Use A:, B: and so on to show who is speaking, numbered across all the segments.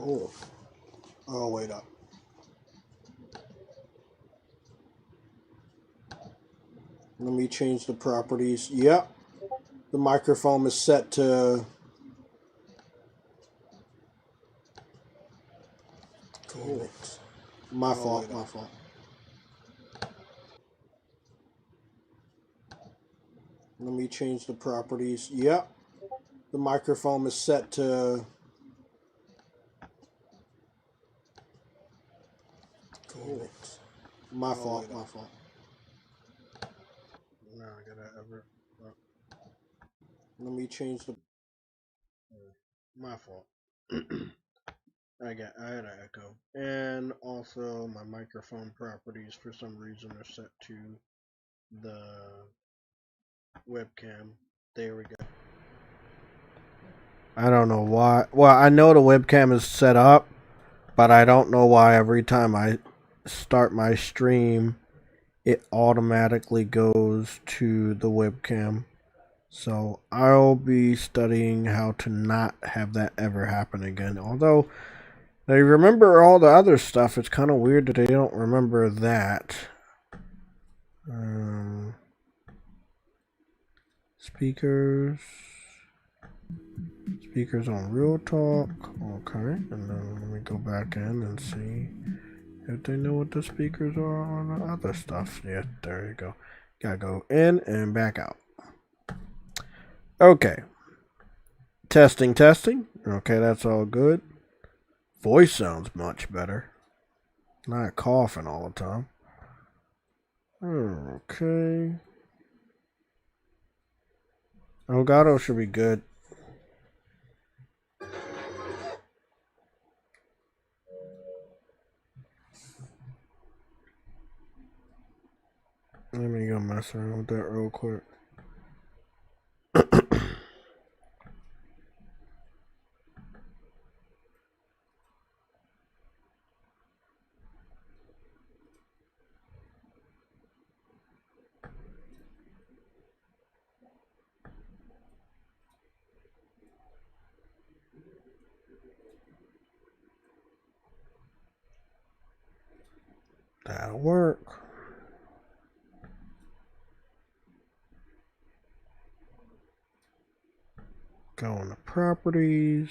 A: Cool. Oh, wait up. Let me change the properties. Yep. The microphone is set to... Cool. My fault, my fault. Let me change the properties. Yep. The microphone is set to... Cool. My fault, my fault. Now I gotta ever... Let me change the... My fault. I had an echo. And also my microphone properties for some reason are set to the webcam. There we go. I don't know why. Well, I know the webcam is set up, but I don't know why every time I start my stream, it automatically goes to the webcam. So I'll be studying how to not have that ever happen again. Although they remember all the other stuff, it's kind of weird that they don't remember that. Speakers on Real Talk. Okay, and then let me go back in and see if they know what the speakers are on the other stuff. Yeah, there you go. Gotta go in and back out. Okay. Testing. Okay, that's all good. Voice sounds much better. Not coughing all the time. Okay. Elgato should be good. Let me go mess around with that real quick. That'll work. Go on to properties.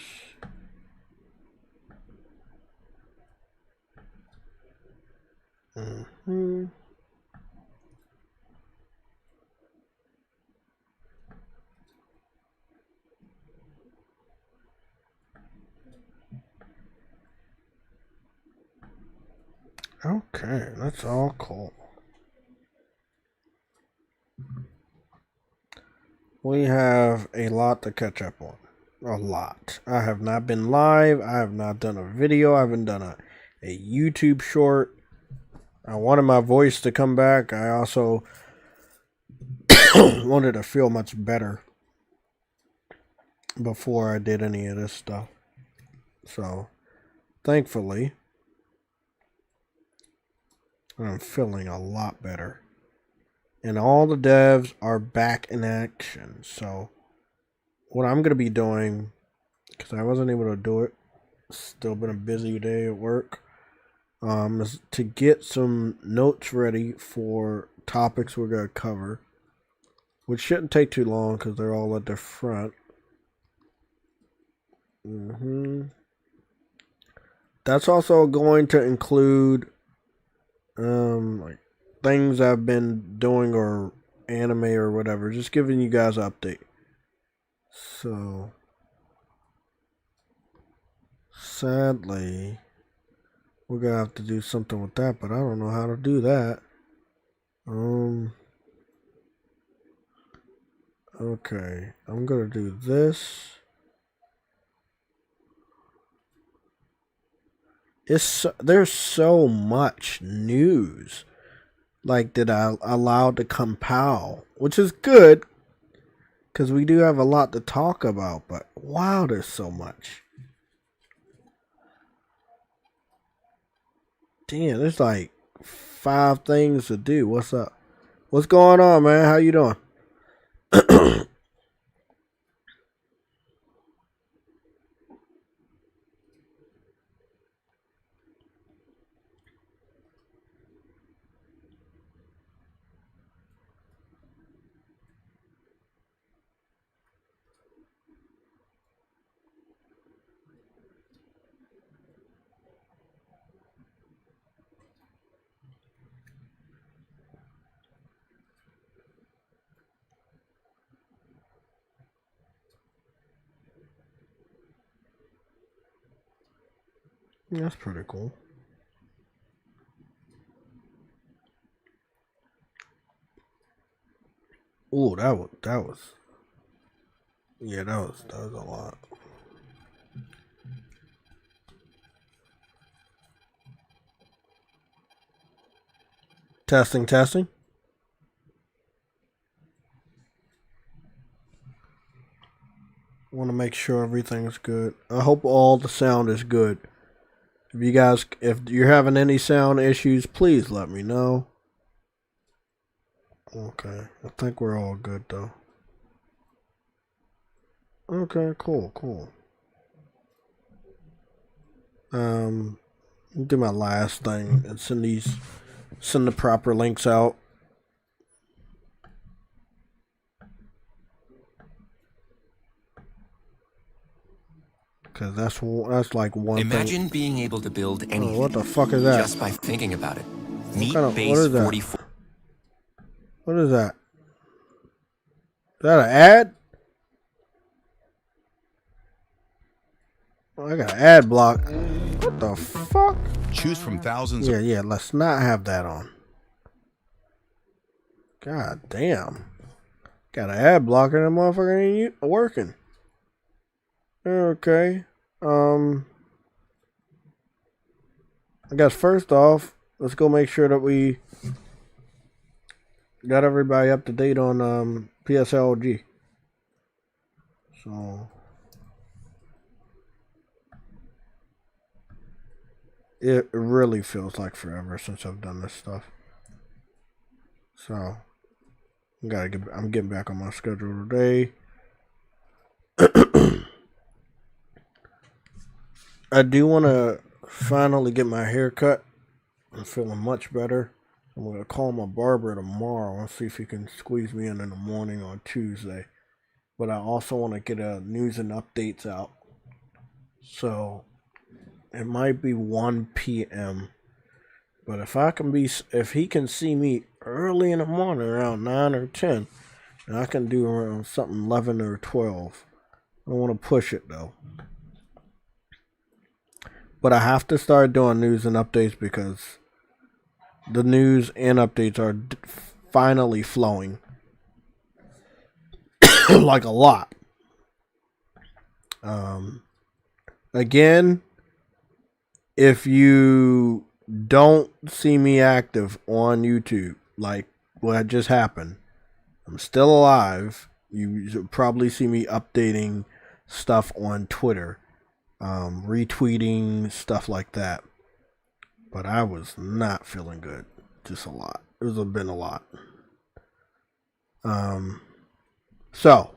A: Okay, that's all cool. We have a lot to catch up on. A lot. I have not been live. I have not done a video. I haven't done a YouTube short. I wanted my voice to come back. I also wanted to feel much better before I did any of this stuff. So, thankfully, I'm feeling a lot better. And all the devs are back in action. So, what I'm going to be doing, because I wasn't able to do it, still been a busy day at work, is to get some notes ready for topics we're going to cover, which shouldn't take too long because they're all at the front. That's also going to include like things I've been doing or anime or whatever, just giving you guys an update. So sadly we're gonna have to do something with that, but I don't know how to do that. Okay, I'm gonna do this. There's so much news like that I allowed to compile, which is good because we do have a lot to talk about, but wow, there's so much. Damn, there's like 5 things to do. What's up? What's going on, man? How you doing? That's pretty cool. Ooh, that was yeah, that was a lot. Testing, testing. Want to make sure everything's good. I hope all the sound is good. If you're having any sound issues, please let me know. Okay, I think we're all good though. Okay, cool. Do my last thing and send the proper links out. Cause that's like one
B: Imagine
A: thing.
B: being able to build anything.
A: Oh, what the fuck is that?
B: Just by thinking about it. Meet
A: What
B: base
A: is that?
B: 44.
A: What is that? Is that an ad? Oh, I got an ad block. What the fuck?
C: Choose from thousands
A: of... Yeah, let's not have that on. God damn. Got an ad blocker and that motherfucker ain't working. Okay. I guess first off, let's go make sure that we got everybody up to date on PSLG. So it really feels like forever since I've done this stuff. So I'm getting back on my schedule today. I do want to finally get my hair cut. I'm feeling much better. I'm going to call my barber tomorrow and see if he can squeeze me in the morning on Tuesday. But I also want to get news and updates out. So it might be 1 p.m. But if he can see me early in the morning around 9 or 10, then I can do around something 11 or 12. I don't want to push it though. But I have to start doing news and updates because the news and updates are finally flowing. Like a lot. Again, if you don't see me active on YouTube, like what just happened, I'm still alive. You probably see me updating stuff on Twitter, retweeting, stuff like that. But I was not feeling good. Just a lot. It was been a lot. So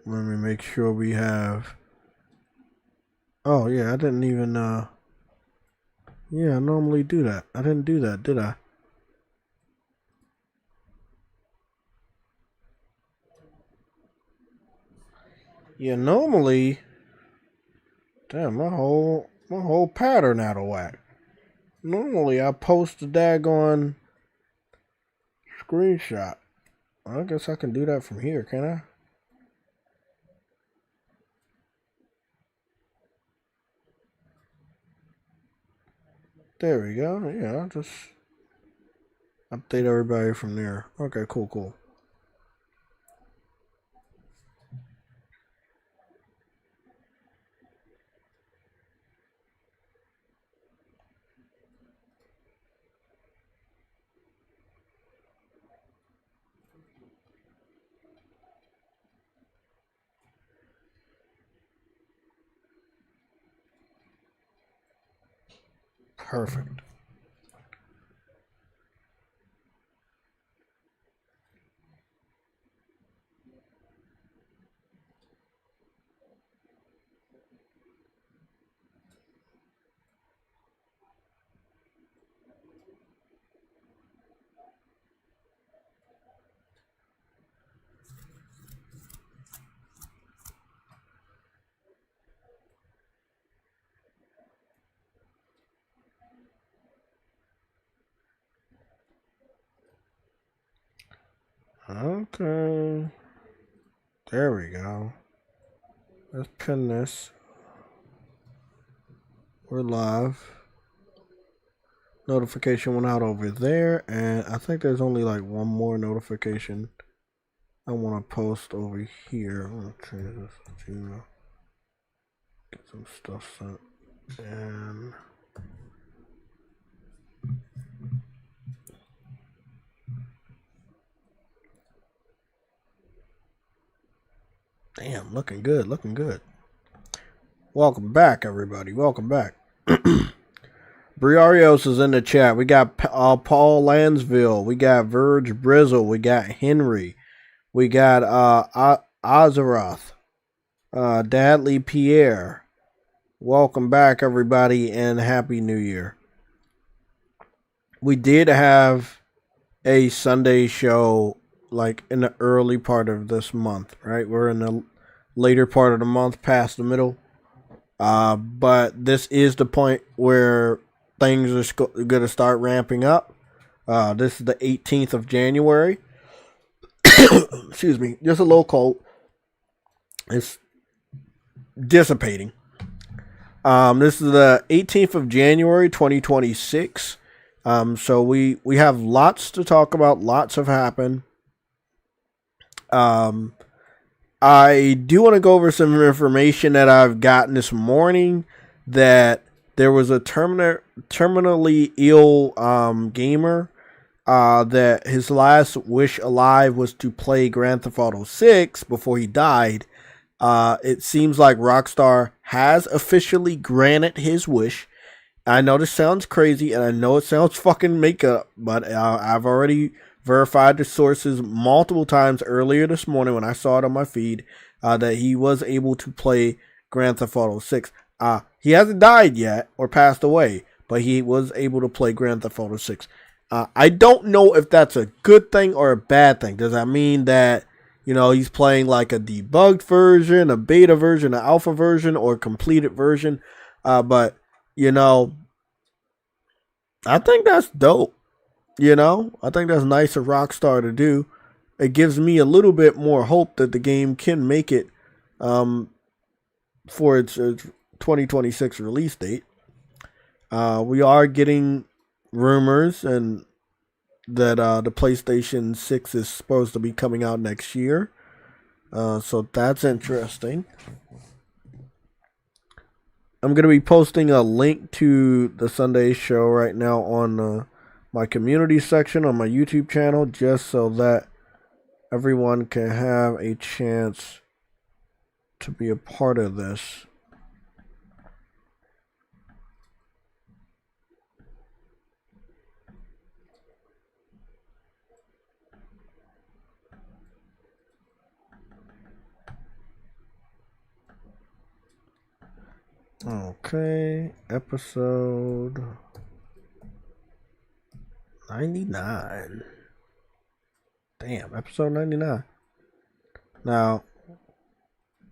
A: let me make sure we have. Oh yeah, I didn't even yeah, I normally do that. I didn't do that, did I? Yeah, normally. Damn, my whole pattern out of whack. Normally I post a daggone screenshot. I guess I can do that from here, can I? There we go. Yeah, I'll just update everybody from there. Okay, cool. Perfect. Okay. There we go. Let's pin this. We're live. Notification went out over there, and I think there's only like one more notification I want to post over here. I'm gonna change this to Gmail. Get some stuff sent. And damn, looking good, looking good. Welcome back, everybody. Welcome back. Briarios is in the chat. We got Paul Lansville. We got Verge Brizzle. We got Henry. We got Azaroth. Dadley Pierre. Welcome back, everybody, and Happy New Year. We did have a Sunday show like in the early part of this month, right? We're in the later part of the month, past the middle. But this is the point where things are going to start ramping up. This is the 18th of January. Excuse me, just a little cold. It's dissipating. This is the 18th of January, 2026. So we have lots to talk about. Lots have happened. I do want to go over some information that I've gotten this morning, that there was a terminally ill gamer that his last wish alive was to play Grand Theft Auto 6 before he died. It seems like Rockstar has officially granted his wish. I know this sounds crazy, and I know it sounds fucking makeup, but I've already verified the sources multiple times earlier this morning when I saw it on my feed, that he was able to play Grand Theft Auto 6. He hasn't died yet or passed away, but he was able to play Grand Theft Auto 6. I don't know if that's a good thing or a bad thing. Does that mean that, you know, he's playing like a debugged version, a beta version, an alpha version, or a completed version? But, you know, I think that's dope. You know, I think that's nice of Rockstar to do. It gives me a little bit more hope that the game can make it for its 2026 release date. We are getting rumors and that the PlayStation 6 is supposed to be coming out next year. So that's interesting. I'm going to be posting a link to the Sunday show right now on my community section on my YouTube channel, just so that everyone can have a chance to be a part of this. Okay, episode 99. Damn, episode 99. Now,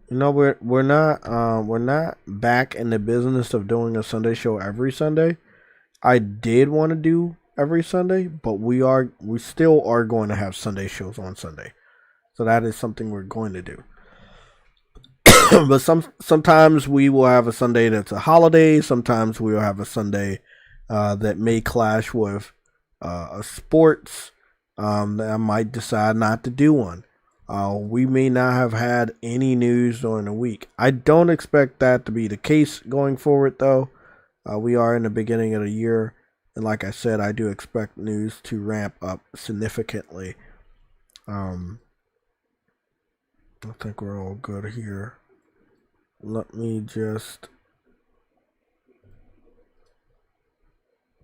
A: you know, we're not back in the business of doing a Sunday show every Sunday. I did want to do every Sunday, but we still are going to have Sunday shows on Sunday. So that is something we're going to do. But sometimes we will have a Sunday that's a holiday. Sometimes we will have a Sunday that may clash with a sports. That I might decide not to do one. We may not have had any news during the week. I don't expect that to be the case going forward, though. We are in the beginning of the year, and like I said, I do expect news to ramp up significantly. I think we're all good here. Let me just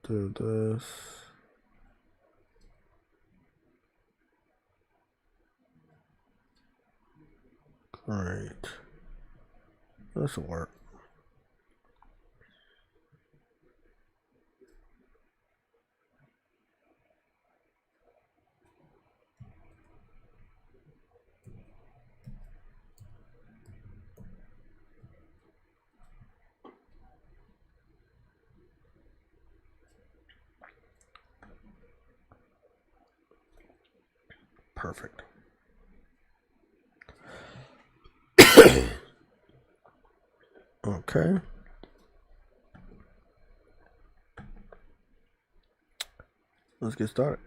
A: do this. Great. This will work. Perfect. Okay. Let's get started.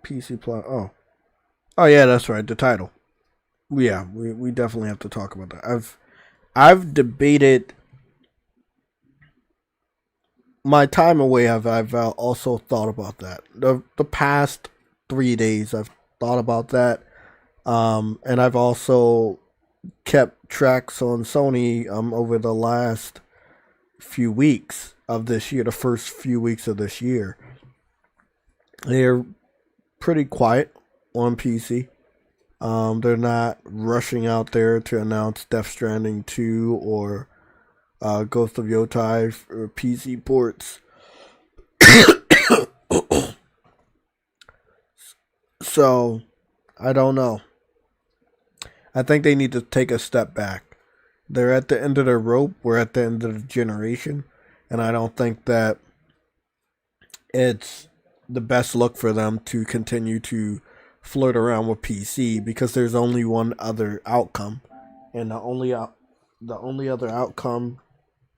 A: PC plot. Oh yeah, that's right. The title. Yeah, we definitely have to talk about that. I've debated my time away. I've also thought about that. The past 3 days, I've thought about that. And I've also kept tracks on Sony over the last few weeks of this year, the first few weeks of this year. They're pretty quiet on PC. They're not rushing out there to announce Death Stranding 2 or Ghost of Yotai for PC ports. So, I don't know. I think they need to take a step back. They're at the end of their rope. We're at the end of the generation. And I don't think that it's the best look for them to continue to flirt around with PC because there's only one other outcome. And the only other outcome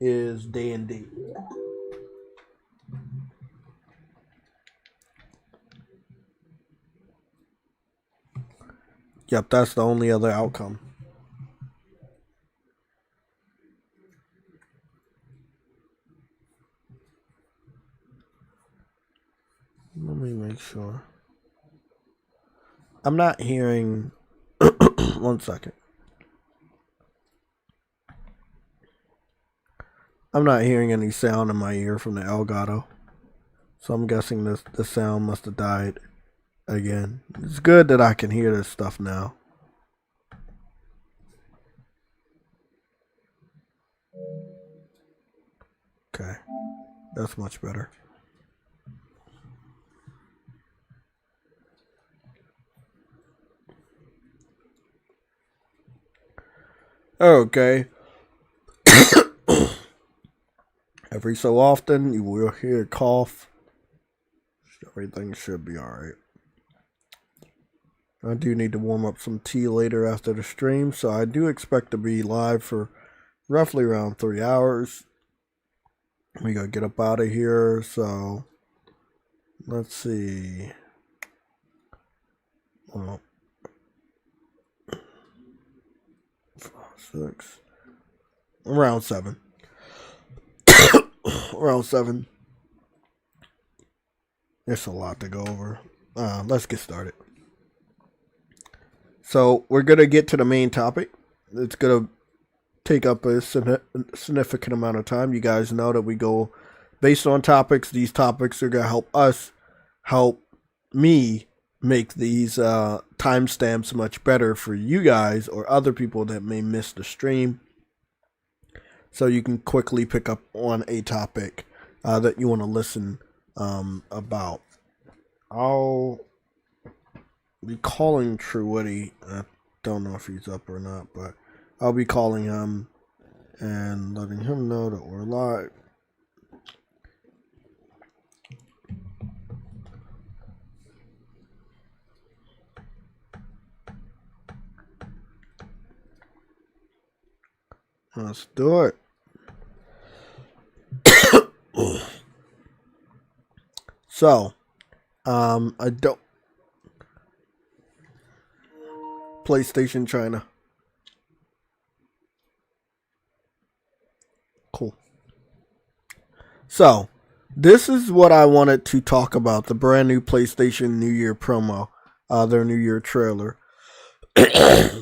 A: is day and date. Yep, that's the only other outcome. Let me make sure. I'm not hearing... 1 second. I'm not hearing any sound in my ear from the Elgato. So I'm guessing the sound must have died again. It's good that I can hear this stuff now. Okay. That's much better. Okay. Every so often, you will hear a cough. Everything should be alright. I do need to warm up some tea later after the stream, so I do expect to be live for roughly around 3 hours. We gotta get up out of here, so let's see. Well, 5, 6, around 7. Around 7. It's a lot to go over. Let's get started. So we're gonna get to the main topic. It's gonna take up a significant amount of time. You guys know that we go based on topics. These topics are gonna help me make these timestamps much better for you guys or other people that may miss the stream. So you can quickly pick up on a topic that you want to listen about. I'll be calling Truewoody. I don't know if he's up or not, but I'll be calling him and letting him know that we're live. Let's do it. So, I don't... PlayStation China. Cool. So, this is what I wanted to talk about. The brand new PlayStation New Year promo. Their New Year trailer. The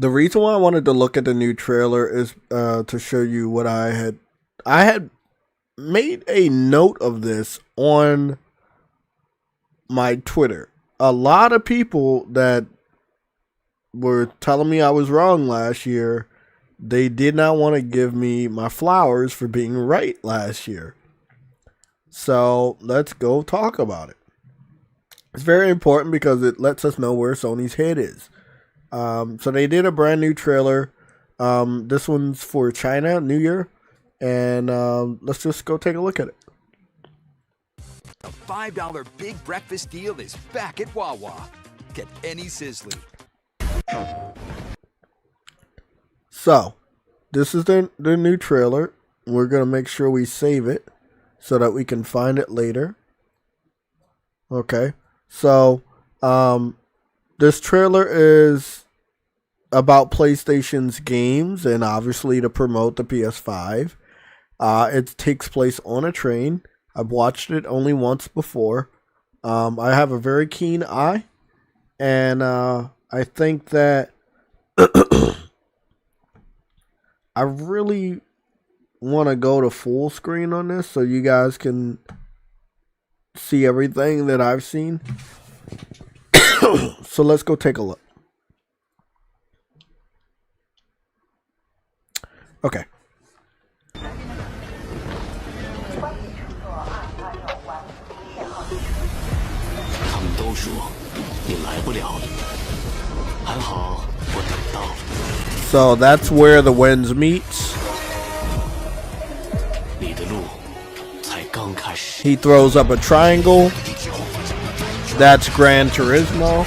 A: reason why I wanted to look at the new trailer is to show you what I had made a note of this on my Twitter. A lot of people that were telling me I was wrong last year, they did not want to give me my flowers for being right last year. So let's go talk about it. It's very important because it lets us know where Sony's head is. So they did a brand new trailer. This one's for China, New Year. And let's just go take a look at it.
C: A $5 big breakfast deal is back at Wawa. Get any sizzling.
A: So, this is the new trailer. We're going to make sure we save it so that we can find it later. Okay. So, this trailer is about PlayStation's games and obviously to promote the PS5. It takes place on a train. I've watched it only once before. I have a very keen eye, and I think that I really want to go to full screen on this so you guys can see everything that I've seen. So let's go take a look. Okay.
D: 他们都说你来不了，还好我等到了。
A: So that's where the winds meets.
D: 你的路才刚开始。
A: He throws up a triangle. That's Gran Turismo.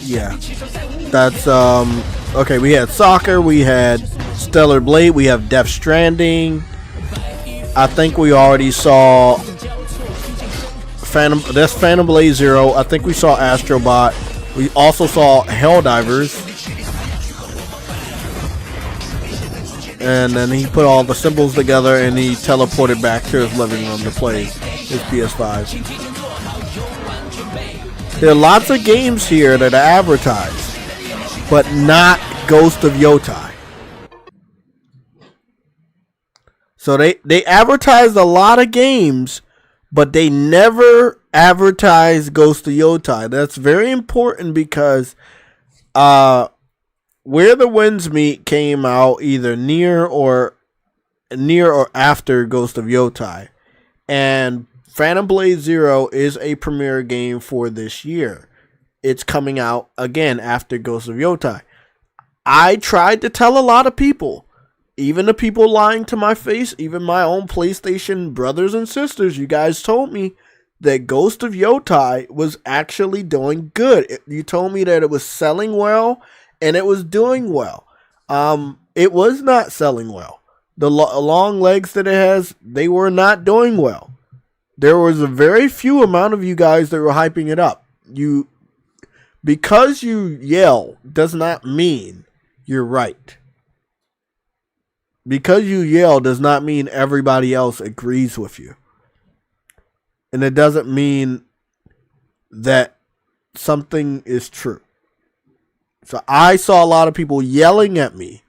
A: Yeah, that's okay. We had soccer, we had Stellar Blade, we have Death Stranding. I think we already saw Phantom. That's Phantom Blade Zero. I think we saw Astrobot. We also saw Helldivers, and then he put all the symbols together and he teleported back to his living room to play his PS5. There are lots of games here that are advertised, but not Ghost of Yotai. So they advertised a lot of games, but they never advertised Ghost of Yotai. That's very important because Where the Winds Meet came out either near or after Ghost of Yotai, and Phantom Blade Zero is a premiere game for this year. It's coming out again after Ghost of Yotai. I tried to tell a lot of people, even the people lying to my face, even my own PlayStation brothers and sisters, you guys told me that Ghost of Yotai was actually doing good. You told me that it was selling well and it was doing well. It was not selling well. The long legs that it has, they were not doing well. There was a very few amount of you guys that were hyping it up. Because you yell does not mean you're right. Because you yell does not mean everybody else agrees with you. And it doesn't mean that something is true. So I saw a lot of people yelling at me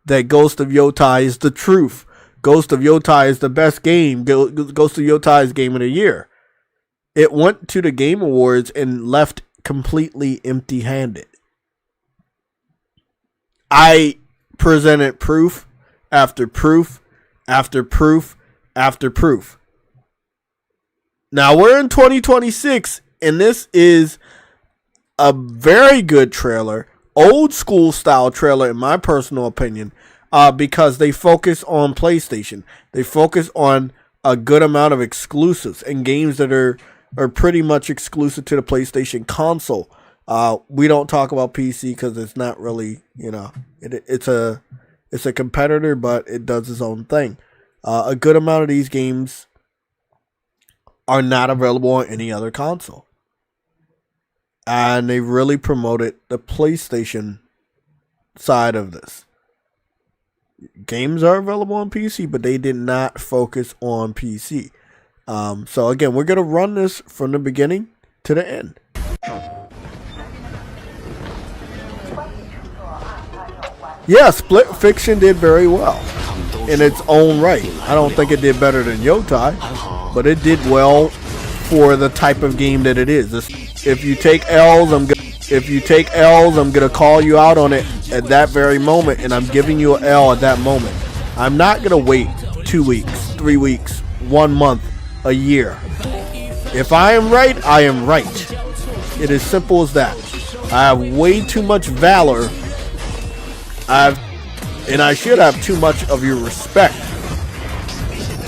A: that Ghost of Yotai is the truth. Ghost of Yotai is the best game. Ghost of Yotai is game of the year. It went to the Game Awards and left completely empty-handed. I presented proof after proof after proof after proof. Now we're in 2026, and this is a very good trailer, old school style trailer in my personal opinion, because they focus on PlayStation. They focus on a good amount of exclusives and games that are pretty much exclusive to the PlayStation console. We don't talk about PC because it's not really, it's a competitor, but it does its own thing. A good amount of these games are not available on any other console. And they really promoted the PlayStation side of this. Games are available on PC, but they did not focus on PC. So again, we're going to run this from the beginning to the end. Yeah, Split Fiction did very well in its own right. I don't think it did better than Yotai, but it did well for the type of game that it is. If you take L's, I'm gonna call you out on it at that very moment, and I'm giving you an L at that moment. I'm not gonna wait 2 weeks, 3 weeks, 1 month, a year. If I am right, I am right. It is simple as that. I have way too much valor. And I should have too much of your respect.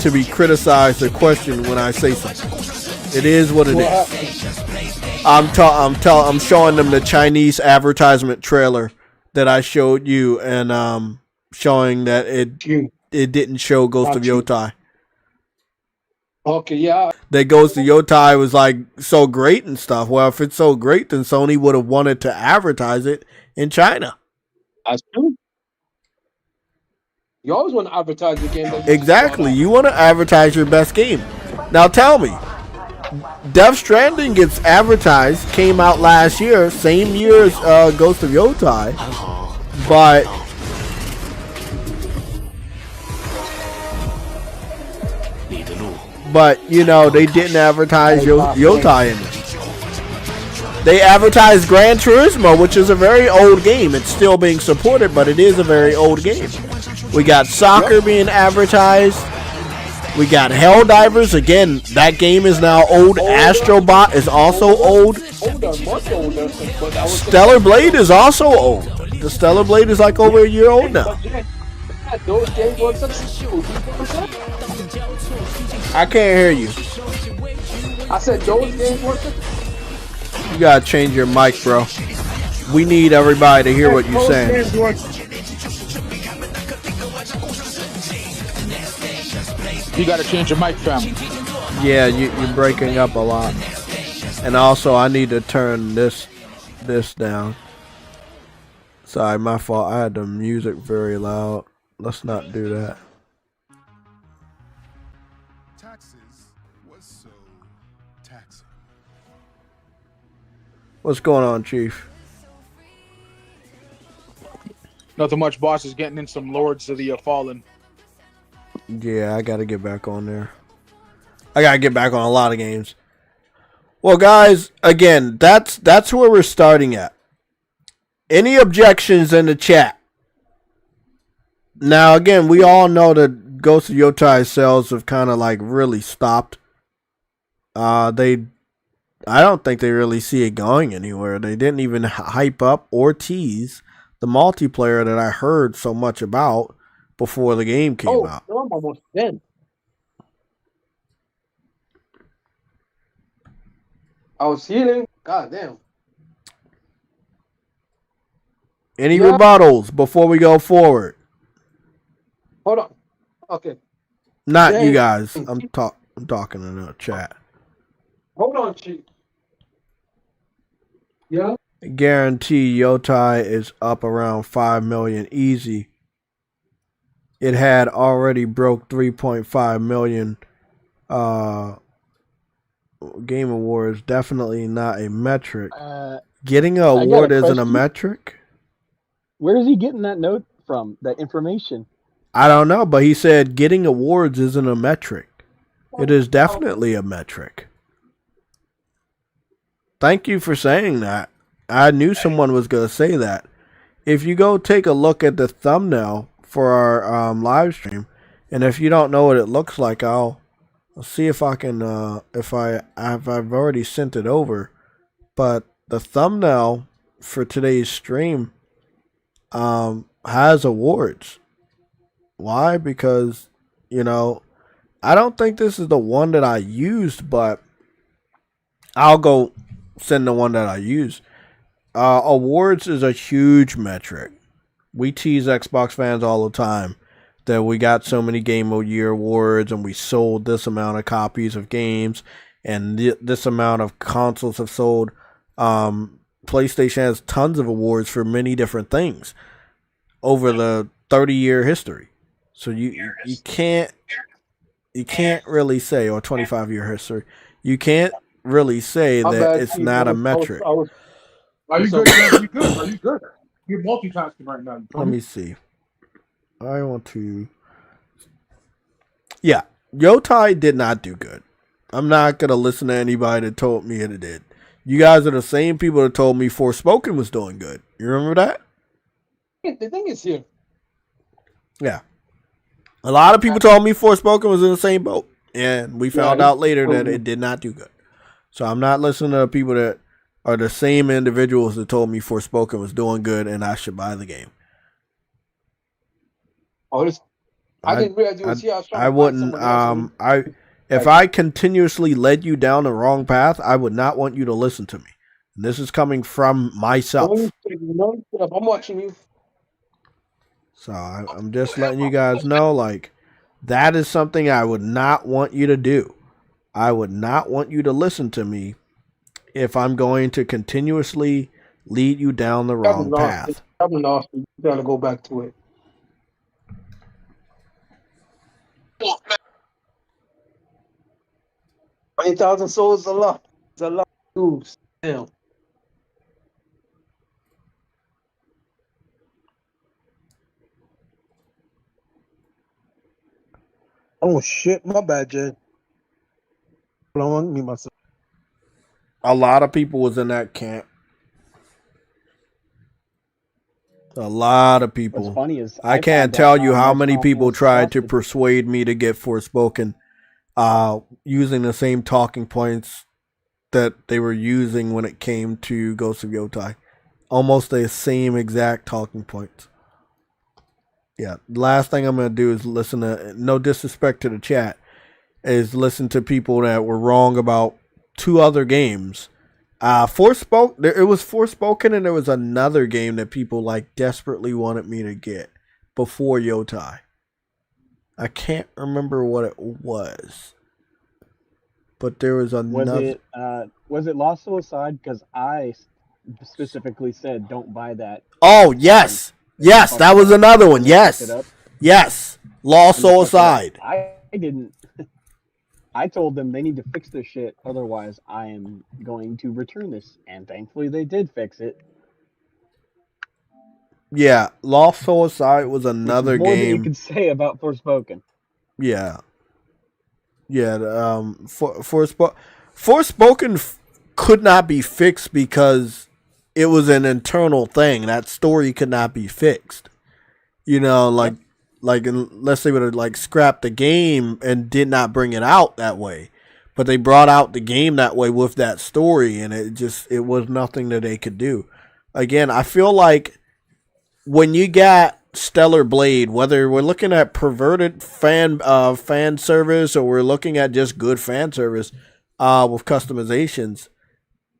A: to be criticized or questioned when I say something. It is what it is. I'm showing them the Chinese advertisement trailer that I showed you, and showing that it didn't show Ghost of Yotai.
E: Okay, yeah.
A: That Ghost of Yotai was like so great and stuff. Well, if it's so great, then Sony would have wanted to advertise it in China.
E: That's true. You always want to advertise the game.
A: Exactly. You want to advertise your best game. Now tell me, Death Stranding gets advertised, came out last year, same year as Ghost of Yotai, but you know, they didn't advertise Yotai in it. They advertised Gran Turismo, which is a very old game. It's still being supported, but it is a very old game. We got soccer being advertised. We got Helldivers. Again, that game is now old. Astrobot is also old. Stellar Blade is also old. The Stellar Blade is like over a year old now. I can't hear you.
E: I said those games were.
A: You gotta change your mic, bro. We need everybody to hear what you're saying.
F: You gotta change your mic, fam.
A: Yeah, you're breaking up a lot. And also, I need to turn this down. Sorry, my fault. I had the music very loud. Let's not do that. What's going on, Chief?
F: Nothing much, boss. Is getting in some Lords of the Fallen.
A: Yeah, I gotta get back on there. I gotta get back on a lot of games. Well, guys, again, that's where we're starting at. Any objections in the chat? Now, again, we all know that Ghost of Yotai sales have kind of like really stopped. I don't think they really see it going anywhere. They didn't even hype up or tease the multiplayer that I heard so much about before the game came out.
E: Oh, I'm almost dead. I was healing. God damn.
A: Any rebuttals before we go forward?
E: Hold on. Okay.
A: Not you guys. I'm talking in the chat.
E: Hold on, Chief. Yeah.
A: Guarantee Yotai is up around 5 million easy. It had already broke 3.5 million. Game Awards, definitely not a metric. Getting an award isn't a metric.
G: Where is he getting that note from? That information?
A: I don't know, but he said getting awards isn't a metric. It is definitely a metric. Thank you for saying that. I knew someone was going to say that. If you go take a look at the thumbnail for our live stream, and if you don't know what it looks like, I'll see if I can, if I've already sent it over. But the thumbnail for today's stream has awards. Why? Because, you know, I don't think this is the one that I used, but I'll go send the one that I use. Awards is a huge metric. We tease Xbox fans all the time that we got so many Game of the Year awards and we sold this amount of copies of games and this amount of consoles have sold. PlayStation has tons of awards for many different things over the 30-year history. So you can't really say, or 25-year history, you can't really say that it's not a metric.
F: Are you good? Are you good? Are you good? You're multitasking right now.
A: Let me see. I want to. Yeah, Yotai did not do good. I'm not gonna listen to anybody that told me it did. You guys are the same people that told me Forspoken was doing good. You remember that?
E: The thing is here.
A: Yeah. A lot of people told me Forspoken was in the same boat. And we found out later that it did not do good. So I'm not listening to people that are the same individuals that told me Forspoken was doing good and I should buy the game.
E: Oh, I didn't realize you was here. I was trying
A: I
E: to find
A: wouldn't.
E: someone else.
A: If I continuously led you down the wrong path, I would not want you to listen to me. And this is coming from myself.
E: I'm watching you.
A: So I'm just letting you guys know, like, that is something I would not want you to do. I would not want you to listen to me if I'm going to continuously lead you down the wrong path.
E: I'm lost. You gotta go back to it. 20,000 souls is a lot. It's a lot of moves. Damn. Oh shit, my bad, Jay. Hold on, me myself.
A: A lot of people was in that camp. A lot of people.
G: What's funny is
A: I can't tell you how many people tried to persuade me to get Forspoken, using the same talking points that they were using when it came to Ghost of Yotai. Almost the same exact talking points. Yeah, last thing I'm going to do is listen to, no disrespect to the chat, is listen to people that were wrong about 2 other games. It was Forspoken, and there was another game that people like desperately wanted me to get before Yotai. I can't remember what it was, but there was another.
G: Was it Lost Suicide? Because I specifically said don't buy that.
A: Oh yes, yes, that was another one. Yes, yes, Lost Suicide.
G: I didn't. I told them they need to fix this shit, otherwise I am going to return this. And thankfully they did fix it.
A: Yeah, Lost Suicide was another
G: more
A: game.
G: than you could say about Forspoken.
A: Yeah. Yeah, Forspoken could not be fixed because it was an internal thing. That story could not be fixed. You know, like unless they would have like scrapped the game and did not bring it out that way, but they brought out the game that way with that story, and it was nothing that they could do. Again, I feel like when you got Stellar Blade, whether we're looking at perverted fan service or we're looking at just good fan service with customizations,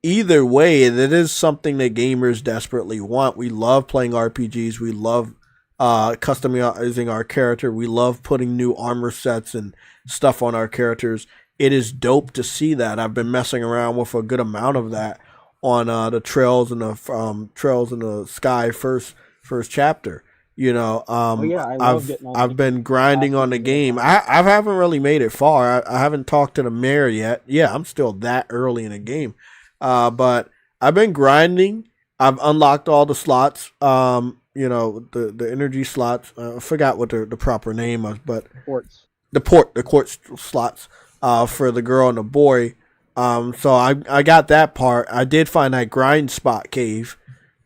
A: either way, it is something that gamers desperately want. We love playing RPGs. We love customizing our character. We love putting new armor sets and stuff on our characters. It is dope to see that. I've been messing around with a good amount of that on the Trails in the Sky first chapter. You know, I've been grinding on the game. I haven't really made it far. I haven't talked to the mayor yet. Yeah, I'm still that early in the game, but I've been grinding. I've unlocked all the slots. You know, the energy slots. I forgot what the proper name was, but the quartz slots for the girl and the boy. So I got that part. I did find that grind spot cave.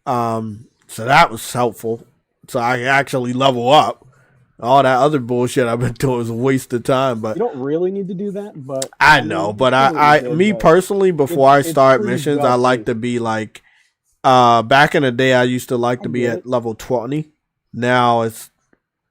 A: So that was helpful. So I can actually level up. All that other bullshit I've been doing is a waste of time. But
G: you don't really need to do that. But
A: I know. But me personally, before I start missions, I like to be like. Back in the day, I used to like to be at level 20. Now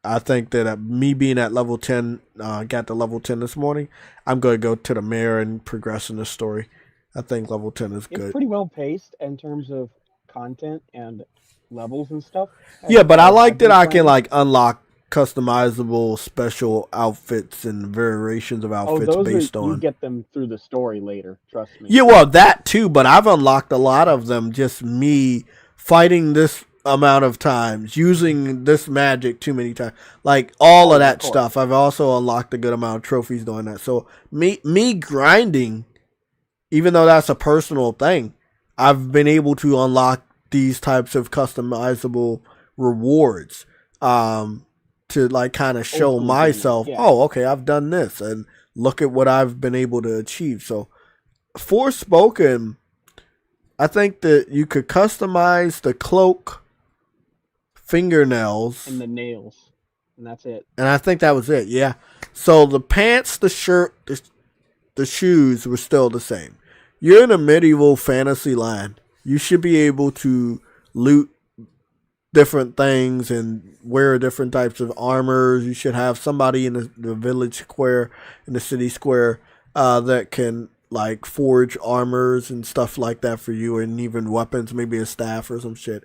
A: I think that me being at level 10, got to level 10 this morning. I'm going to go to the mayor and progress in the story. I think level 10 is good.
G: It's pretty well paced in terms of content and levels and stuff.
A: Yeah, but I like that I can like unlock customizable special outfits and variations of outfits based on.
G: You get them through the story later, trust me.
A: Yeah, well, that too, but I've unlocked a lot of them just me fighting this amount of times, using this magic too many times. Like all of that stuff. I've also unlocked a good amount of trophies doing that. So me grinding, even though that's a personal thing, I've been able to unlock these types of customizable rewards. To like kind of show myself, oh, okay, I've done this, and look at what I've been able to achieve. So, Forspoken, I think that you could customize the cloak, fingernails,
G: and the nails, and that's it.
A: And I think that was it. Yeah. So the pants, the shirt, the shoes were still the same. You're in a medieval fantasy land. You should be able to loot different things and wear different types of armors. You should have somebody in the village square, in the city square, that can like forge armors and stuff like that for you, and even weapons, maybe a staff or some shit.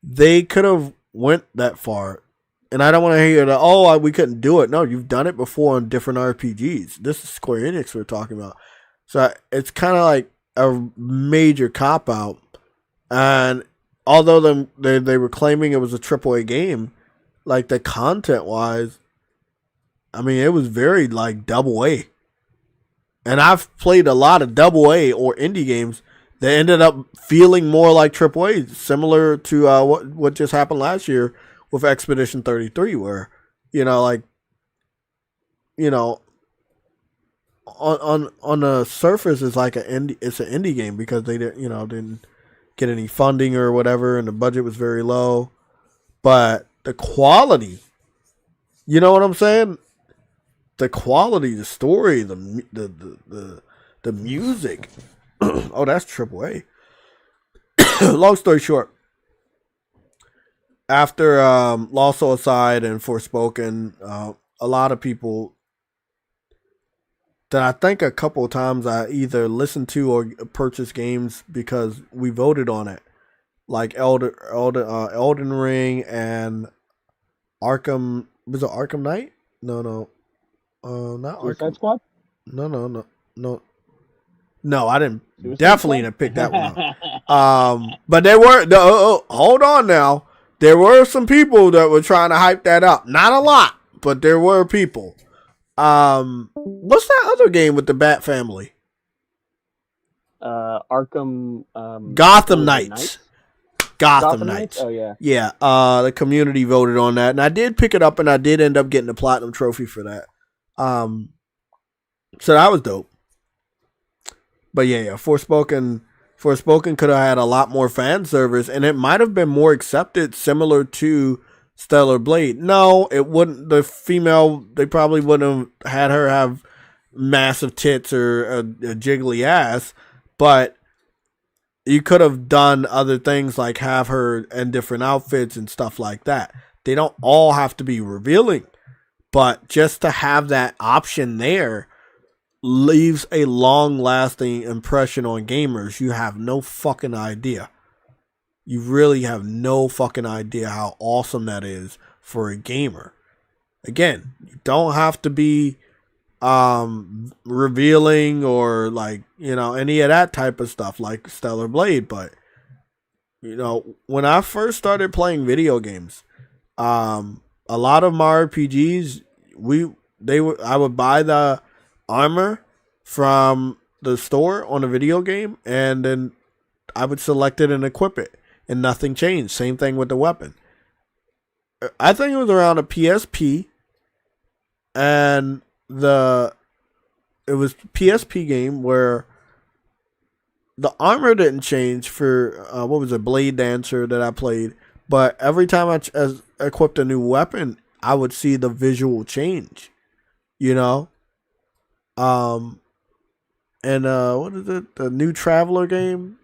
A: They could have went that far. And I don't want to hear that, oh, we couldn't do it. No, you've done it before on different RPGs. This is Square Enix we're talking about. So it's kind of like a major cop-out. And although they were claiming it was a AAA game, like the content-wise, I mean, it was very like double A. And I've played a lot of double A or indie games that ended up feeling more like AAA, similar to what just happened last year with Expedition 33, where, on the surface it's like it's an indie game because they didn't get any funding or whatever, and the budget was very low, but the quality, you know what I'm saying? The quality, the story, the music. Oh, that's AAA. Long story short, after Lost Suicide and Forspoken, a lot of people that I think a couple of times I either listened to or purchased games because we voted on it, like Elden Ring and Arkham. Was it Arkham Knight? No, not
G: Suicide
A: Arkham.
G: Squad?
A: No, I didn't.
G: Suicide
A: Definitely
G: Squad?
A: didn't pick that one up. But there were hold on now. There were some people that were trying to hype that up. Not a lot, but there were people. What's that other game with the Bat family?
G: Arkham.
A: Gotham Knights. Gotham Knights.
G: Oh yeah.
A: Yeah. The community voted on that, and I did pick it up, and I did end up getting the platinum trophy for that. So that was dope. But yeah. Forspoken could have had a lot more fan service, and it might have been more accepted, similar to Stellar Blade. No, it wouldn't. The female, they probably wouldn't have had her have massive tits or a jiggly ass, but you could have done other things like have her in different outfits and stuff like that. They don't all have to be revealing, but just to have that option there leaves a long-lasting impression on gamers. You have no fucking idea. You really have no fucking idea how awesome that is for a gamer. Again, you don't have to be revealing or like, any of that type of stuff like Stellar Blade, but when I first started playing video games, a lot of my RPGs, I would buy the armor from the store on a video game, and then I would select it and equip it, and nothing changed. Same thing with the weapon. I think it was around a PSP, and it was PSP game where the armor didn't change for what was it, Blade Dancer that I played, but every time I equipped a new weapon, I would see the visual change, and what is it? The New Traveler game,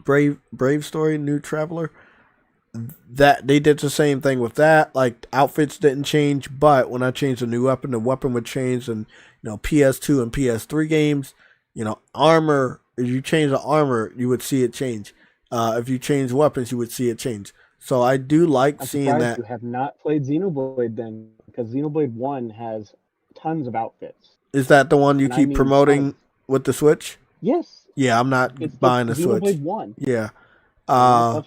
A: Brave Story, New Traveler. That they did the same thing with that. Like outfits didn't change, but when I changed a new weapon, the weapon would change. And PS2 and PS3 games, armor. If you change the armor, you would see it change. If you change weapons, you would see it change. So I do like seeing that.
G: You have not played Xenoblade then, because Xenoblade 1 has tons of outfits.
A: Is that the one you keep promoting with the Switch?
G: Yes.
A: Yeah, I'm not buying the Switch.
G: Xenoblade 1.
A: Yeah.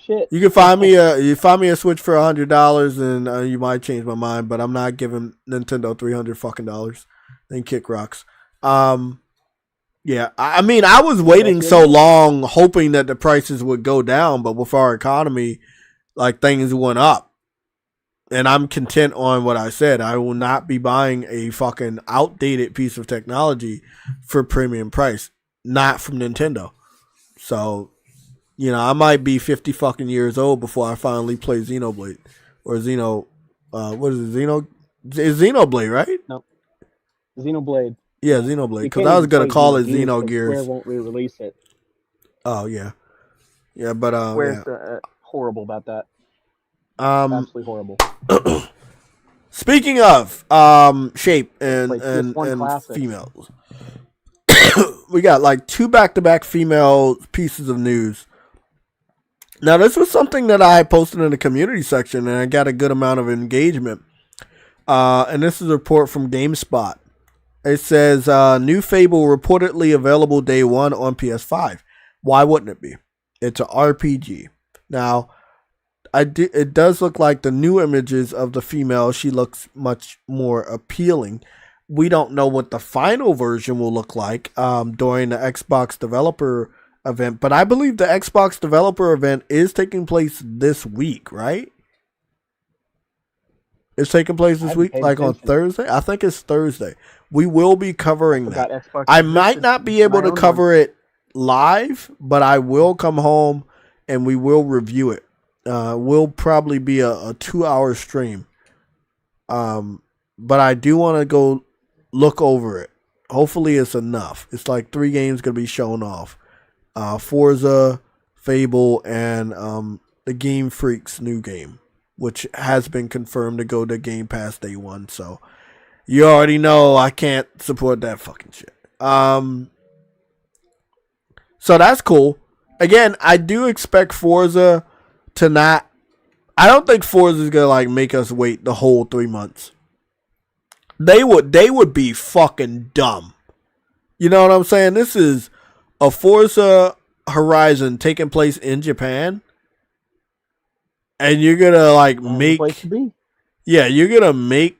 G: Shit.
A: You can find me a Switch for $100, and you might change my mind, but I'm not giving Nintendo $300 fucking dollars and kick rocks. Yeah, I mean, I was waiting so long, hoping that the prices would go down, but with our economy, like things went up. And I'm content on what I said. I will not be buying a fucking outdated piece of technology for premium price, not from Nintendo. So, I might be 50 fucking years old before I finally play Xenoblade or what is it? It's Xenoblade, right?
G: No. Xenoblade.
A: Yeah, Xenoblade. Because I was gonna call it Xenogears.
G: Square won't re-release it.
A: Oh yeah, yeah, but
G: Where's horrible about that. Absolutely horrible.
A: Speaking of shape and
G: Like PS1 classics.
A: females, we got like 2 back-to-back female pieces of news. Now, this was something that I posted in the community section, and I got a good amount of engagement. And this is a report from GameSpot. It says, new Fable reportedly available day 1 on PS5. Why wouldn't it be? It's an RPG. Now, it does look like the new images of the female, she looks much more appealing. We don't know what the final version will look like during the Xbox developer event, but I believe the Xbox developer event is taking place this week, right? It's taking place this week, like on Thursday? I think it's Thursday. We will be covering that. I might not be able to cover it live, but I will come home and we will review it. Will probably be a 2-hour stream. But I do want to go look over it. Hopefully it's enough. It's like 3 games going to be shown off. Forza, Fable, and the Game Freak's new game, which has been confirmed to go to Game Pass day 1. So you already know I can't support that fucking shit. So that's cool. Again, I do expect Forza to not. I don't think Forza is gonna like make us wait the whole 3 months. They would be fucking dumb. You know what I'm saying? This is a Forza Horizon taking place in Japan, and you're gonna like make. Yeah, you're gonna make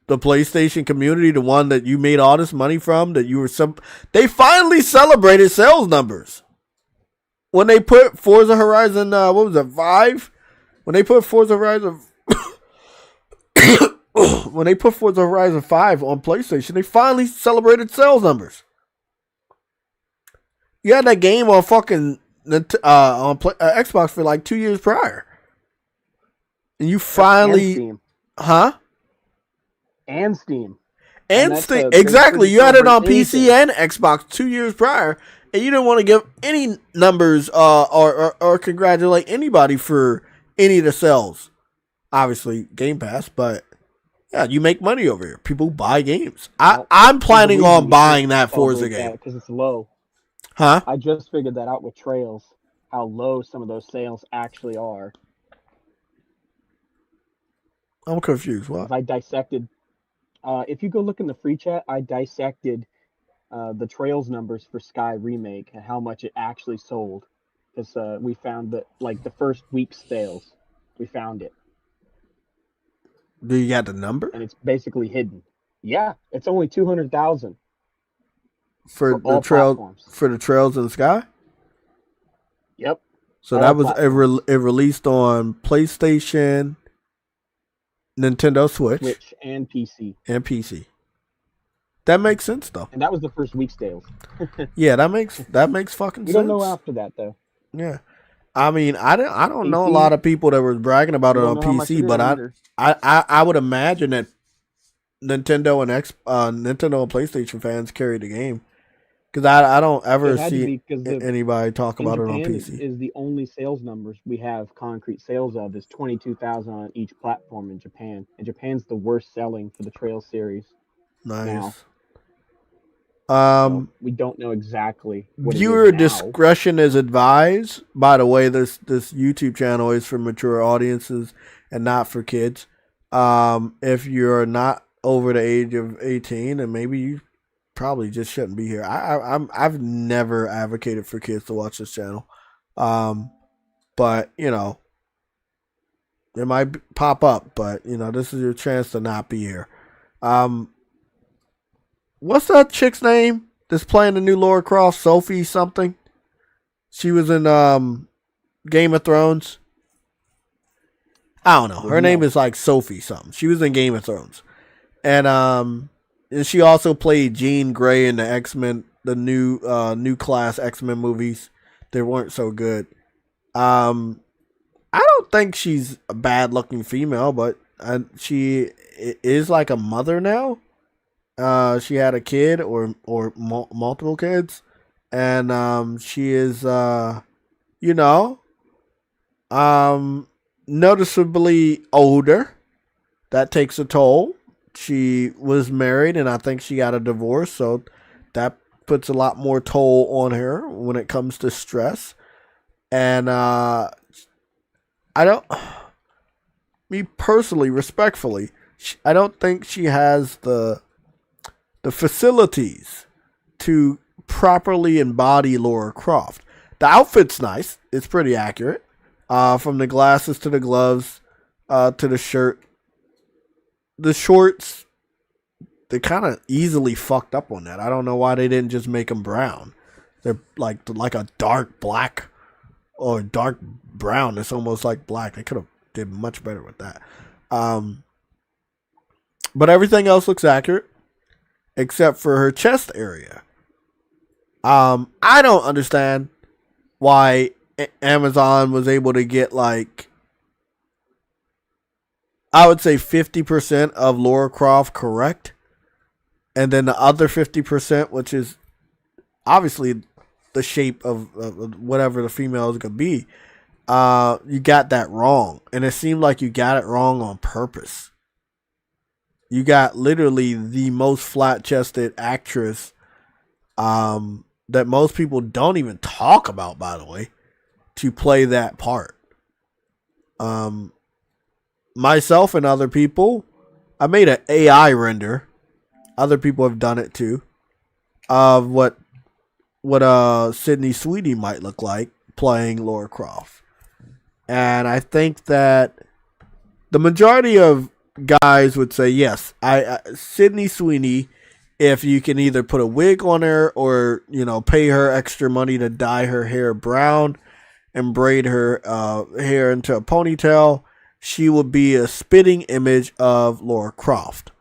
A: the PlayStation community the one that you made all this money from. That you were They finally celebrated sales numbers. When they put Forza Horizon, 5? When they put Forza Horizon, when they put Forza Horizon 5 on PlayStation, they finally celebrated sales numbers. You had that game on fucking Xbox for like 2 years prior, and you finally,
G: and Steam.
A: And Steam, exactly. You had it on PC and Xbox 2 years prior. And you didn't want to give any numbers or congratulate anybody for any of the sales. Obviously, Game Pass, but yeah, you make money over here. People buy games. I'm planning on buying that Forza game.
G: Because it's low.
A: Huh?
G: I just figured that out with Trails, how low some of those sales actually are.
A: I'm confused. What?
G: I dissected. If you go look in the free chat, I dissected the Trails numbers for Sky Remake and how much it actually sold, because we found that like the first week's sales, we found it.
A: Do you got the number?
G: And it's basically hidden. Yeah, it's only 200,000
A: for the Trails for the Trails in the Sky.
G: Yep.
A: So all that was it released on PlayStation, Nintendo Switch,
G: and
A: PC. That makes sense though.
G: And that was the first week's sales.
A: Yeah, that makes fucking sense.
G: We don't know after that though.
A: Yeah. I mean, I don't know a lot of people that were bragging about it on PC, but I would imagine that Nintendo and Nintendo and PlayStation fans carried the game, because I don't ever see anybody talk about it on PC.
G: Is the only sales numbers we have concrete sales of is 22,000 on each platform in Japan, and Japan's the worst selling for the Trail series.
A: Nice.
G: Now. So we don't know exactly what
A: viewer discretion is advised. By the way, this YouTube channel is for mature audiences and not for kids. If you're not over the age of 18, then maybe you probably just shouldn't be here. I've never advocated for kids to watch this channel. But you know, it might pop up, but you know, this is your chance to not be here. What's that chick's name that's playing the new Lara Croft? Sophie something. She was in Game of Thrones. I don't know. Her name is like Sophie something. She was in Game of Thrones. And she also played Jean Grey in the X-Men, the new class X-Men movies. They weren't so good. I don't think she's a bad looking female, but she is like a mother now. She had a kid or multiple kids, and she is, you know, Noticeably older. That takes a toll. She was married, and I think she got a divorce, so that puts a lot more toll on her when it comes to stress. And I don't, me personally, respectfully, I don't think she has the facilities to properly embody Lara Croft. The outfit's nice. It's pretty accurate. From the glasses to the gloves, to the shirt. The shorts, they kind of easily fucked up on that. I don't know why they didn't just make them brown. They're like a dark black or dark brown. It's almost like black. They could have did much better with that. But everything else looks accurate except for her chest area. I don't understand why Amazon was able to get like, I would say 50% of Lara Croft correct. And then the other 50%, which is obviously the shape of whatever the female is going to be, you got that wrong. And it seemed like you got it wrong on purpose. You got literally the most flat-chested actress that most people don't even talk about, by the way, to play that part. Myself and other people, I made an AI render. Other people have done it too, of what Sydney Sweeney might look like playing Lara Croft. And I think that the majority of guys would say yes. Sydney Sweeney, if you can either put a wig on her or pay her extra money to dye her hair brown and braid her hair into a ponytail, she would be a spitting image of Lara Croft.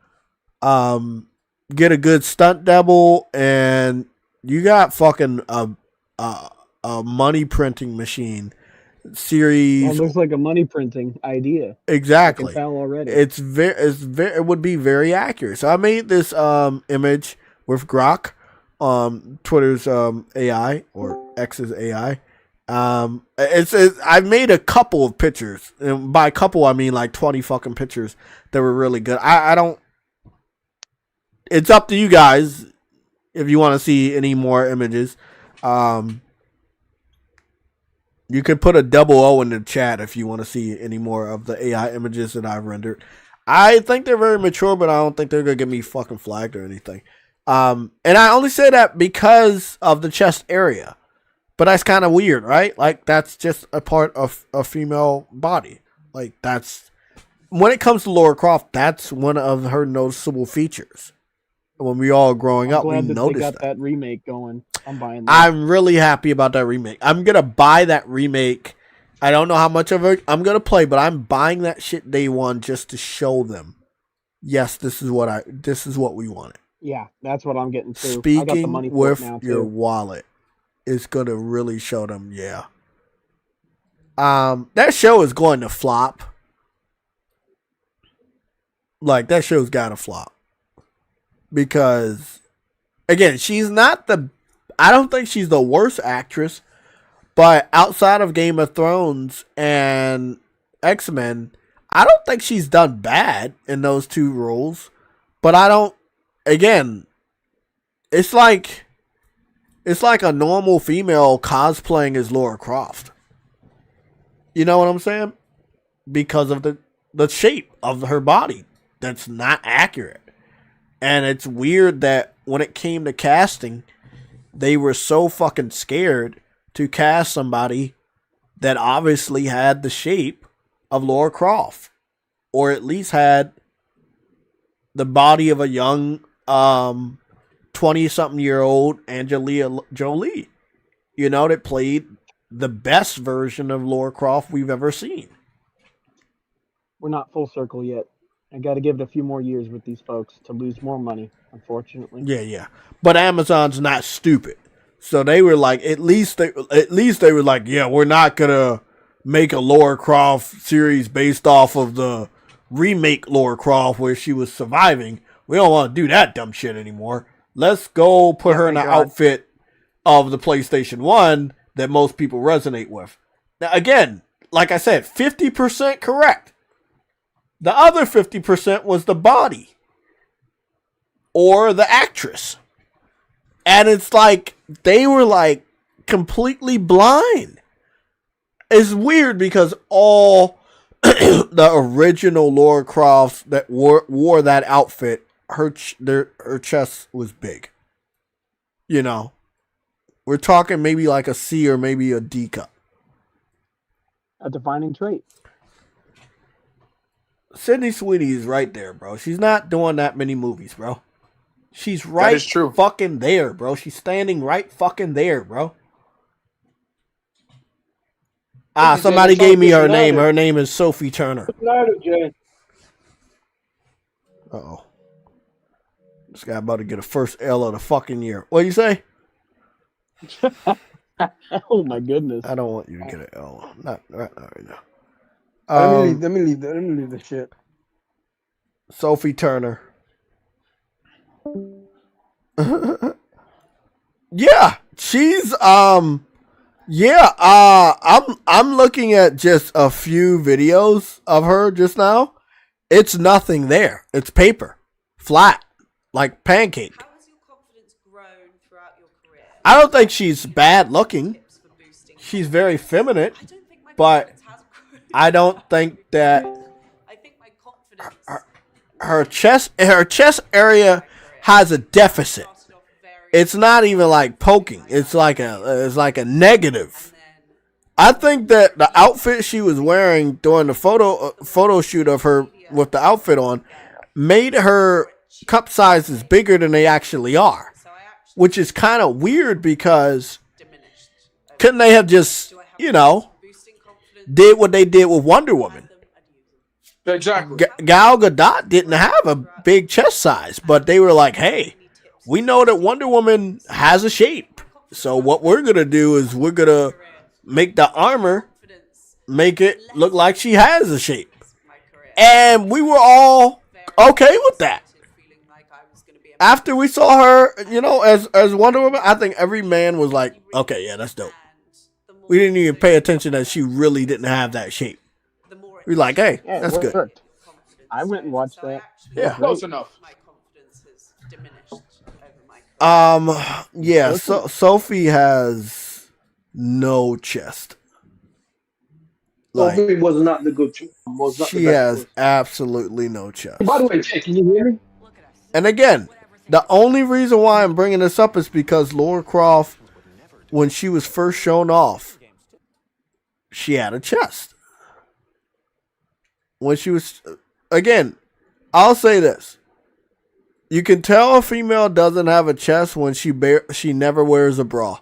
A: Get a good stunt double, and you got fucking a money printing machine series.
G: It looks like a money printing idea.
A: Exactly.
G: I can tell already.
A: It's very, it would be very accurate. So I made this image with Grok, Twitter's AI or X's AI. I made a couple of pictures, and by couple I mean like 20 fucking pictures that were really good. I don't. It's up to you guys if you want to see any more images. You could put a double O in the chat if you want to see any more of the AI images that I've rendered. I think they're very mature, but I don't think they're gonna get me fucking flagged or anything. And I only say that because of the chest area. But that's kind of weird, right? Like, that's just a part of a female body. Like, that's... When it comes to Lara Croft, that's one of her noticeable features. When we all growing up, we noticed
G: that. That remake going. I'm buying that.
A: I'm really happy about that remake. I'm going to buy that remake. I don't know how much of it I'm going to play, but I'm buying that shit day one just to show them. Yes, this is what we wanted.
G: Yeah, that's what I'm getting too.
A: Speaking
G: I got the money for
A: with
G: it now,
A: your
G: too.
A: wallet. Is going to really show them, yeah. That show is going to flop. Like, that show's got to flop. Because, again, she's not the... I don't think she's the worst actress. But outside of Game of Thrones and X-Men, I don't think she's done bad in those two roles. But I don't... Again, it's like a normal female cosplaying as Lara Croft. You know what I'm saying? Because of the shape of her body. That's not accurate. And it's weird that when it came to casting, they were so fucking scared to cast somebody that obviously had the shape of Lara Croft. Or at least had the body of a young 20-something-year-old Angelina Jolie, that played the best version of Lara Croft we've ever seen.
G: We're not full circle yet. I got to give it a few more years with these folks to lose more money, unfortunately.
A: Yeah. But Amazon's not stupid. So they were like, at least they were like, yeah, we're not going to make a Lara Croft series based off of the remake Lara Croft where she was surviving. We don't want to do that dumb shit anymore. Let's go put her in the outfit of the PlayStation 1 that most people resonate with. Now, again, like I said, 50% correct. The other 50% was the body or the actress. And it's like they were like completely blind. It's weird because all the original Lara Crofts that wore that outfit, her chest was big. You know, we're talking maybe like a C or maybe a D cup.
G: A defining trait.
A: Sydney Sweeney is right there, bro. She's not doing that many movies, bro. She's right fucking there, bro. She's standing right fucking there, bro. Somebody gave me her name. Her name is Sophie Turner. Uh-oh. This guy about to get a first L of the fucking year. What do you say?
G: Oh my goodness.
A: I don't want you to get an L. Not right now.
E: Let me leave the shit.
A: Sophie Turner. Yeah, she's I'm looking at just a few videos of her just now. It's nothing there. It's paper. Flat. Like pancake.
H: How has your confidence grown throughout your career?
A: I don't think she's bad looking. She's very feminine, but I don't think that
H: I think my confidence
A: her chest area has a deficit. It's not even like poking. It's like a negative. I think that the outfit she was wearing during the photo shoot of her with the outfit on made her cup sizes bigger than they actually are, which is kind of weird because couldn't they have just, you know, did what they did with Wonder Woman?
F: Exactly.
A: Gal Gadot didn't have a big chest size, but they were like, hey, we know that Wonder Woman has a shape. So what we're going to do is we're going to make the armor, make it look like she has a shape. And we were all okay with that. After we saw her, you know, as Wonder Woman, I think every man was like, okay, yeah, that's dope. We didn't even pay attention that she really didn't have that shape. We're like, hey,
G: Yeah,
A: that's good.
G: worked. I went and watched that.
A: Yeah.
F: Close enough.
H: my confidence has diminished over my career.
A: Yeah, so Sophie has no chest. Like,
E: Sophie was not the good.
A: she has absolutely no chest.
E: By the way, Jay, can you hear me?
A: And again, the only reason why I'm bringing this up is because Lara Croft, when she was first shown off, she had a chest. When she was, again, I'll say this. You can tell a female doesn't have a chest when she never wears a bra.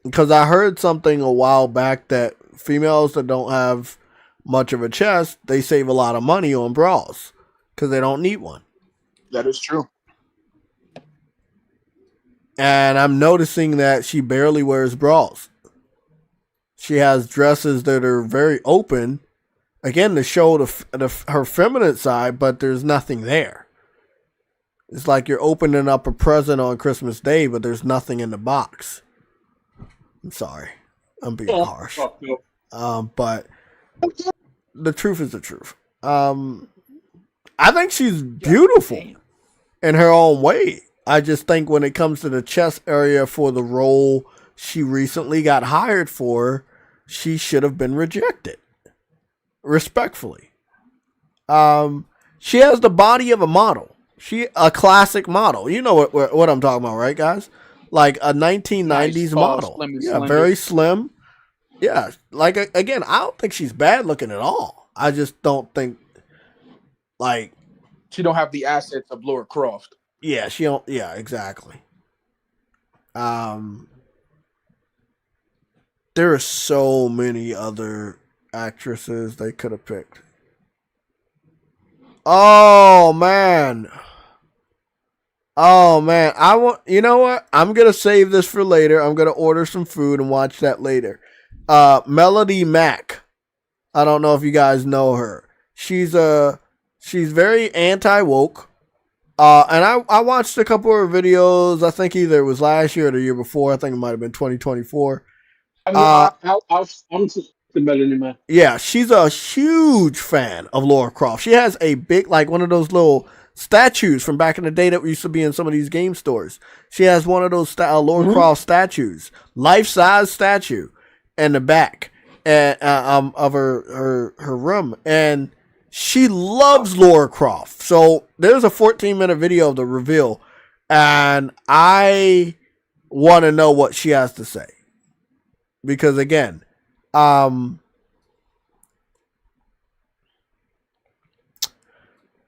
A: Because I heard something a while back that females that don't have much of a chest, they save a lot of money on bras because they don't need one.
F: That is true.
A: And I'm noticing that she barely wears bras. She has dresses that are very open, again, to show her feminine side, but there's nothing there. It's like you're opening up a present on Christmas Day, but there's nothing in the box. I'm sorry. I'm being harsh. But the truth is the truth. I think she's beautiful in her own way. I just think when it comes to the chest area for the role she recently got hired for, she should have been rejected. Respectfully. She has the body of a model. A classic model. You know what I'm talking about, right, guys? Like a 1990s
F: Nice,
A: model.
F: slender.
A: Very slim. Yeah, like again, I don't think she's bad looking at all. I just don't think, like,
F: She don't have the assets of Lara Croft.
A: yeah, she don't. Yeah, exactly. There are so many other actresses they could have picked. Oh man. You know what? I'm gonna save this for later. I'm gonna order some food and watch that later. Melody Mack. I don't know if you guys know her. She's very anti-woke. And I watched a couple of videos. I think either it was last year or the year before. I think it might have been 2024.
E: I'm better man.
A: Yeah, she's a huge fan of Lara Croft. She has a big, like one of those little statues from back in the day that used to be in some of these game stores. She has one of those Lara Croft statues, life-size statue, in the back of her room, and she loves Lara Croft. So there's a 14-minute video of the reveal, and I want to know what she has to say because again.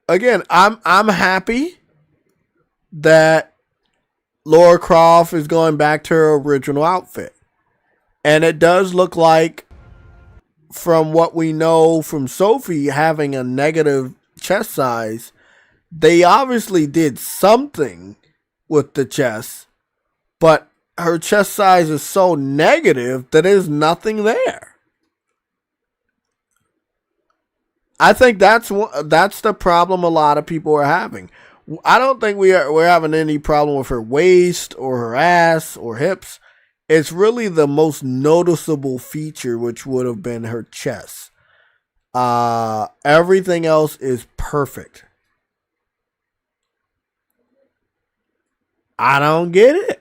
A: Again, I'm happy that Lara Croft is going back to her original outfit. And it does look like, from what we know from Sophie having a negative chest size, they obviously did something with the chest, but her chest size is so negative that there's nothing there. I think that's the problem a lot of people are having. I don't think we're having any problem with her waist or her ass or hips. It's really the most noticeable feature, which would have been her chest. Everything else is perfect. I don't get it.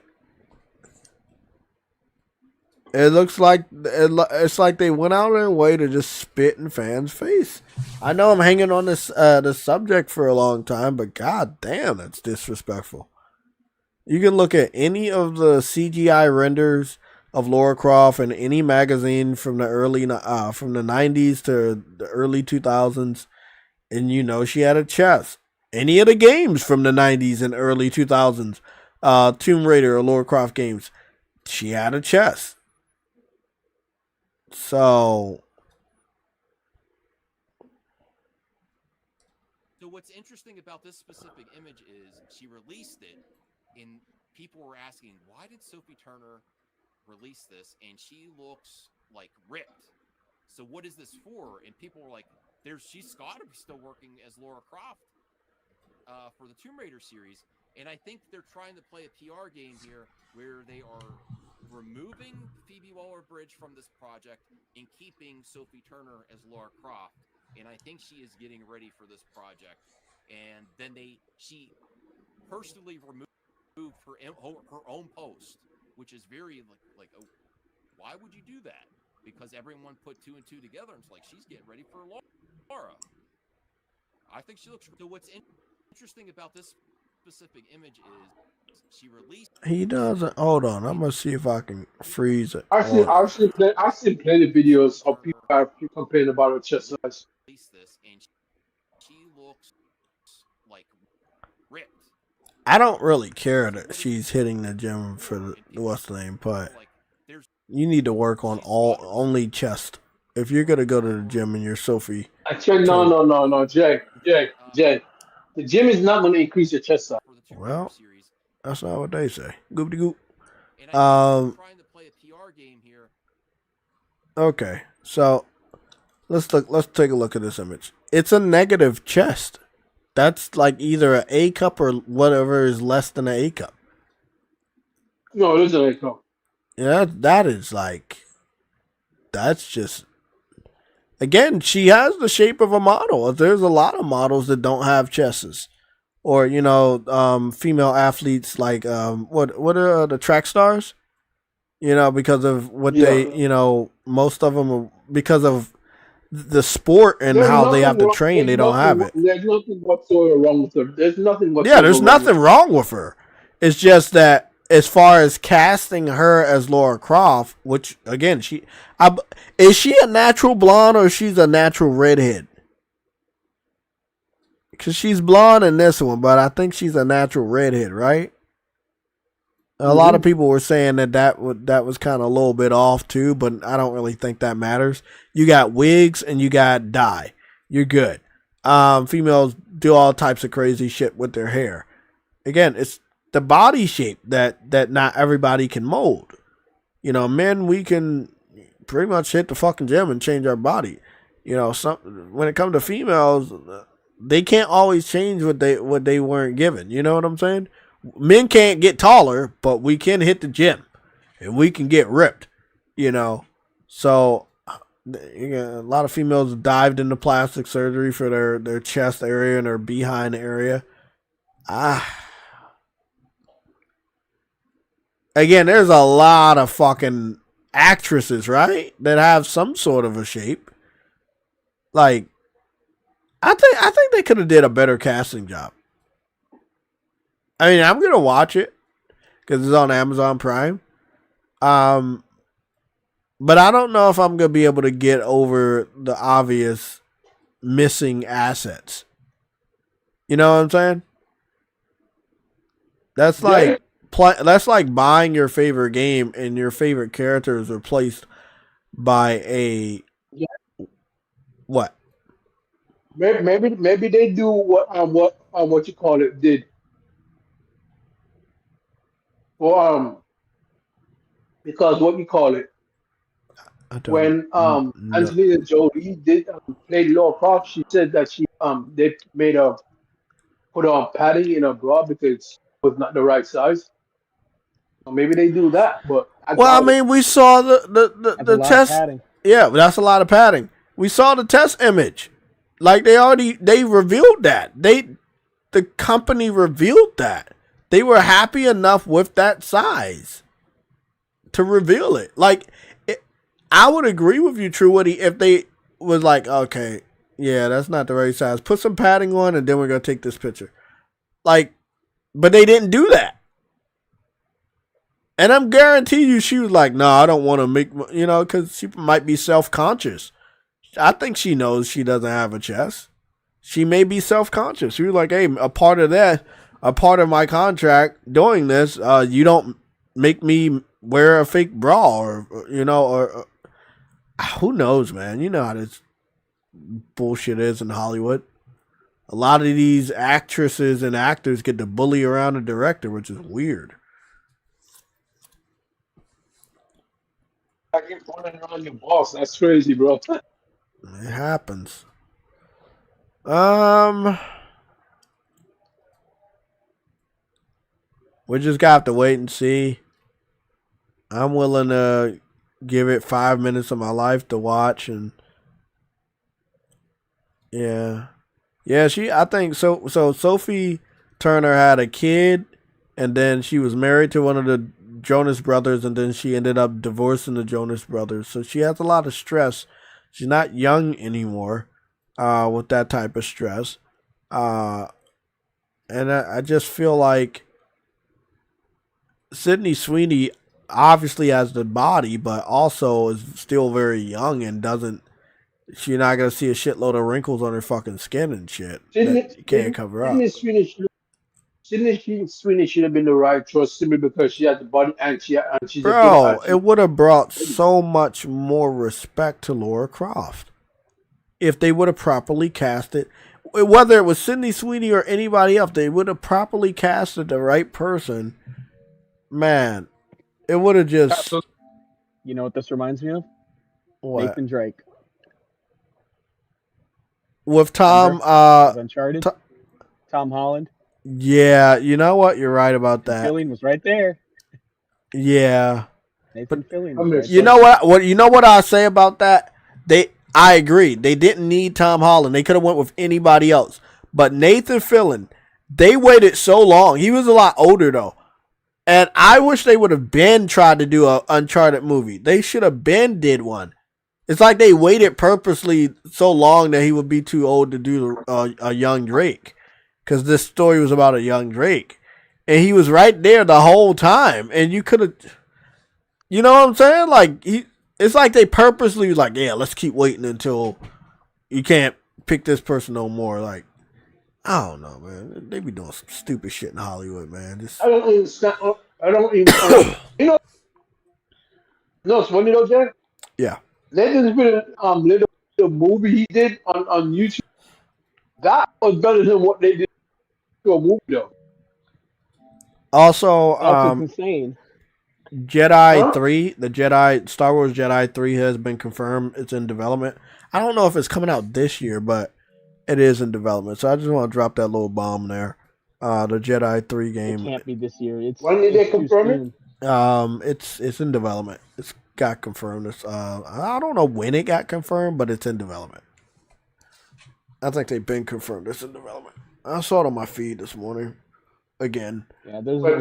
A: It looks like it's like they went out of their way to just spit in fans' face. I know I'm hanging on this subject for a long time, but god damn, that's disrespectful. You can look at any of the CGI renders of Lara Croft in any magazine from the from the 90s to the early 2000s, and you know she had a chest. Any of the games from the 90s and early 2000s, Tomb Raider or Lara Croft games, she had a chest. So
I: what's interesting about this specific image is she released it, and people were asking, why did Sophie Turner release this? And she looks like ripped. So what is this for? And people were like, she's got to be still working as Lara Croft for the Tomb Raider series. And I think they're trying to play a PR game here where they are removing Phoebe Waller-Bridge from this project and keeping Sophie Turner as Lara Croft. And I think she is getting ready for this project. And then she personally removed her own post, which is very like oh, why would you do that? Because everyone put two and two together and it's like she's getting ready for Lara. I think she looks. So what's interesting about this specific image is she released.
A: He doesn't. Hold on, I'm gonna see if I can freeze it.
E: I've seen plenty of videos of people complaining about her chest size.
I: This and she looks like ripped.
A: I don't really care that she's hitting the gym for what's the name, but you need to work on only chest. If you're gonna go to the gym and you're Sophie,
E: no, Jay. The gym is not gonna increase your chest size.
A: Well, that's not what they say. Goopty goop.
I: Trying to play a PR game here.
A: Okay, so let's take a look at this image. It's a negative chest. That's like either an A cup or whatever is less than an A cup.
E: No, it is an A cup.
A: Yeah, that is like, that's just, again, she has the shape of a model. There's a lot of models that don't have chests. Or, you know, female athletes like, what are the track stars? You know, because of what they, you know, most of them are, because of the sport and how they have to train, they don't have it.
E: There's nothing whatsoever wrong with her. There's nothing whatsoever.
A: Yeah, there's nothing wrong with her. It's just that as far as casting her as Lara Croft, which again, is she a natural blonde or she's a natural redhead? Because she's blonde in this one, but I think she's a natural redhead, right? A lot of people were saying that was kind of a little bit off too, but I don't really think that matters. You got wigs and you got dye. You're good. Females do all types of crazy shit with their hair. Again, it's the body shape that not everybody can mold. You know, men, we can pretty much hit the fucking gym and change our body. You know, when it comes to females, they can't always change what they weren't given. You know what I'm saying? Men can't get taller, but we can hit the gym and we can get ripped. You know, so a lot of females dived into plastic surgery for their chest area and their behind area. Again, there's a lot of fucking actresses, right, that have some sort of a shape. Like, I think they could have did a better casting job. I mean, I'm gonna watch it because it's on Amazon Prime. But I don't know if I'm gonna be able to get over the obvious missing assets. You know what I'm saying? That's like that's like buying your favorite game and your favorite character is replaced by a what?
E: Maybe they do what you call it did for because what you call it when
A: No.
E: Angelina Jolie did play Lara Croft, she said that they made her put on padding in her bra because it was not the right size. So maybe they do that, but
A: I mean, we saw the test. Yeah, that's a lot of padding. We saw the test image. Like they revealed that. The company revealed that. They were happy enough with that size to reveal it. Like I would agree with you, True Woody, if they was like, okay, yeah, that's not the right size. Put some padding on and then we're gonna take this picture. Like, but they didn't do that. And I'm guarantee you she was like, no, I don't want to make, because she might be self-conscious. I think she knows she doesn't have a chest. She may be self-conscious. She was like, hey, a part of my contract doing this, you don't make me wear a fake bra or who knows, man. You know how this bullshit is in Hollywood. A lot of these actresses and actors get to bully around the director, which is weird.
E: I keep running around your boss. That's crazy, bro.
A: It happens. We just got to wait and see. I'm willing to give it 5 minutes of my life to watch, and yeah. I think so. So Sophie Turner had a kid, and then she was married to one of the Jonas Brothers, and then she ended up divorcing the Jonas Brothers. So she has a lot of stress. She's not young anymore with that type of stress. And I just feel like Sydney Sweeney obviously has the body, but also is still very young and she's not going to see a shitload of wrinkles on her fucking skin and shit that you can't cover up.
E: Sydney Sweeney should have been the right choice simply because she had the body and she's a good
A: Bro,
E: actress.
A: it would have brought so much more respect to Lara Croft if they would have properly casted. Whether it was Sydney Sweeney or anybody else, they would have properly casted the right person. Man, it would have just...
G: You know what this reminds me of?
A: What?
G: Nathan Drake.
A: With Tom...
G: Uncharted? Tom Holland.
A: Yeah, you know what? You're right about that.
G: Fillion was right there.
A: Yeah.
G: Nathan Fillion.
A: Right, you know what? You know what I say about that? I agree. They didn't need Tom Holland. They could have went with anybody else. But Nathan Fillion, they waited so long. He was a lot older though, and I wish they would have tried to do an Uncharted movie. They should have did one. It's like they waited purposely so long that he would be too old to do a young Drake. Because this story was about a young Drake. And he was right there the whole time. And you could have... You know what I'm saying? Like, it's like they purposely was like, yeah, let's keep waiting until you can't pick this person no more. Like, I don't know, man. They be doing some stupid shit in Hollywood, man.
E: I don't understand. I don't even... it's funny though, Jay?
A: Yeah.
E: There's been a little movie he did on YouTube. That was better than what they did to a movie, though.
A: Also,
G: insane.
A: Jedi 3, Star Wars Jedi 3 has been confirmed. It's in development. I don't know if it's coming out this year, but It is in development, so I just want to drop that little bomb there. The Jedi 3
G: It
A: game.
G: can't be this year.
E: When did they confirm it?
A: It's in development. It's got confirmed. I don't know when it got confirmed, but it's in development. I think they've been confirmed. It's in development. I saw it on my feed this morning. Again.
G: Yeah, there's
E: But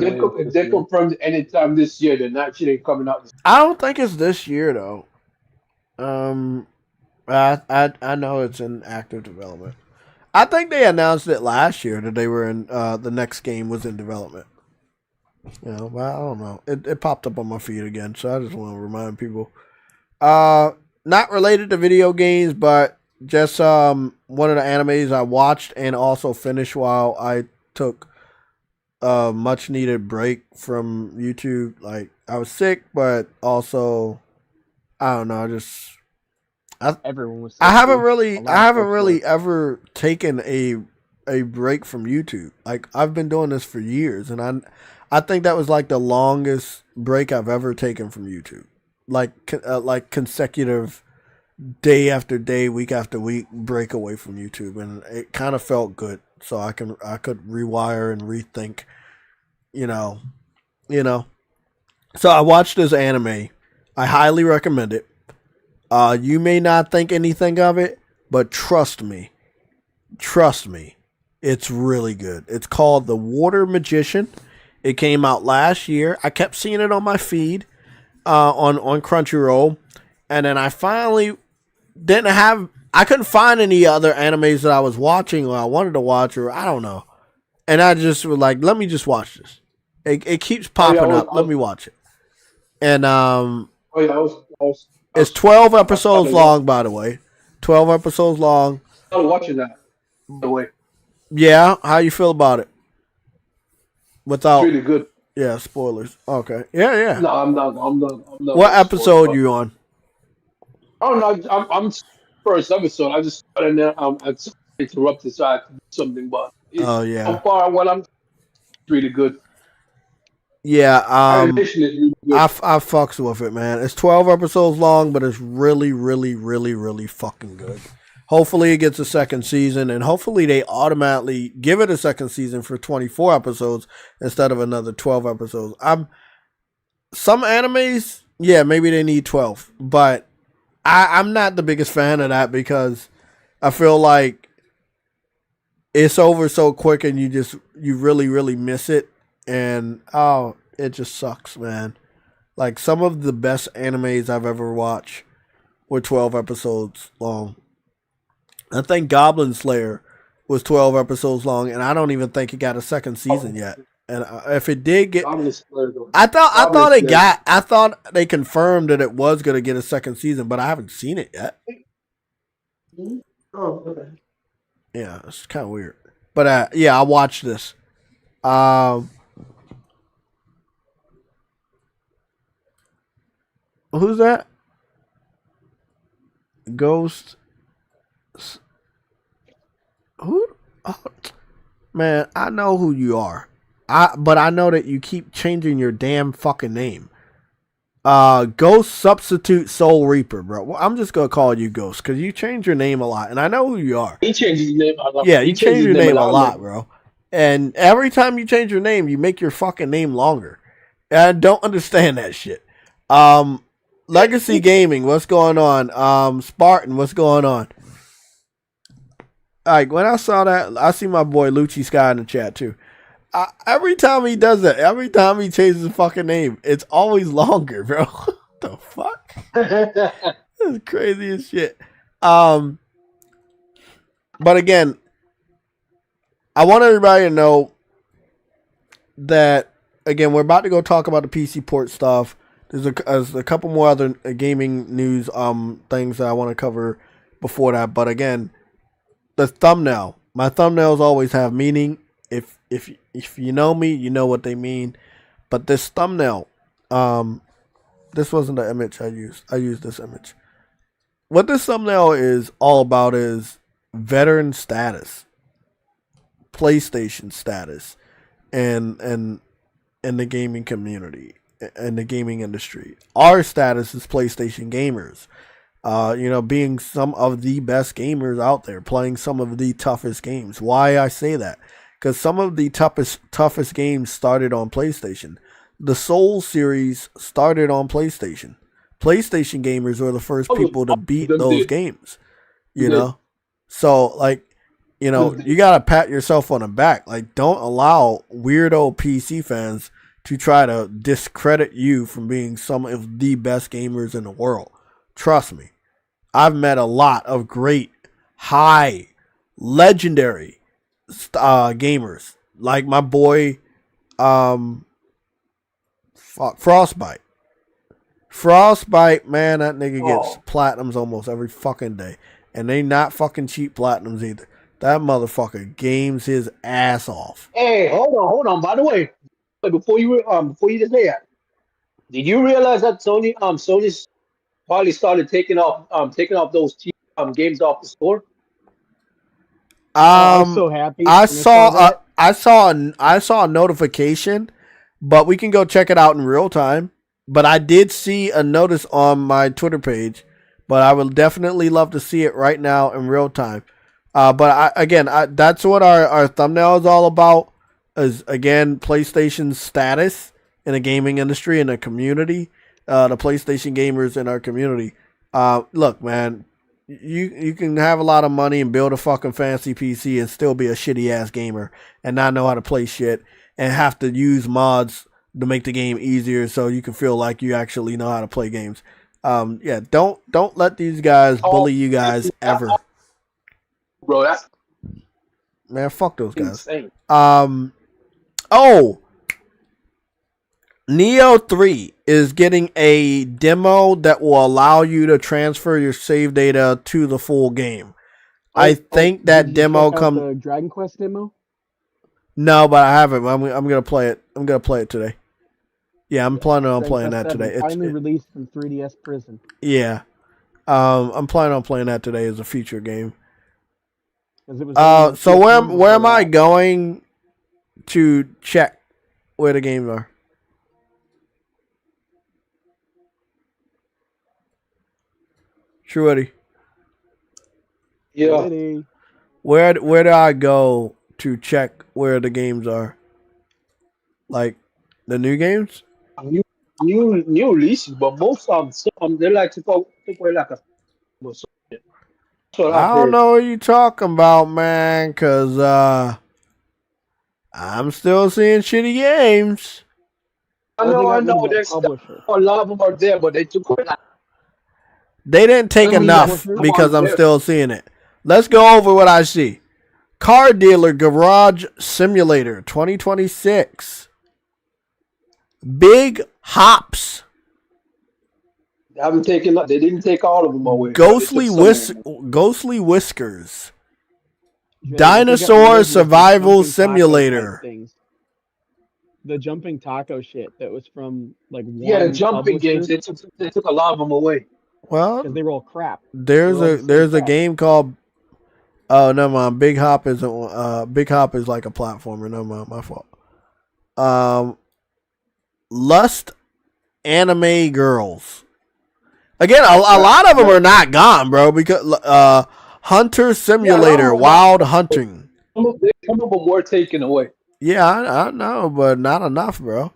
E: they confirmed anytime this year. They're not actually coming out.
A: I don't think it's this year though. I know it's in active development. I think they announced it last year that they were in the next game was in development. You know, but I don't know. It popped up on my feed again, so I just want to remind people. Not related to video games, but just one of the animes I watched and also finished while I took a much needed break from YouTube. Like I was sick, but also I don't know,
G: everyone was.
A: I haven't really ever taken a break from YouTube. Like I've been doing this for years, and I think that was like the longest break I've ever taken from YouTube. Like consecutive day after day, week after week break away from YouTube, and it kind of felt good. So I could rewire and rethink, you know. So I watched this anime. I highly recommend it. You may not think anything of it, but trust me, it's really good. It's called The Water Magician. It came out last year. I kept seeing it on my feed, on Crunchyroll, and then I finally I couldn't find any other animes that I was watching or I wanted to watch, or I don't know. And I just was like, let me just watch this. It keeps popping up. Let me watch it. And it's 12 episodes long, by the way. 12 episodes long.
E: I'm watching that, by the way.
A: Yeah, how you feel about it? Without
E: It's really good.
A: Yeah, spoilers. Okay. Yeah.
E: No, I'm not.
A: What episode you on?
E: Oh no, I'm first episode. I just started there. I interrupted, so I had to do something. But
A: yeah.
E: So far, I'm really good.
A: Yeah.
E: Animation is really good.
A: I fucks with it, man. It's 12 episodes long, but it's really, really, really, really fucking good. Hopefully it gets a second season, and hopefully they automatically give it a second season for 24 episodes instead of another 12 episodes. Some animes, yeah, maybe they need 12, but I'm not the biggest fan of that because I feel like it's over so quick and you really, really miss it, and it just sucks, man. Like some of the best animes I've ever watched were 12 episodes long. I think Goblin Slayer was 12 episodes long, and I don't even think it got a second season yet. And if it did get, I thought they confirmed that it was gonna get a second season, but I haven't seen it yet.
E: Oh, okay.
A: Yeah, it's kind of weird. But yeah, I watched this. Who's that? Ghost. Who? Oh, man, I know who you are. But I know that you keep changing your damn fucking name. Ghost Substitute Soul Reaper, bro. Well, I'm just gonna call you Ghost because you change your name a lot, and I know who you are.
E: He changed his name a lot.
A: Yeah, you change your name a lot, bro. And every time you change your name, you make your fucking name longer. And I don't understand that shit. Legacy Gaming, what's going on? Spartan, what's going on? Like when I saw that, I see my boy Lucci Sky in the chat too. Every time he does that, every time he changes his fucking name, it's always longer, bro. What the fuck? That's crazy as shit. But again, I want everybody to know that again, we're about to go talk about the PC port stuff. There's a couple more other gaming news things that I want to cover before that. But again, the thumbnail. My thumbnails always have meaning. If you know me, you know what they mean. But this thumbnail, this wasn't the image I used. I used this image. What this thumbnail is all about is veteran status, PlayStation status, and the gaming community and the gaming industry. Our status is PlayStation gamers. Being some of the best gamers out there, playing some of the toughest games. Why I say that? Because some of the toughest games started on PlayStation. The Soul series started on PlayStation. PlayStation gamers were the first people to beat those games. So you gotta pat yourself on the back. Like, don't allow weirdo PC fans to try to discredit you from being some of the best gamers in the world. Trust me, I've met a lot of great, high, legendary gamers, like my boy, Frostbite. Frostbite, man, that nigga gets platinums almost every fucking day, and they not fucking cheap platinums either. That motherfucker games his ass off.
E: Hey, hold on. By the way, before you just say that, did you realize that Sony's probably started taking off those cheap games off the store?
G: I was so happy.
A: I saw a notification, but we can go check it out in real time. But I did see a notice on my Twitter page, but I would definitely love to see it right now in real time. That's what our thumbnail is all about. Is again PlayStation's status in the gaming industry and the community, the PlayStation gamers in our community. Look, man, you can have a lot of money and build a fucking fancy PC and still be a shitty ass gamer and not know how to play shit and have to use mods to make the game easier so you can feel like you actually know how to play games. Don't let these guys bully you guys ever.
E: Bro, that's
A: man, fuck those guys.
E: insane.
A: Neo 3 is getting a demo that will allow you to transfer your save data to the full game. I think that demo comes.
G: The Dragon Quest demo?
A: No, but I haven't. I'm gonna play it. I'm gonna play it today. Yeah, I'm planning on playing that today.
G: It's finally released from 3DS Prison.
A: Yeah, I'm planning on playing that today as a feature game. So where am I going to check where the games are? True Eddie.
E: Yeah.
A: Where do I go to check where the games are? Like the new games?
E: New releases, but most of them they like to go away like a.
A: I don't know what you're talking about, man, because I'm still seeing shitty games.
E: I know. There's a lot of them are there, but they took away.
A: They didn't take enough because I'm still seeing it. Let's go over what I see. Car Dealer Garage Simulator 2026. Big Hops.
E: They didn't take all of them away.
A: Ghostly Whiskers. Dinosaur Survival Simulator.
G: The jumping taco shit that was from like
E: the jumping games. They took a lot of them away.
A: Well,
G: because they were all crap.
A: There's a game called. Oh, never mind. Big Hop is like a platformer. Never mind, my fault. Lust Anime Girls. Again, a lot of them are not gone, bro. Because Hunter Simulator, Wild Hunting.
E: Some of them were taken away.
A: Yeah, I know, but not enough, bro.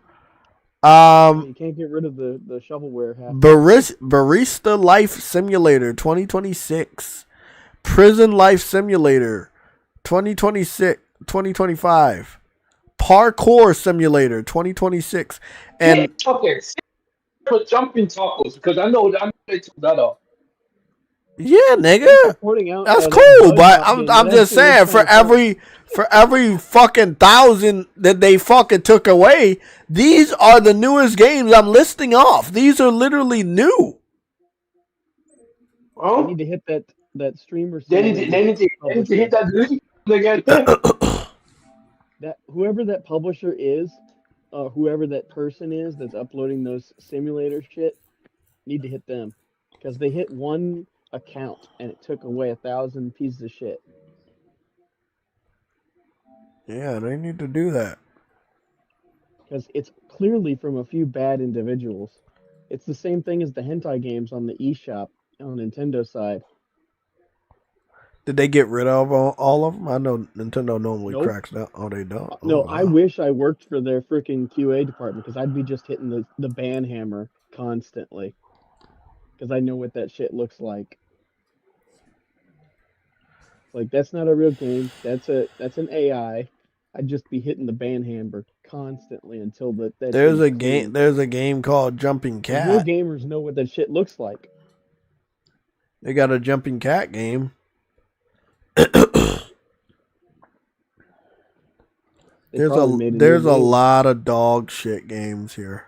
G: You can't get rid of the shovelware.
A: Barista Life Simulator 2026. Prison Life Simulator 2025. Parkour Simulator 2026. And
E: okay, for jumping tacos because I know they took that off.
A: Yeah, nigga, that's cool. But I'm just saying, for every fucking 1,000 that they fucking took away, these are the newest games I'm listing off. These are literally new.
G: Well, they need to hit that streamer.
E: They need to hit that again.
G: That whoever that publisher is, whoever that person is that's uploading those simulator shit, need to hit them because they hit one account and it took away 1,000 pieces of shit.
A: Yeah, they need to do that
G: because it's clearly from a few bad individuals. It's the same thing as the hentai games on the eShop on Nintendo side.
A: Did they get rid of all of them? I know Nintendo normally
G: Nope.
A: cracks down. Oh, they don't.
G: No,
A: Oh,
G: I
A: wow.
G: wish I worked for their freaking QA department because I'd be just hitting the ban hammer constantly because I know what that shit looks like. Like that's not a real game. That's an AI. I'd just be hitting the ban hammer constantly until that
A: There's
G: thing's
A: a game.
G: clean.
A: There's a game called Jumping
G: The real
A: Cat.
G: gamers know what that shit looks like.
A: They got a Jumping Cat game. There's a lot of dog shit games here.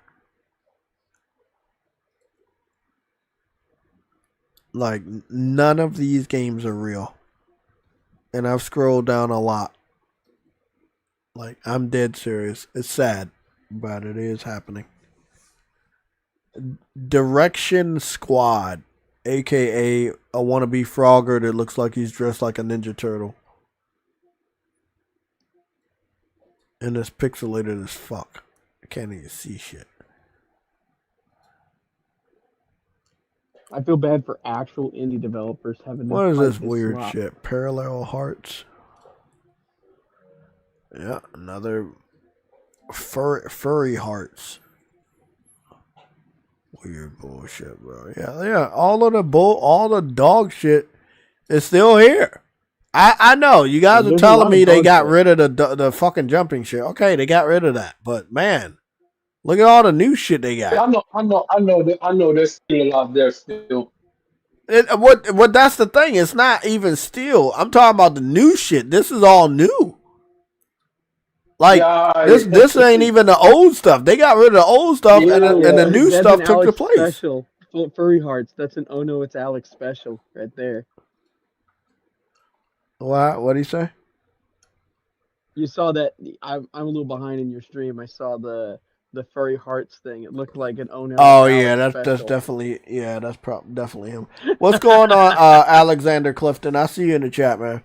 A: Like none of these games are real. And I've scrolled down a lot. Like I'm dead serious. It's sad, but it is happening. Direction Squad, aka a wannabe Frogger that looks like he's dressed like a Ninja Turtle. And it's pixelated as fuck. I can't even see shit.
G: I feel bad for actual indie developers having to
A: What is
G: fight
A: this weird
G: slop.
A: shit? Parallel Hearts. Yeah, another furry hearts. Weird bullshit, bro. Yeah. All the dog shit is still here. I know you guys are telling me they got rid of the fucking jumping shit. Okay, they got rid of that, but man, look at all the new shit they got.
E: Yeah, I know. There's still a lot there still.
A: What? That's the thing. It's not even still. I'm talking about the new shit. This is all new. Like this ain't even the old stuff. They got rid of the old stuff, and the new stuff took the place.
G: Special. Furry Hearts. That's an oh no, it's Alex special right there.
A: What do you say?
G: You saw that? I'm a little behind in your stream. I saw the Furry Hearts thing. It looked like an oh no.
A: Oh yeah, that's definitely definitely him. What's going on, Alexander Clifton? I see you in the chat, man.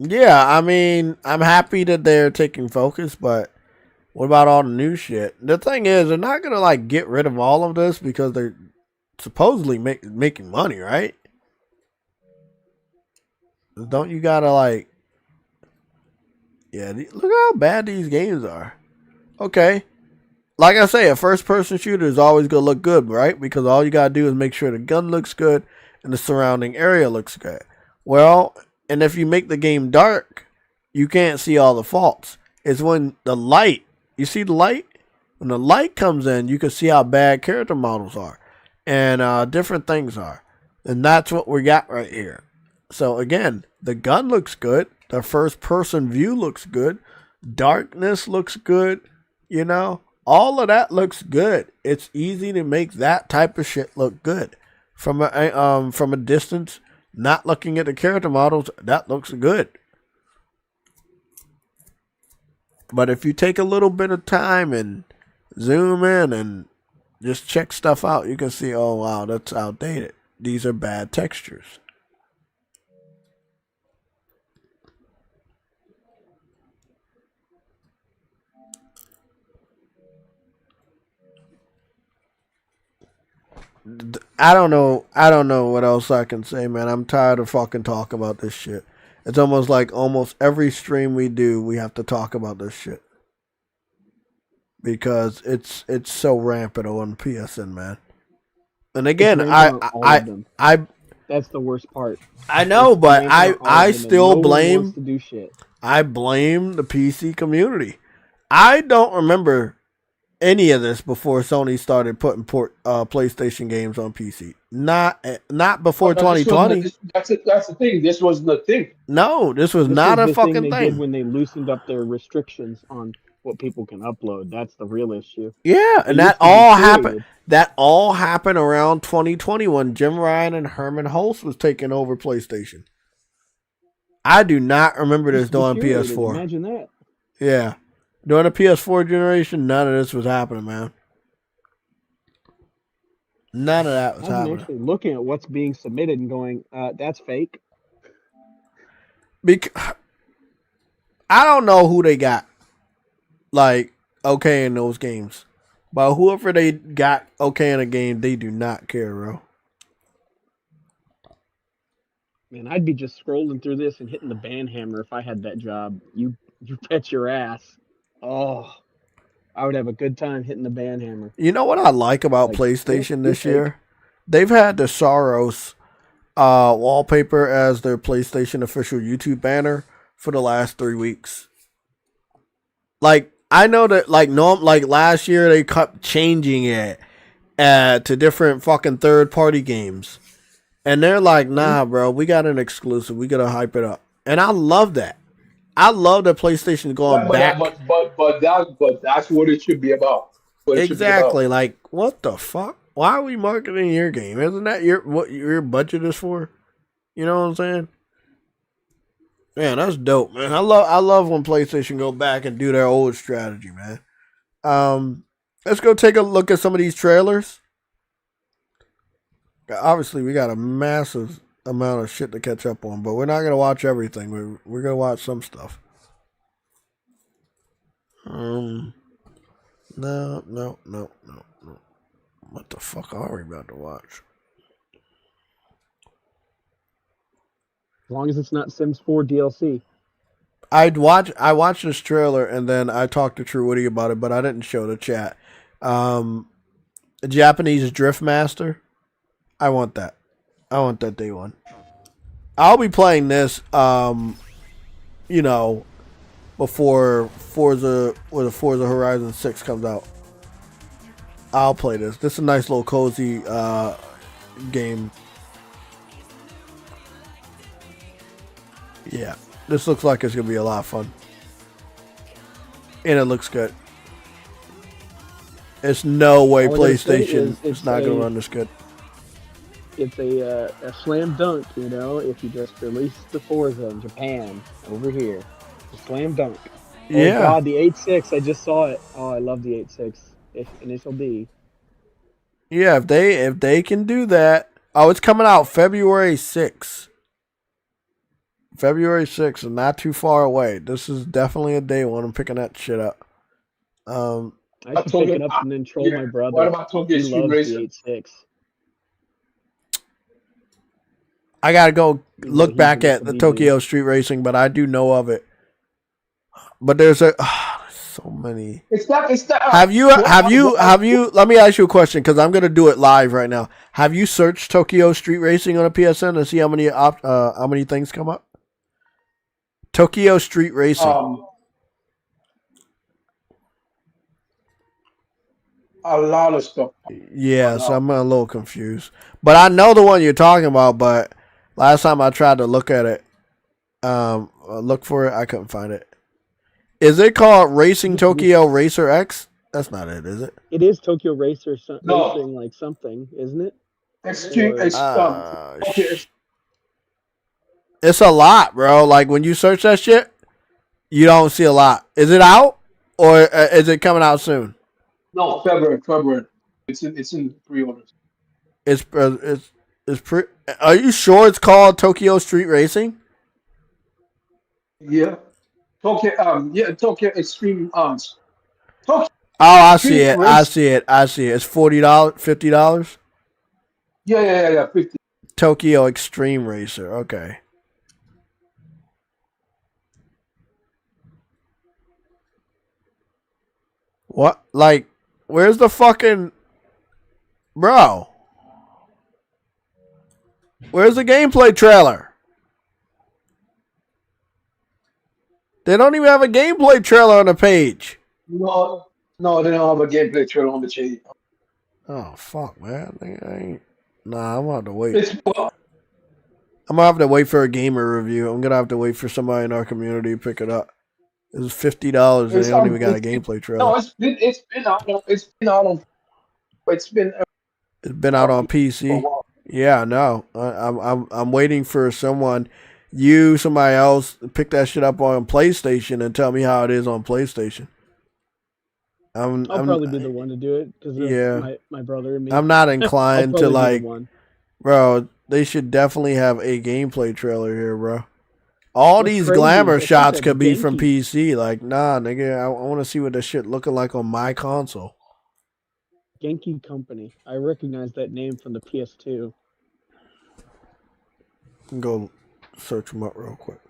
A: Yeah, I mean, I'm happy that they're taking focus, but what about all the new shit? The thing is, they're not gonna like get rid of all of this because they're supposedly making money, right? Don't you gotta like? Yeah, look how bad these games are. Okay, like I say, a first-person shooter is always gonna look good, right? Because all you gotta do is make sure the gun looks good and the surrounding area looks good. Well, and if you make the game dark, you can't see all the faults. It's when the light, you see the light? When the light comes in, you can see how bad character models are and different things are. And that's what we got right here. So again, the gun looks good. The first person view looks good. Darkness looks good. You know, all of that looks good. It's easy to make that type of shit look good. From a distance, not looking at the character models, that looks good. But if you take a little bit of time and zoom in and just check stuff out, you can see, oh wow, that's outdated. These are bad textures. I don't know what else I can say, man. I'm tired of fucking talking about this shit. It's almost like almost every stream we do, we have to talk about this shit. Because it's so rampant on PSN, man. And again, I
G: that's the worst part.
A: I know, but I still blame
G: to do shit.
A: I blame the PC community. I don't remember any of this before Sony started putting PlayStation games on PC. Not before 2020.
E: That's the thing. This wasn't the thing.
A: No, this was not a fucking thing.
G: Did when they loosened up their restrictions on what people can upload. That's the real issue.
A: Yeah, and that all happened. That all happened around 2020 when Jim Ryan and Herman Hulst was taking over PlayStation. I do not remember this during PS4.
G: Imagine that.
A: Yeah. During the PS4 generation, none of this was happening, man. None of that was happening.
G: Actually looking at what's being submitted and going, that's fake.
A: I don't know who they got, like, okay in those games. But whoever they got okay in a game, they do not care, bro.
G: Man, I'd be just scrolling through this and hitting the ban hammer if I had that job. You bet your ass. Oh, I would have a good time hitting the ban hammer.
A: You know what I like about PlayStation this year? They've had the Soros wallpaper as their PlayStation official YouTube banner for the last 3 weeks. Like, I know that, like last year they kept changing it to different fucking third-party games. And they're like, nah, bro, we got an exclusive. We got to hype it up. And I love that. I love that PlayStation going back.
E: But that's what it should be about.
A: Exactly. Like, what the fuck? Why are we marketing your game? Isn't that what your budget is for? You know what I'm saying? Man, that's dope, man. I love when PlayStation go back and do their old strategy, man. Let's go take a look at some of these trailers. Obviously, we got a massive amount of shit to catch up on, but we're not gonna watch everything. We're gonna watch some stuff. No. What the fuck are we about to watch?
G: As long as it's not Sims 4 DLC.
A: I watched this trailer and then I talked to True Woody about it, but I didn't show the chat. A Japanese Drift Master. I want that. I want that day one. I'll be playing this, you know, before Forza Horizon 6 comes out. I'll play this. This is a nice little cozy game. Yeah, this looks like it's gonna be a lot of fun, and it looks good. It's no way PlayStation is not gonna run this good.
G: It's a slam dunk, you know, if you just release the Forza in Japan over here. It's a slam dunk.
A: Yeah.
G: Oh god, the 8.6, I just saw it. Oh, I love the 8.6. Initial D.
A: Yeah, if they can do that. Oh, it's coming out February 6th. February 6th is not too far away. This is definitely a day one. I'm picking that shit up.
G: I should pick it up and then troll my brother.
E: What about Tokyo Street Racer?
G: The 8.6.
A: I gotta go look back at the Tokyo Street Racing, but I do know of it. But there's so many.
E: It's not.
A: Have you? Let me ask you a question because I'm gonna do it live right now. Have you searched Tokyo Street Racing on a PSN to see how many things come up? Tokyo Street Racing.
E: A lot of stuff.
A: Yeah, so I'm a little confused. But I know the one you're talking about, but last time I tried to look at it, look for it, I couldn't find it. Is it called Racing Tokyo Racer X? That's not it, is it?
G: It is Tokyo Racer Racing like something, isn't it?
A: It's a lot, bro. Like when you search that shit, you don't see a lot. Is it out or is it coming out soon?
E: No, February. It's in pre-orders.
A: Are you sure it's called Tokyo Street Racing?
E: Yeah. Tokyo Extreme Tokyo.
A: Oh, I see it. I see it. It's $40, $50.
E: Yeah, 50.
A: Tokyo Extreme Racer. Okay. What? Like, where's the fucking bro? Where's the gameplay trailer? They don't even have a gameplay trailer on the page.
E: No, they don't have a gameplay trailer on the page.
A: Oh fuck, man! Nah, I'm gonna have to wait. I'm gonna have to wait for a gamer review. I'm gonna have to wait for somebody in our community to pick it up. It's $50 and they don't even got a gameplay trailer.
E: No, it's been out
A: on PC. Yeah, I know. I'm waiting for somebody else to pick that shit up on PlayStation and tell me how it is on PlayStation.
G: I'll probably be the one to do it because my brother and me.
A: I'm not inclined to like, bro. They should definitely have a gameplay trailer here, bro. All these glamour shots could be from PC. Like, nah, nigga, I want to see what this shit looking like on my console.
G: Genki Company. I recognize that name from the PS2.
A: Go search them up real quick.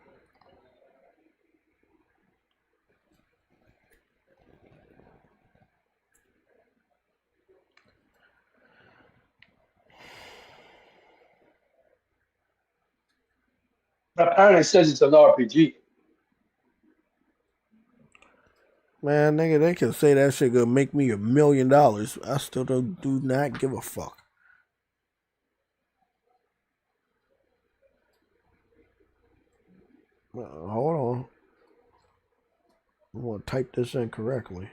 E: Apparently, it says it's an RPG.
A: Man, nigga, they can say that shit gonna make me $1 million. I still do not give a fuck. Hold on. I'm gonna type this in correctly.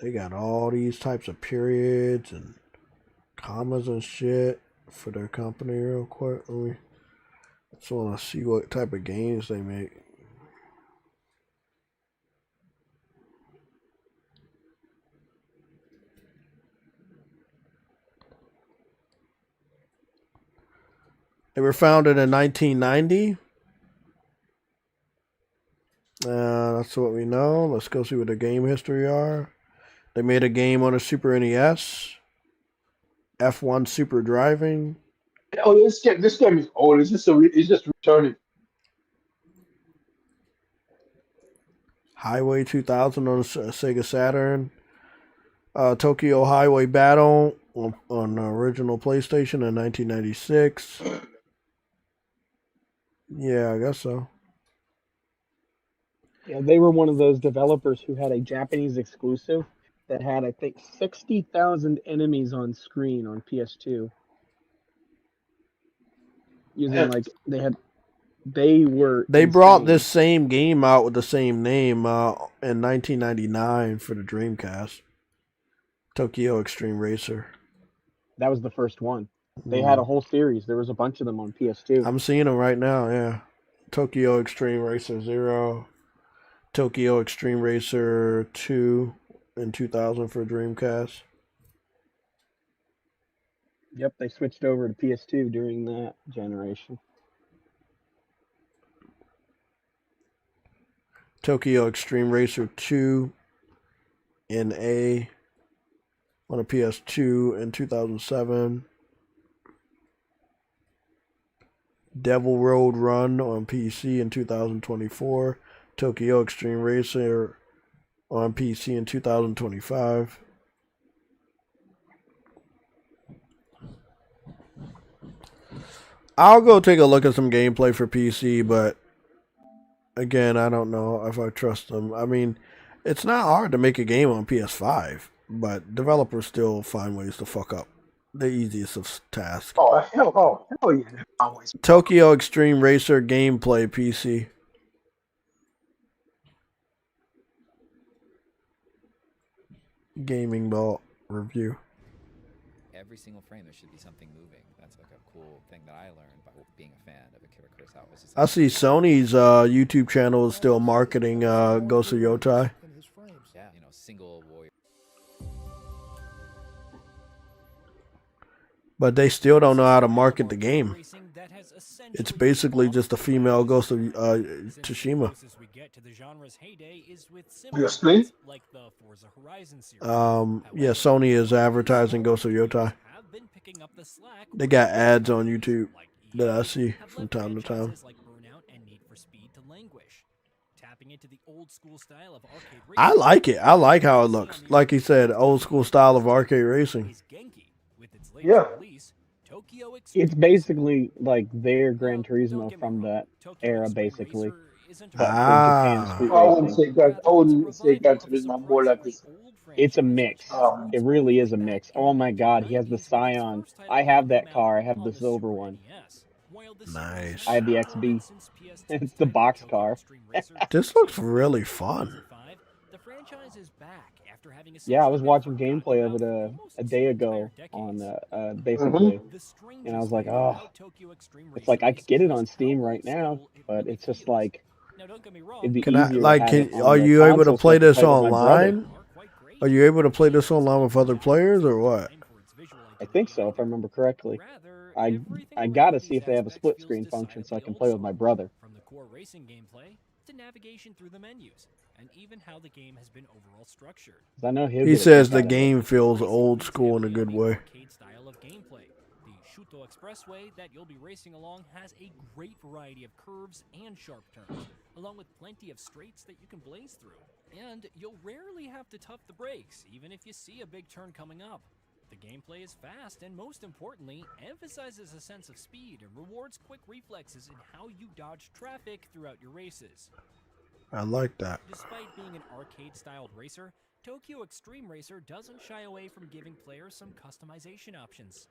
A: They got all these types of periods and commas and shit for their company real quick. I just want to see what type of games they make. They were founded in 1990. That's what we know. Let's go see what the game history are. They made a game on a Super NES. F1 Super Driving.
E: Oh, this game is old. It's just returning.
A: Highway 2000 on Sega Saturn. Tokyo Highway Battle on the original PlayStation in 1996. Yeah, I guess so.
G: Yeah, they were one of those developers who had a Japanese exclusive that had, I think, 60,000 enemies on screen on PS2. Using they
A: brought this same game out with the same name in 1999 for the Dreamcast. Tokyo Extreme Racer.
G: That was the first one. They had a whole series. There was a bunch of them on PS2.
A: I'm seeing them right now, yeah. Tokyo Extreme Racer 0. Tokyo Extreme Racer 2 in 2000 for Dreamcast.
G: Yep, they switched over to PS2 during that generation.
A: Tokyo Extreme Racer 2 NA on a PS2 in 2007. Devil Road Run on PC in 2024. Tokyo Extreme Racer on PC in 2025. I'll go take a look at some gameplay for PC, but again, I don't know if I trust them. I mean, it's not hard to make a game on PS5, but developers still find ways to fuck up. The easiest of tasks.
E: Oh, hell yeah. Always.
A: Tokyo Extreme Racer gameplay PC. Gaming Ball review.
J: Every single frame there should be something moving. That's like a cool thing that I learned by being a fan of Akira Kurosawa.
A: I see Sony's YouTube channel is still marketing Ghost of Yotai.
J: Yeah, single warrior.
A: But they still don't know how to market the game. It's basically just a female Ghost of Tsushima.
E: You explain?
A: Yeah, Sony is advertising Ghost of Yotai. They got ads on YouTube that I see from time to time. I like it. I like how it looks. Like he said, old school style of arcade racing.
E: Yeah.
G: It's basically like their Gran Turismo from that era, basically.
A: Ah.
E: I wouldn't say Gran Turismo, more like this.
G: It's a mix. It really is a mix. Oh my god, he has the Scion. I have that car. I have the silver one.
A: Nice.
G: I have the XB. It's the box car.
A: This looks really fun.
G: Yeah, I was watching gameplay of it a day ago on basically, and I was like, oh, it's like I could get it on Steam right now, but it's just like it'd be easier.
A: Are you able to play this online? Are you able to play this online with other players or what?
G: I think so, if I remember correctly. I gotta see if they have a split screen function so I can play with my brother.
K: to navigation through the menus, and even how the game has been overall structured.
G: I know
A: he says the game feels old school in a good way.
K: Arcade style of gameplay. The Shuto Expressway that you'll be racing along has a great variety of curves and sharp turns, along with plenty of straights that you can blaze through. And you'll rarely have to tough the brakes, even if you see a big turn coming up. The gameplay is fast and, most importantly, emphasizes a sense of speed and rewards quick reflexes in how you dodge traffic throughout your races.
A: I like that.
K: Despite being an arcade-styled racer, Tokyo Extreme Racer doesn't shy away from giving players some customization options.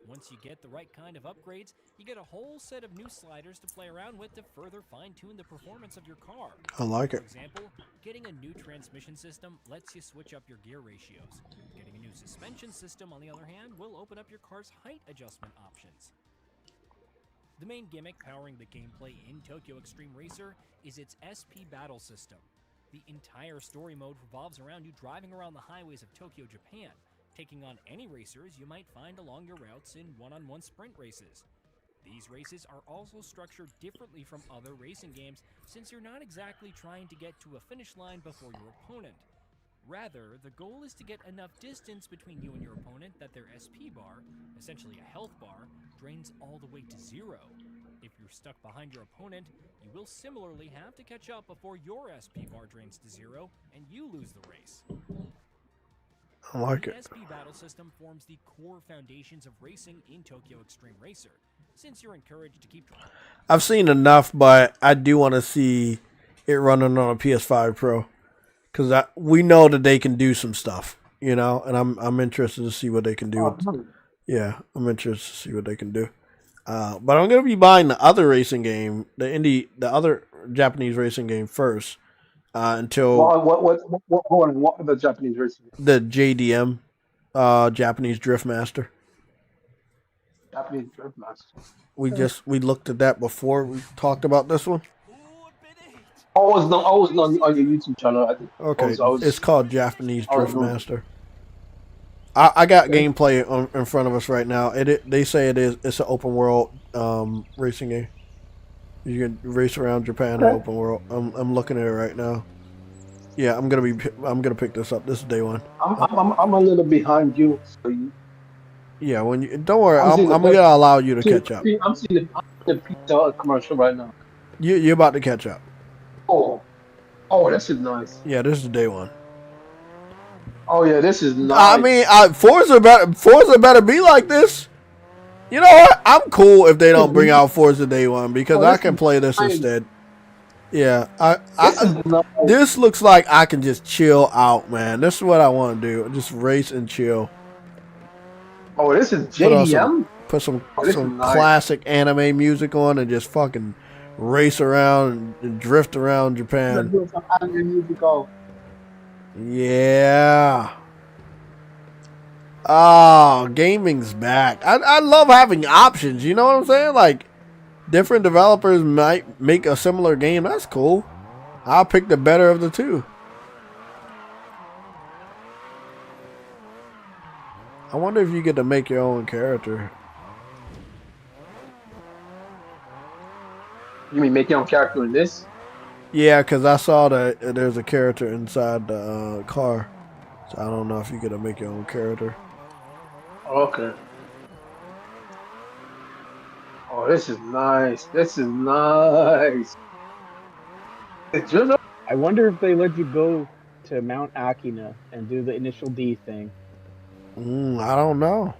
K: Once you get the right kind of upgrades, you get a whole set of new sliders to play around with to further fine-tune the performance of your car.
A: I like it.
K: For example, getting a new transmission system lets you switch up your gear ratios. Getting a new suspension system, on the other hand, will open up your car's height adjustment options. The main gimmick powering the gameplay in Tokyo Extreme Racer is its SP battle system. The entire story mode revolves around you driving around the highways of Tokyo, Japan, taking on any racers you might find along your routes in one-on-one sprint races. These races are also structured differently from other racing games, since you're not exactly trying to get to a finish line before your opponent. Rather, the goal is to get enough distance between you and your opponent that their SP bar, essentially a health bar, drains all the way to zero. If you're stuck behind your opponent, you will similarly have to catch up before your SP bar drains to zero and you lose the race.
A: I like
K: the
A: it.
K: SP battle system forms the core foundations of racing in Tokyo Extreme Racer, since you're encouraged to keep driving.
A: I've seen enough, but I do want to see it running on a PS5 Pro, because we know that they can do some stuff, you know, and I'm interested to see what they can do. Yeah, I'm interested to see what they can do. But I'm gonna be buying the other racing game, the other Japanese racing game first. Until
E: what the Japanese racing?
A: The JDM, Japanese Drift Master.
E: Japanese Drift Master.
A: We looked at that before we talked about this one.
E: I was not on your YouTube channel.
A: Okay, it's called Japanese Drift Master. I got gameplay in front of us right now. They say it's an open world racing game. You can race around Japan in open world. I'm looking at it right now. Yeah, I'm gonna pick this up. This is day one.
E: I'm a little behind you. So
A: yeah, don't worry. I'm gonna allow you to catch up.
E: I'm seeing the pizza commercial right now.
A: You're about to catch up.
E: Oh, this is nice.
A: Yeah, this is day one.
E: Oh yeah, this is nice.
A: I mean, Forza better be like this. You know what? I'm cool if they don't bring out Forza Day One, because I can play this instead. Yeah, this looks like I can just chill out, man. This is what I want to do. Just race and chill.
E: Oh, this is JDM?
A: Put some classic anime music on and just fucking race around and drift around Japan. Yeah. Oh, gaming's back. I love having options, you know what I'm saying? Like, different developers might make a similar game. That's cool. I'll pick the better of the two. I wonder if you get to make your own character.
E: You mean make your own character in this?
A: Yeah, because I saw that there's a character inside the car. So I don't know if you get to make your own character.
E: Okay. Oh, this is nice. This is nice.
G: I wonder if they let you go to Mount Akina and do the initial D thing.
A: I don't know.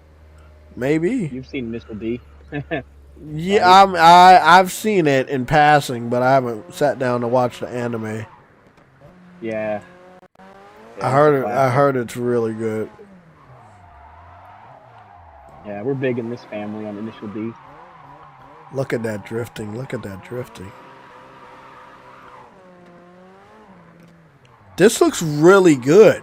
A: Maybe.
G: You've seen Initial D.
A: Yeah, I've seen it in passing, but I haven't sat down to watch the anime.
G: Yeah.
A: I heard it's really good.
G: Yeah, we're big in this family on Initial D.
A: Look at that drifting. Look at that drifting. This looks really good.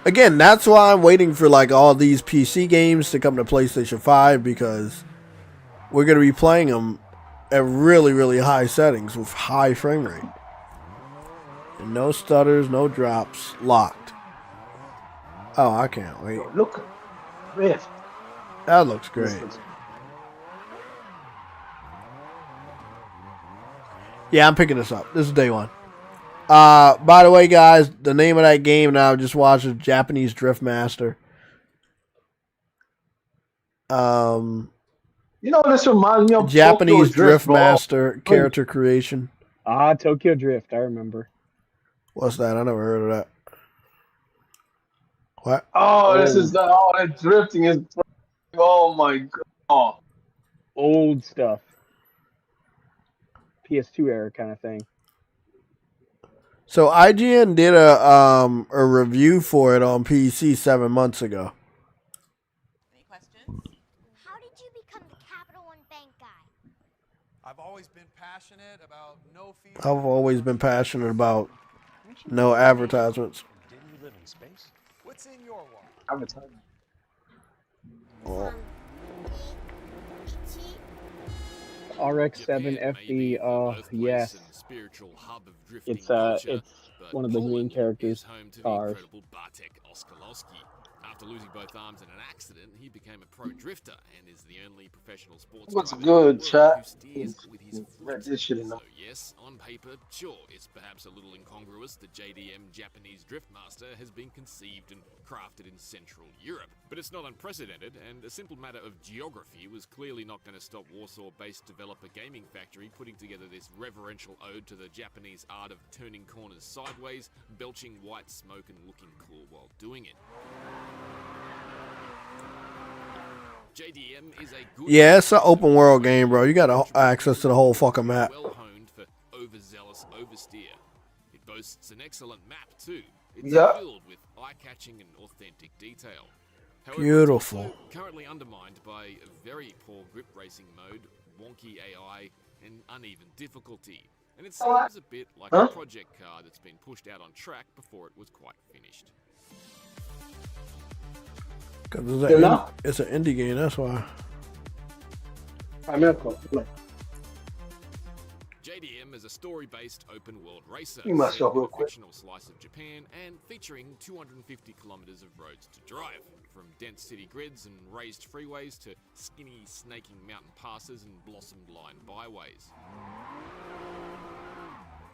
A: Again, that's why I'm waiting for like all these PC games to come to PlayStation 5, because we're going to be playing them at really, really high settings with high frame rate. And no stutters, no drops, locked. Oh, I can't wait.
E: Look, Rift.
A: That looks great. Yeah, I'm picking this up. This is day one. By the way, guys, the name of that game now I just watched is Japanese Drift Master.
E: You know, this reminds me of
A: Japanese
E: Tokyo Drift,
A: Drift
E: bro.
A: Master character creation.
G: Ah, Tokyo Drift. I remember.
A: What's that? I never heard of that. What?
E: Oh, this is the drifting is. Oh my god.
G: Old stuff. PS2 era kind of thing.
A: So IGN did a review for it on PC 7 months ago.
H: Any questions?
L: How did you become the Capital One Bank guy?
M: I've always been passionate about no fees.
A: I've always been passionate about no advertisements.
M: Didn't you live in space? What's in your wallet?
E: Advertising.
A: Oh.
G: RX-7 FD. Yes. It's one of the main characters' cars.
I: After losing both arms in an accident, he became a pro drifter and is the only professional sports
E: What's
I: driver
E: good,
I: in the world
E: chat?
I: who steers with his foot.
E: This shit in
I: So yes, on paper, sure, it's perhaps a little incongruous that JDM Japanese Driftmaster has been conceived and crafted in Central Europe. But it's not unprecedented, and a simple matter of geography was clearly not going to stop Warsaw-based developer Gaming Factory putting together this reverential ode to the Japanese art of turning corners sideways, belching white smoke and looking cool while doing it. JDM is a good
A: Yeah, it's an open world game, bro. You got access to the whole fucking map.
I: well honed for overzealous oversteer. It boasts an excellent map too. It's
E: Yeah.
I: filled with eye-catching and authentic detail. However,
A: Beautiful.
I: It's also currently undermined by a very poor grip racing mode, wonky AI, and uneven difficulty. And it seems a bit like a project car that's been pushed out on track before it was quite finished.
A: Because
E: not.
A: it's an indie game, that's why.
I: JDM is a story-based open-world racer,
E: You must
I: set
E: stop
I: in
E: real
I: a
E: quick.
I: fictional slice of Japan and featuring 250 kilometers of roads to drive, from dense city grids and raised freeways to skinny, snaking mountain passes and blossomed line byways.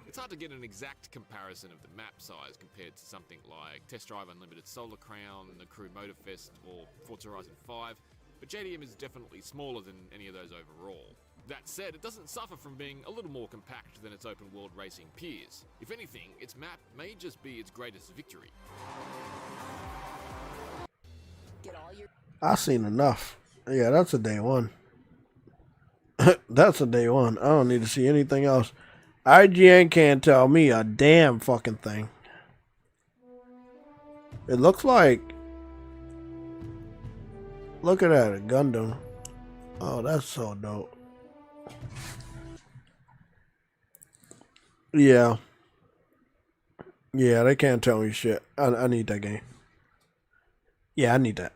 I: It's hard to get an exact comparison of the map size compared to something like Test Drive Unlimited Solar Crown, the Crew Motorfest, or Forza Horizon 5, but JDM is definitely smaller than any of those overall. That said, it doesn't suffer from being a little more compact than its open world racing peers. If anything, its map may just be its greatest victory.
A: I've seen enough. Yeah, that's a day one. That's a day one. I don't need to see anything else. IGN can't tell me a damn fucking thing. It looks like... Look at that, a Gundam. Oh, that's so dope. Yeah. Yeah, they can't tell me shit. I need that game. Yeah, I need that.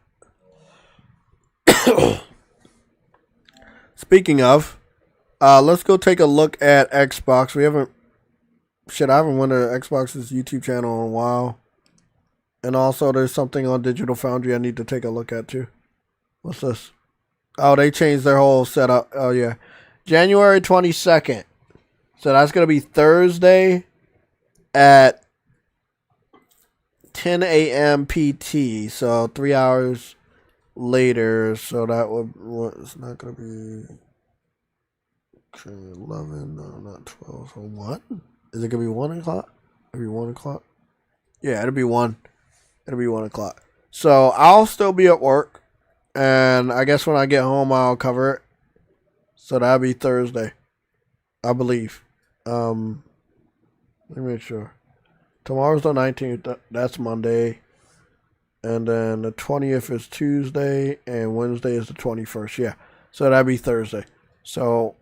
A: Speaking of, let's go take a look at Xbox. I haven't went to Xbox's YouTube channel in a while. And also, there's something on Digital Foundry I need to take a look at too. What's this? Oh, they changed their whole setup. Oh, yeah. January 22nd. So that's going to be Thursday at 10 a.m. PT. So 3 hours later. So that would, it's not going to be 11, no, not 12. So what? Is it going to be 1 o'clock? It'll be 1 o'clock? Yeah, it'll be 1. It'll be 1 o'clock. So I'll still be at work. And I guess when I get home, I'll cover it. So that'll be Thursday, I believe. Let me make sure. Tomorrow's the 19th. That's Monday. And then the 20th is Tuesday. And Wednesday is the 21st. Yeah. So that'll be Thursday. So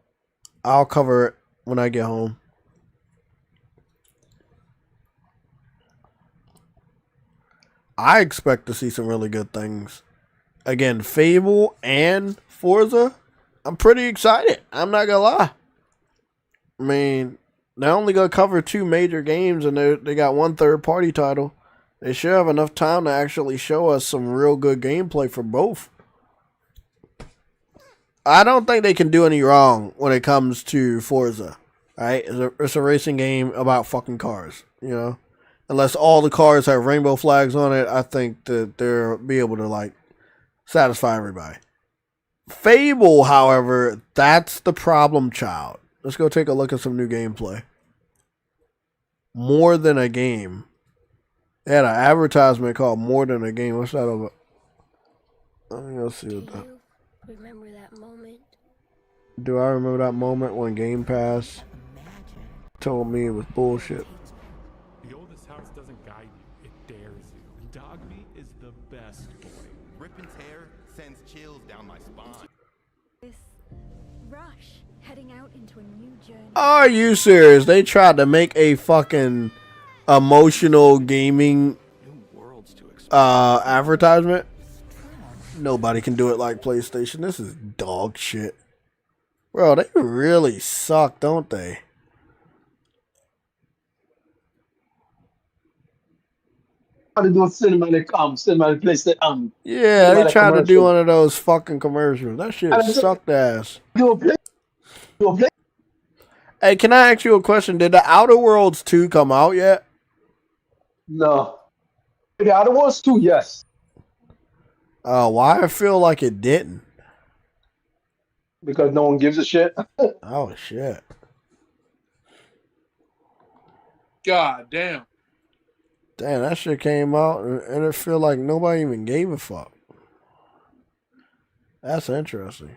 A: I'll cover it when I get home. I expect to see some really good things. Again, Fable and Forza, I'm pretty excited. I'm not gonna lie. I mean, they're only gonna cover 2 major games, and they got 1 third-party title. They should have enough time to actually show us some real good gameplay for both. I don't think they can do any wrong when it comes to Forza. Right? It's a racing game about fucking cars. You know, unless all the cars have rainbow flags on it, I think that they'll be able to like satisfy everybody. Fable, however, that's the problem child. Let's go take a look at some new gameplay. More Than a Game. They had an advertisement called More Than a Game. What's that over? Let me go see what that.
L: Remember that moment?
A: Do I remember that moment when Game Pass told me it was bullshit?
N: The oldest house doesn't guide you, it dares you. Dog meat is the best boy.
B: Rip and tear sends chills down my spine.
O: This rush heading out into a new journey.
A: Are you serious? They tried to make a fucking emotional gaming advertisement. Nobody can do it like PlayStation. This is dog shit. Bro, they really suck, don't they?
E: How to do a cinematic PlayStation
A: Yeah, they
E: cinematic
A: tried to do
E: commercial.
A: one of those fucking commercials. That shit sucked ass. Hey, can I ask you a question? Did the Outer Worlds 2 come out yet?
E: No. The Outer Worlds 2, yes.
A: Why I feel like it didn't?
E: Because no one gives a shit.
A: Oh shit.
F: God damn.
A: Damn, that shit came out and it feel like nobody even gave a fuck. That's interesting.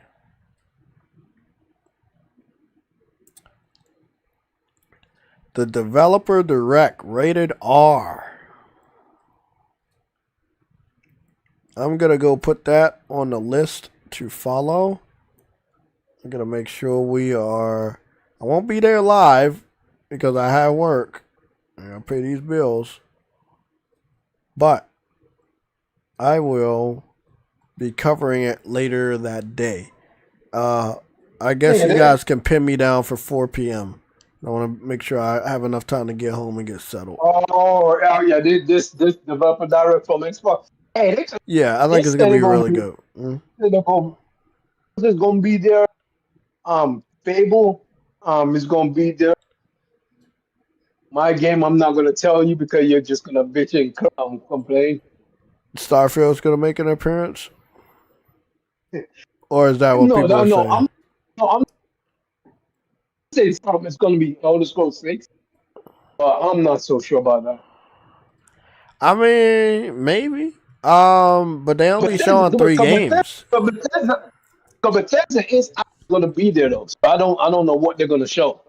A: The developer direct rated R. I'm gonna go put that on the list to follow. I'm gonna make sure we are. I won't be there live because I have work. I gotta pay these bills. But I will be covering it later that day. I guess you guys can pin me down for 4 p.m. I want to make sure I have enough time to get home and get settled.
E: Oh yeah, this developer direct from Xbox. Hey,
A: Yeah, I think it's gonna be really good.
E: It's gonna be there. Fable, is gonna be there. My game, I'm not gonna tell you because you're just gonna bitch and complain.
A: Starfield's gonna make an appearance, or is that what people are saying?
E: I'm saying it's gonna be Elder Scrolls 6, but I'm not so sure about that.
A: I mean, maybe. But they only showing 3 games.
E: But Bethesda is gonna be there though, so I don't know what they're gonna show.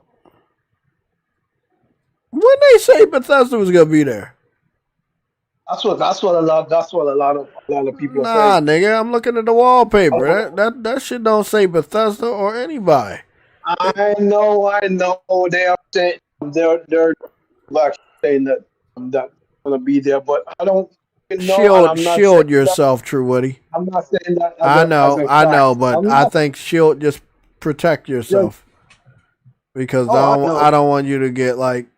A: When they say Bethesda was gonna be there,
E: that's what a lot of people
A: nah,
E: are saying.
A: nigga, I'm looking at the wallpaper. That shit don't say Bethesda or anybody.
E: I know. They are saying they're saying that that's gonna be there, but I don't know.
A: Shield yourself, True Woody.
E: I'm not saying that.
A: I know, but I think shield just protect yourself because I don't want you to get like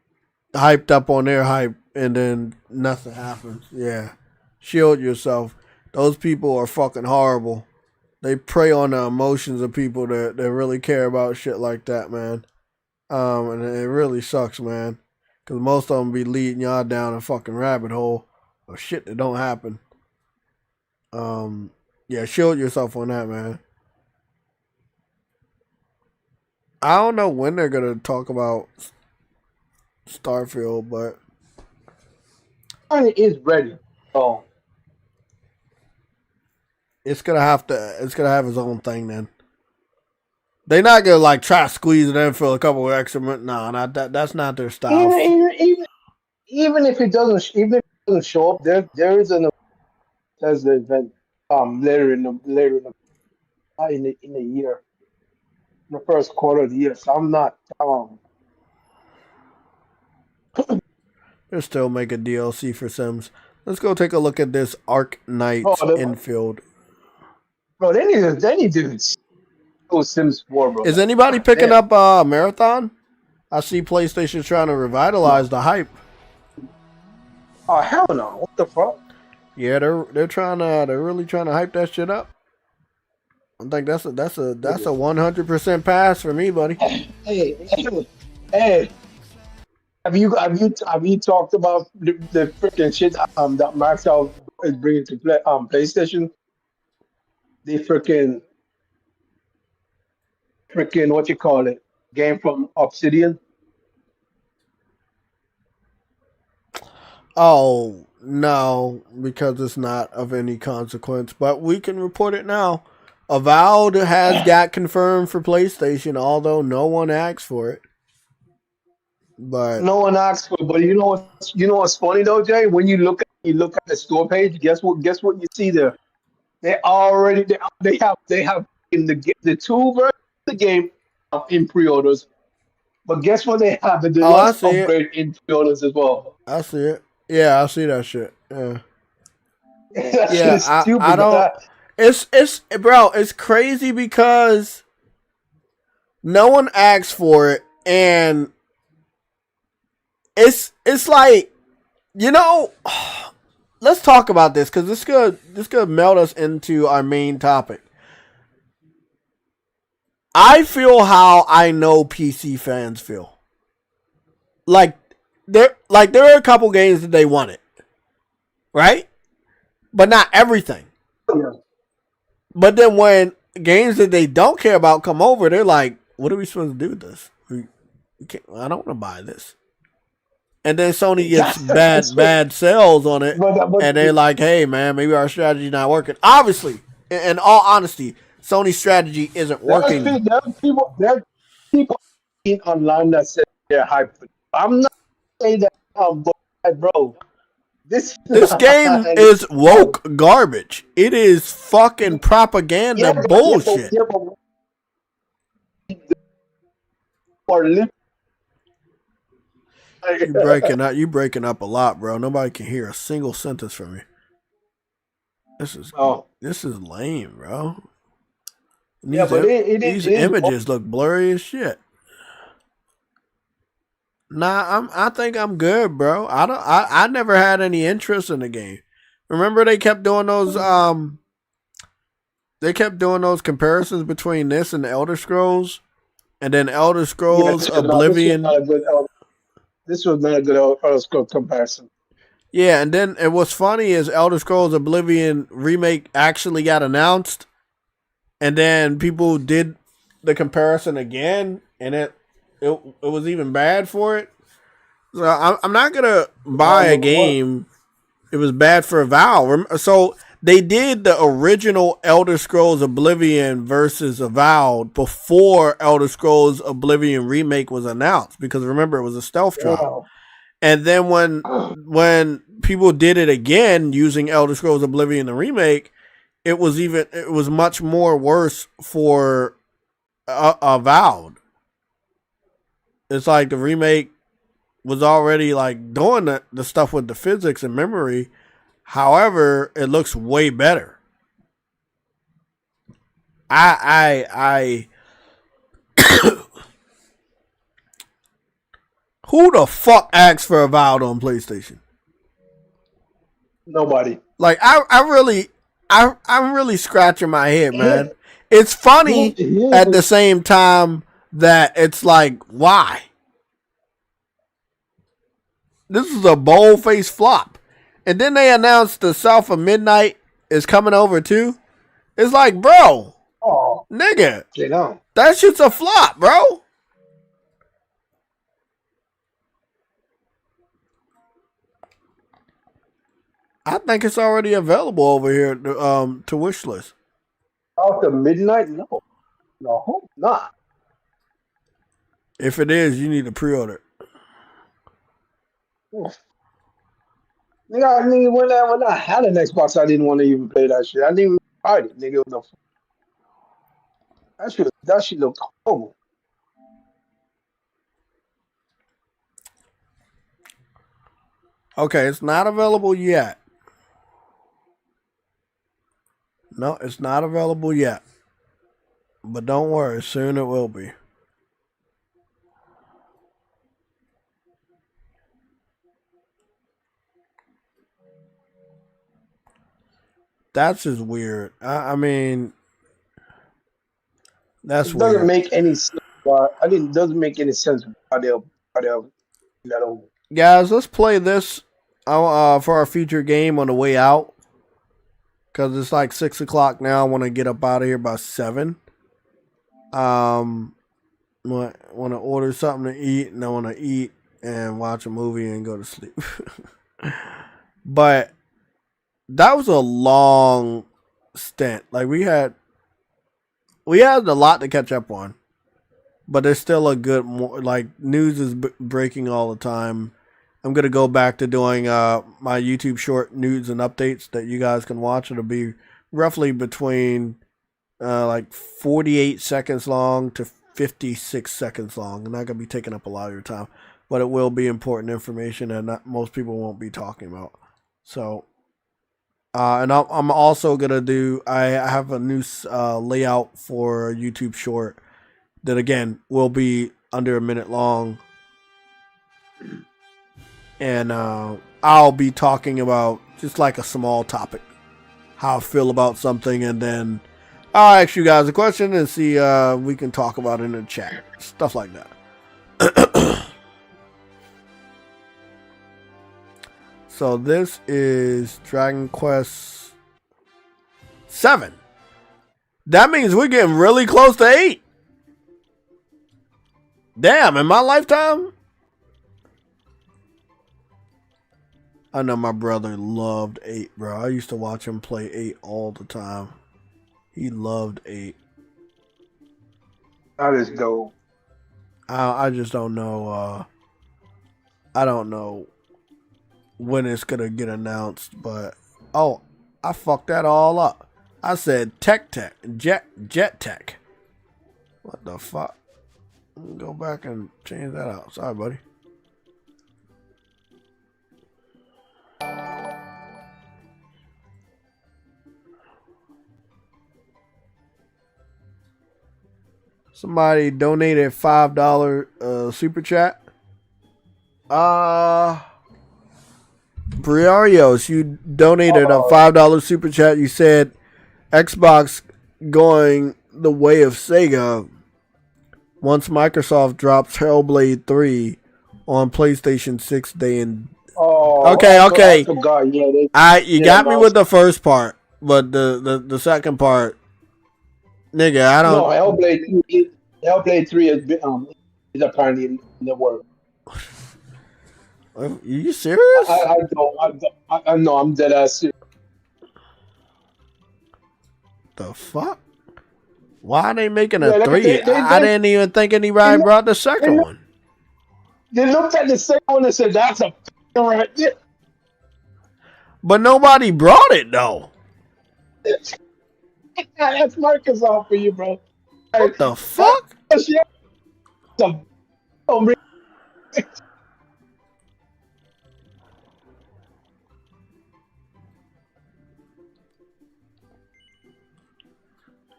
A: hyped up on their hype and then nothing happens. Yeah, shield yourself. Those people are fucking horrible. They prey on the emotions of people that really care about shit like that, man. And it really sucks, man, because most of them be leading y'all down a fucking rabbit hole of shit that don't happen. Yeah, shield yourself on that, man. I don't know when they're gonna talk about Starfield, but
E: it is ready. Oh,
A: it's gonna have its own thing then. They're not gonna like try to squeeze it in for a couple of extra minutes. No, not that. That's not their style.
E: Even if it doesn't show up, there is an Tesla event later in the year, in the first quarter of the year. So I'm not.
A: They're still making DLC for Sims. Let's go take a look at this Arc Knight infield.
E: Bro, they need to go Sims 4, bro.
A: Is anybody picking up Marathon? I see PlayStation trying to revitalize the hype.
E: Oh hell no! What the fuck?
A: Yeah, they're really trying to hype that shit up. I think that's a 100% pass for me, buddy.
E: Hey, Hey, have you talked about the freaking shit that Microsoft is bringing to PlayStation? The freaking what you call it game from Obsidian.
A: Oh, no, because it's not of any consequence. But we can report it now. Avowed has got confirmed for PlayStation, although no one asked for it. But
E: No one asked for it, but you know what's funny though, Jay? When you look at the store page, guess what you see there? They have in the two versions of the game in pre-orders, but guess what they have? The
A: oh, I
E: deluxe
A: see it.
E: upgrade in pre-orders as well.
A: I see it. Yeah, I see that shit. Yeah,
E: That shit
A: yeah.
E: is
A: I
E: stupid,
A: don't. It's bro. It's crazy because no one asked for it, and it's like, you know. Let's talk about this because this could melt us into our main topic. I feel how I know PC fans feel. Like there are a couple games that they wanted, right? But not everything. But then when games that they don't care about come over, they're like, "What are we supposed to do with this? I don't want to buy this." And then Sony gets bad sales on it, and they're like, "Hey, man, maybe our strategy's not working." Obviously, in all honesty, Sony's strategy isn't working.
E: There are people online that say they're hyped. I'm not saying that, but bro, this
A: game is woke garbage. It is fucking propaganda bullshit. You breaking up a lot, bro. Nobody can hear a single sentence from you. This is lame, bro. These images look blurry as shit. Nah, I think I'm good, bro. I never had any interest in the game. Remember they kept doing those comparisons between this and the Elder Scrolls, and then Elder Scrolls Oblivion.
E: This was not a good Elder Scrolls comparison.
A: Yeah, and then what's funny is Elder Scrolls Oblivion remake actually got announced, and then people did the comparison again, and it was even bad for it. So I'm not gonna buy a game. It was bad for Avowed. So they did the original Elder Scrolls Oblivion versus Avowed before Elder Scrolls Oblivion remake was announced, because remember it was a stealth trial. And then when people did it again using Elder Scrolls Oblivion the remake, it was much more worse for Avowed. It's like the remake was already like doing the stuff with the physics and memory. However, it looks way better. I who the fuck asked for Avowed on PlayStation?
E: Nobody.
A: Like I'm really scratching my head, man. It's funny at the same time that it's like, why? This is a bold-faced flop. And then they announced the South of Midnight is coming over too. It's like, bro, nigga, that shit's a flop, bro. I think it's already available over here to wishlist.
E: South of Midnight? No, hope not.
A: If it is, you need to pre-order it.
E: Nigga, when I had an Xbox, I didn't want to even play that shit. I didn't even try it, nigga. That shit looked horrible.
A: Okay, it's not available yet. No, it's not available yet. But don't worry, soon it will be. That's just weird. I mean, that's weird.
E: It doesn't make any sense. Why? I think it doesn't make any sense why they'll let over.
A: Guys, let's play this for our future game on the way out. Because it's like 6 o'clock now. I want to get up out of here by 7. Want to order something to eat, and I want to eat and watch a movie and go to sleep. But that was a long stint. Like we had a lot to catch up on, but there's still a good like news is breaking all the time. I'm gonna go back to doing my YouTube short news and updates that you guys can watch. It'll be roughly between like 48 seconds long to 56 seconds long. I'm not gonna be taking up a lot of your time, but it will be important information that most people won't be talking about. So, and I'm also gonna do. I have a new layout for a YouTube short that again will be under a minute long, and I'll be talking about just like a small topic, how I feel about something, and then I'll ask you guys a question and see we can talk about it in the chat, stuff like that. So this is Dragon Quest 7. That means we're getting really close to 8. Damn, in my lifetime? I know my brother loved 8, bro. I used to watch him play 8 all the time. He loved 8.
E: That is dope.
A: I just don't know. I don't know when it's gonna get announced, but I fucked that all up. I said JayTech. What the fuck? Go back and change that out. Sorry, buddy. Somebody donated $5 super chat. Briarios, you donated a $5 super chat. You said Xbox going the way of Sega once Microsoft drops Hellblade 3 on PlayStation 6 day and okay.
E: I forgot. Yeah,
A: you got me with the first part, but the second part, nigga, I don't.
E: No, Hellblade 3 is apparently in the works.
A: Are you serious?
E: I know, I'm dead ass serious.
A: The fuck? Why are they making a 3? I didn't even think anybody brought the second one.
E: They looked at the second one and said, "That's a right there."
A: But nobody brought it though.
E: That's Microsoft for you, bro.
A: What the fuck?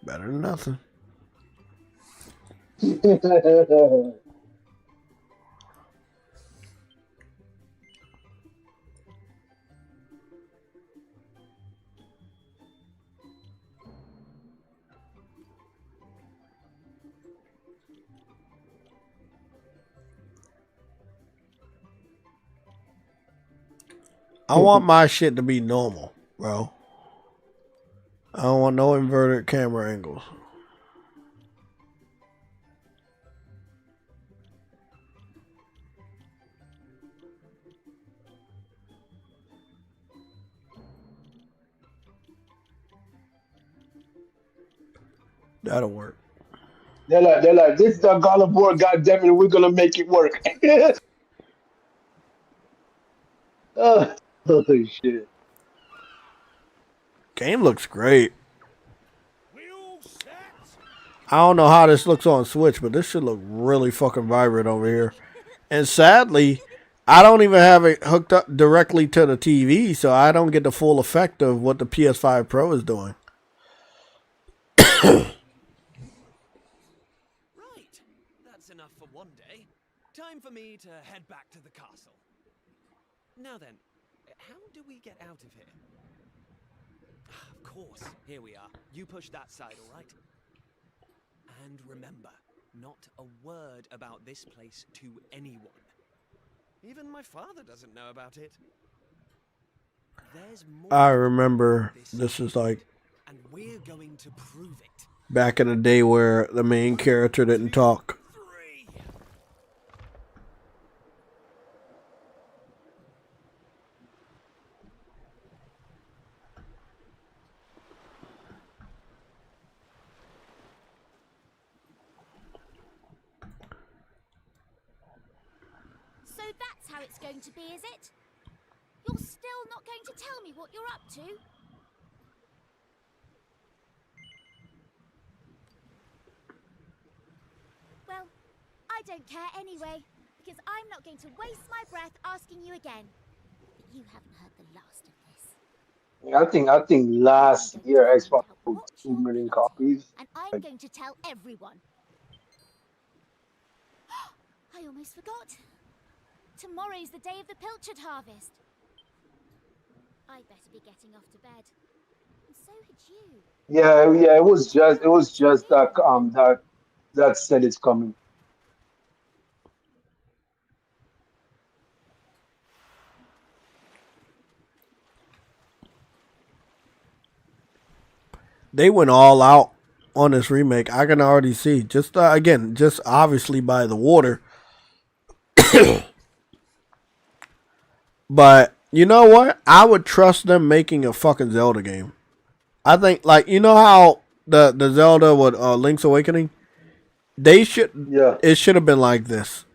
A: Better than nothing. I want my shit to be normal, bro. I don't want no inverted camera angles. That'll work.
E: They're like, this is the God of War, goddammit, we're gonna make it work. Oh shit.
A: Game looks great. I don't know how this looks on Switch, but this should look really fucking vibrant over here. And sadly, I don't even have it hooked up directly to the TV, so I don't get the full effect of what the PS5 Pro is doing.
P: Right. That's enough for one day. Time for me to head back to the castle. Now then, how do we get out of here? Of course, here we are. You push that side, all right? And remember, Not a word about this place to anyone. Even my father doesn't know about it. There's more
A: I remember this is like
P: and we're going to prove it.
A: back in the day where the main character didn't talk.
Q: So that's how it's going to be, is it? You're still not going to tell me what you're up to? Well, I don't care anyway, because I'm not going to waste my breath asking you again. But you haven't heard the last of this.
E: I think last year Xbox sold 2 million copies.
Q: And I'm going to tell everyone. I almost forgot. Tomorrow's the day of the pilchard harvest. I'd better be getting off to bed. And so had you.
E: Yeah, it was just that said it's coming.
A: They went all out on this remake. I can already see. Just again, just obviously by the water. But you know what? I would trust them making a fucking Zelda game. I think, like, you know how the Zelda with Link's Awakening? They should.
E: Yeah.
A: It should have been like this.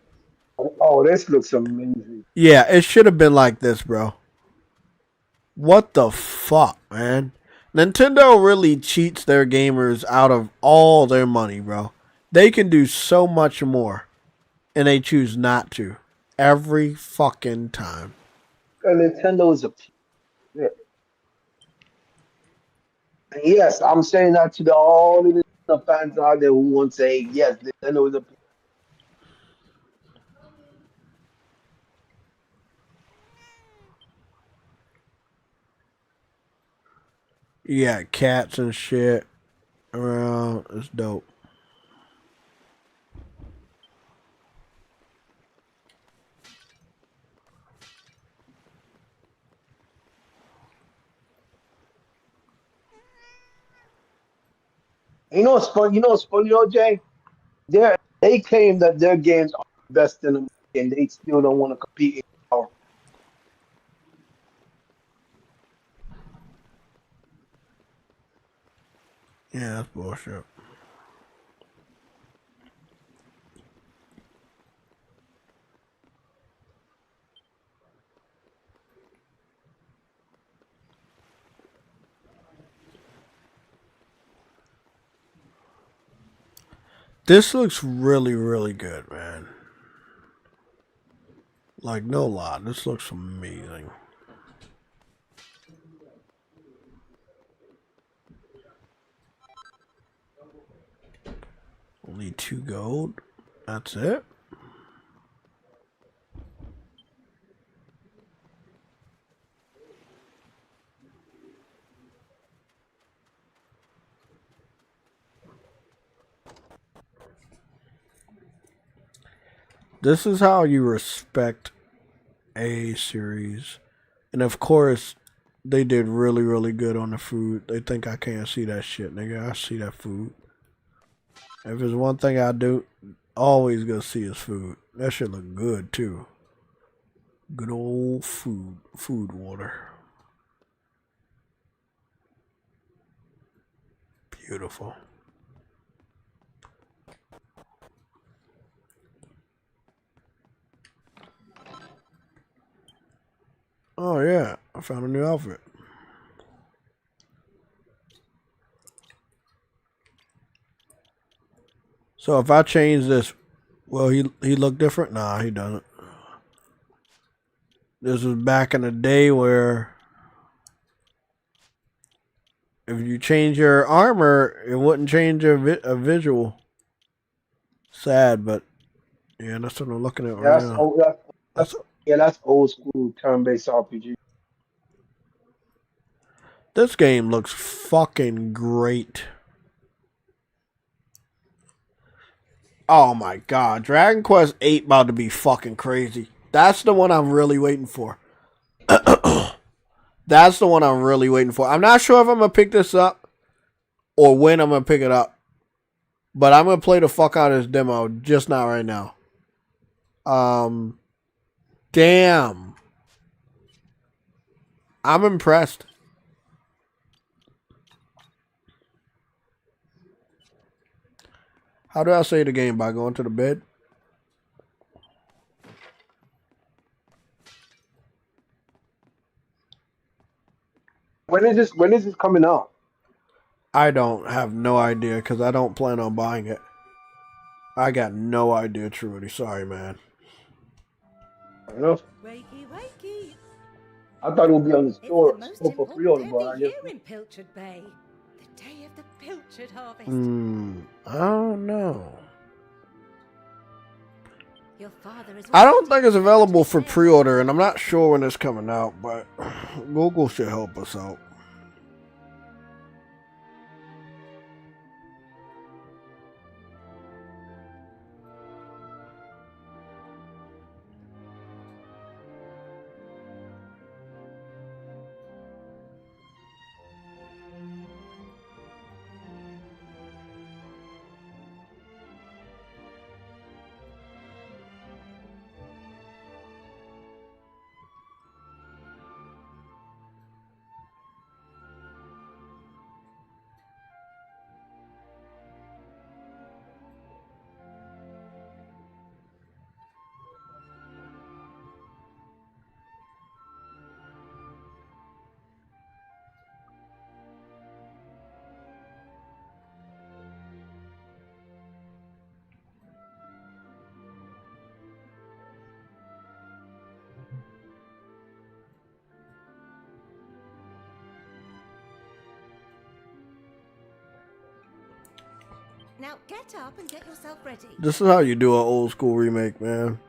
E: Oh, this looks amazing.
A: Yeah, it should have been like this, bro. What the fuck, man? Nintendo really cheats their gamers out of all their money, bro. They can do so much more, and they choose not to. Every fucking time.
E: Nintendo is a... Yeah. And yes, I'm saying that to all the fans out there who want to say, yes, Nintendo is a...
A: Yeah, cats and shit around. It's dope.
E: You know what's funny? Jay? They claim that their games are the best in the market, and they still don't want to compete in power.
A: Yeah, that's bullshit. This looks really, really good, man. Like, no lie, this looks amazing. Only 2 gold. That's it. This is how you respect a series. And of course, they did really, really good on the food. They think I can't see that shit, nigga. I see that food. If there's one thing I do always go see is food. That shit look good too. Good old food water. Beautiful. Oh yeah, I found a new outfit. So if I change this, will he look different? Nah, he doesn't. This was back in the day where if you change your armor, it wouldn't change a visual. Sad, but yeah, that's what I'm looking at right now.
E: That's old school turn-based RPG.
A: This game looks fucking great. Oh my god, Dragon Quest 8 about to be fucking crazy. That's the one I'm really waiting for. That's the one I'm really waiting for. I'm not sure if I'm gonna pick this up or when I'm gonna pick it up. But I'm gonna play the fuck out of this demo, just not right now. Damn. I'm impressed. How do I save the game? By going to the bed?
E: When is this coming out?
A: I don't have no idea because I don't plan on buying it. I got no idea, Trudy. Sorry, man.
E: Wakey,
O: wakey.
E: I thought it would be on the store,
O: It's the most
E: for
O: important
E: pre-order,
O: day
E: but
O: of
E: I
O: the
E: guess.
O: year in Pilchard Bay. The day of the Pilchard harvest.
A: I don't know.
O: Your father is
A: I don't think it's available for pre-order, and I'm not sure when it's coming out, but Google should help us out.
O: Now get up and get yourself ready.
A: This is how you do an old school remake, man.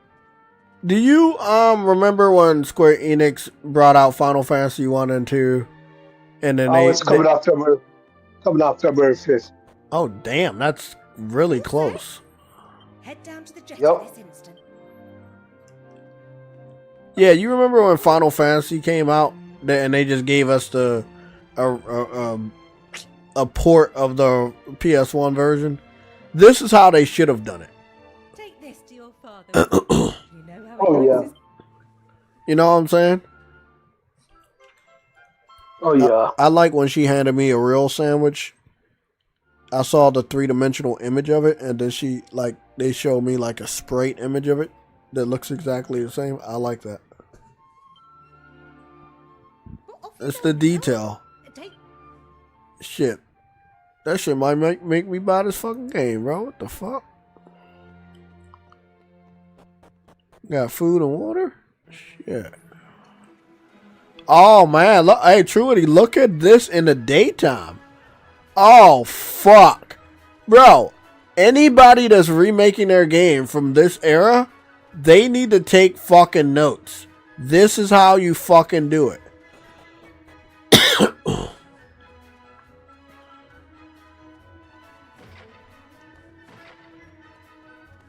A: Do you remember when Square Enix brought out Final Fantasy 1 and 2? And then
E: It's coming out February 5th.
A: Oh damn, that's really close.
O: Head down to the jetty this instant.
A: Yeah, you remember when Final Fantasy came out and they just gave us a port of the PS1 version? This is how they should have done it.
O: Take this to your father. You know how
E: Oh yeah.
A: You know what I'm saying?
E: Oh yeah.
A: I like when she handed me a real sandwich. I saw the 3-dimensional image of it, and then they showed me like a sprite image of it that looks exactly the same. I like that. It's the detail. Shit. That shit might make me buy this fucking game, bro. What the fuck? Got food and water? Shit. Oh man, look, hey Truity, look at this in the daytime. Oh fuck. Bro, anybody that's remaking their game from this era, they need to take fucking notes. This is how you fucking do it.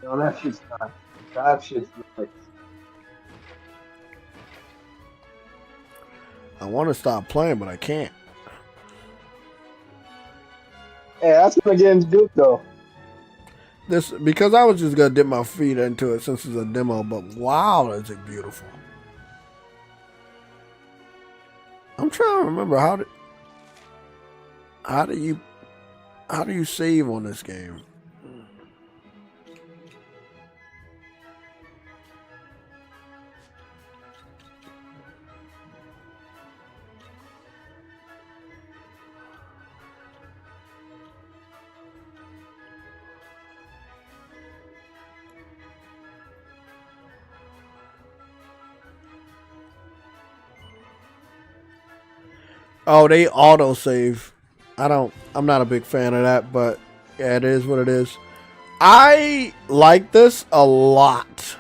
E: No, that shit's not. That shit's nice.
A: I want to stop playing, but I can't.
E: Hey, that's when the game's good though.
A: Because I was just gonna dip my feet into it since it's a demo, but wow, is it beautiful. I'm trying to remember how do you save on this game? Oh, they autosave. I'm not a big fan of that, but yeah, it is what it is. I like this a lot.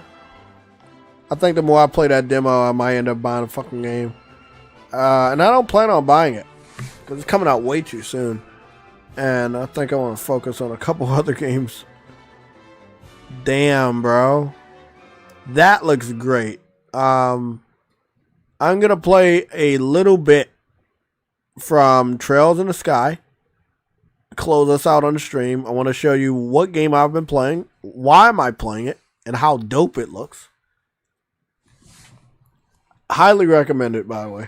A: I think the more I play that demo, I might end up buying a fucking game. And I don't plan on buying it because it's coming out way too soon. And I think I want to focus on a couple other games. Damn, bro. That looks great. I'm gonna play a little bit from Trails in the Sky. Close us out on the stream. I want to show you what game I've been playing, why am I playing it, and how dope it looks. Highly recommended, by the way.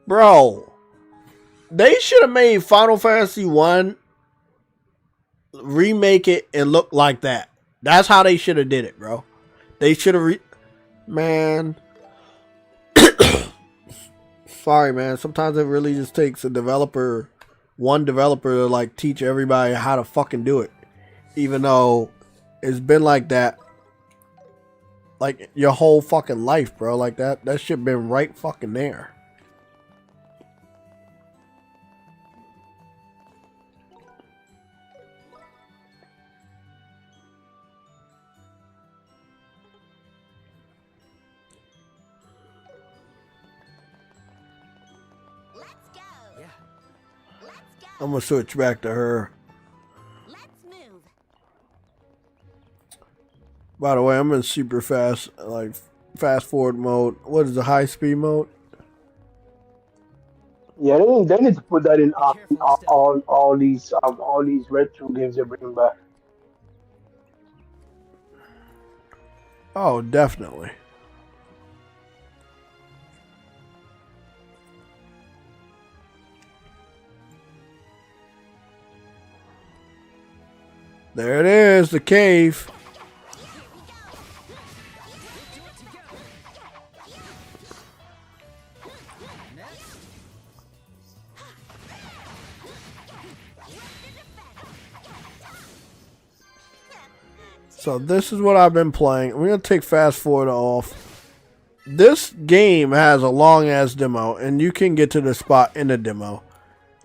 A: Bro, they should have made Final Fantasy 1 remake it and look like that. That's how they should have did it, bro. They should have man. Sorry, man. Sometimes it really just takes a developer, one developer, to like teach everybody how to fucking do it. Even though it's been like that like your whole fucking life, bro. Like that shit been right fucking there. I'm gonna switch back to her. By the way, I'm in super fast, like fast forward mode. What is the high speed mode?
E: Yeah, they need to put that in all these retro games they're bringing back.
A: Oh, definitely. There it is, the cave. So this is what I've been playing. We're going to take fast forward off. This game has a long ass demo, and you can get to the spot in the demo.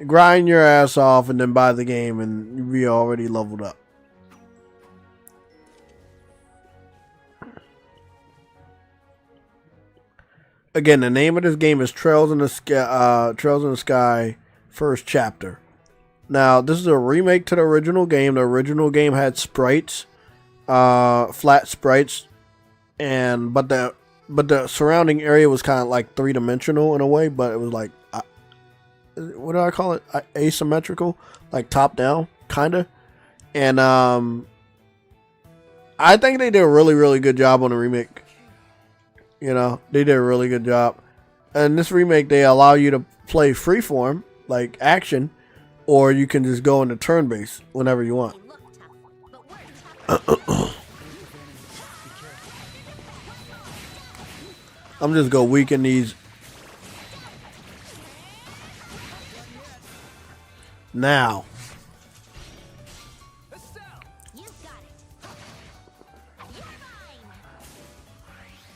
A: Grind your ass off and then buy the game and you'll be already leveled up. Again, the name of this game is Trails in the Sky First Chapter. Now, this is a remake to the original game. The original game had sprites, flat sprites, but the surrounding area was kind of like three-dimensional in a way, but it was like, what do I call it? Asymmetrical, like top down, kind of. And I think they did a really, really good job on the remake. You know, they did a really good job. And this remake, they allow you to play freeform, like action, or you can just go into turn-based whenever you want. I'm just gonna weaken these. Now.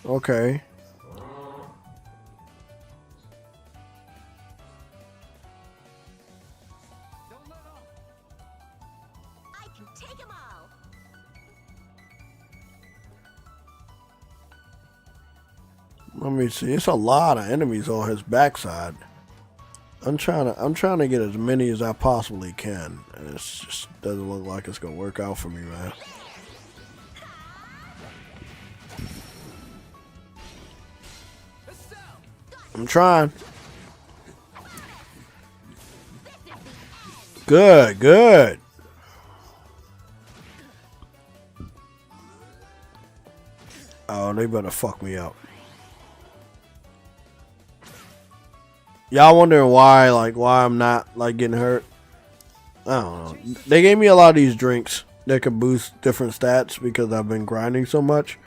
A: Okay. Let me see. It's a lot of enemies on his backside. I'm trying to get as many as I possibly can. And it just doesn't look like it's gonna work out for me, man. I'm trying. Good, good. Oh, they better fuck me up. Y'all wondering why I'm not like getting hurt? I don't know. They gave me a lot of these drinks that could boost different stats because I've been grinding so much.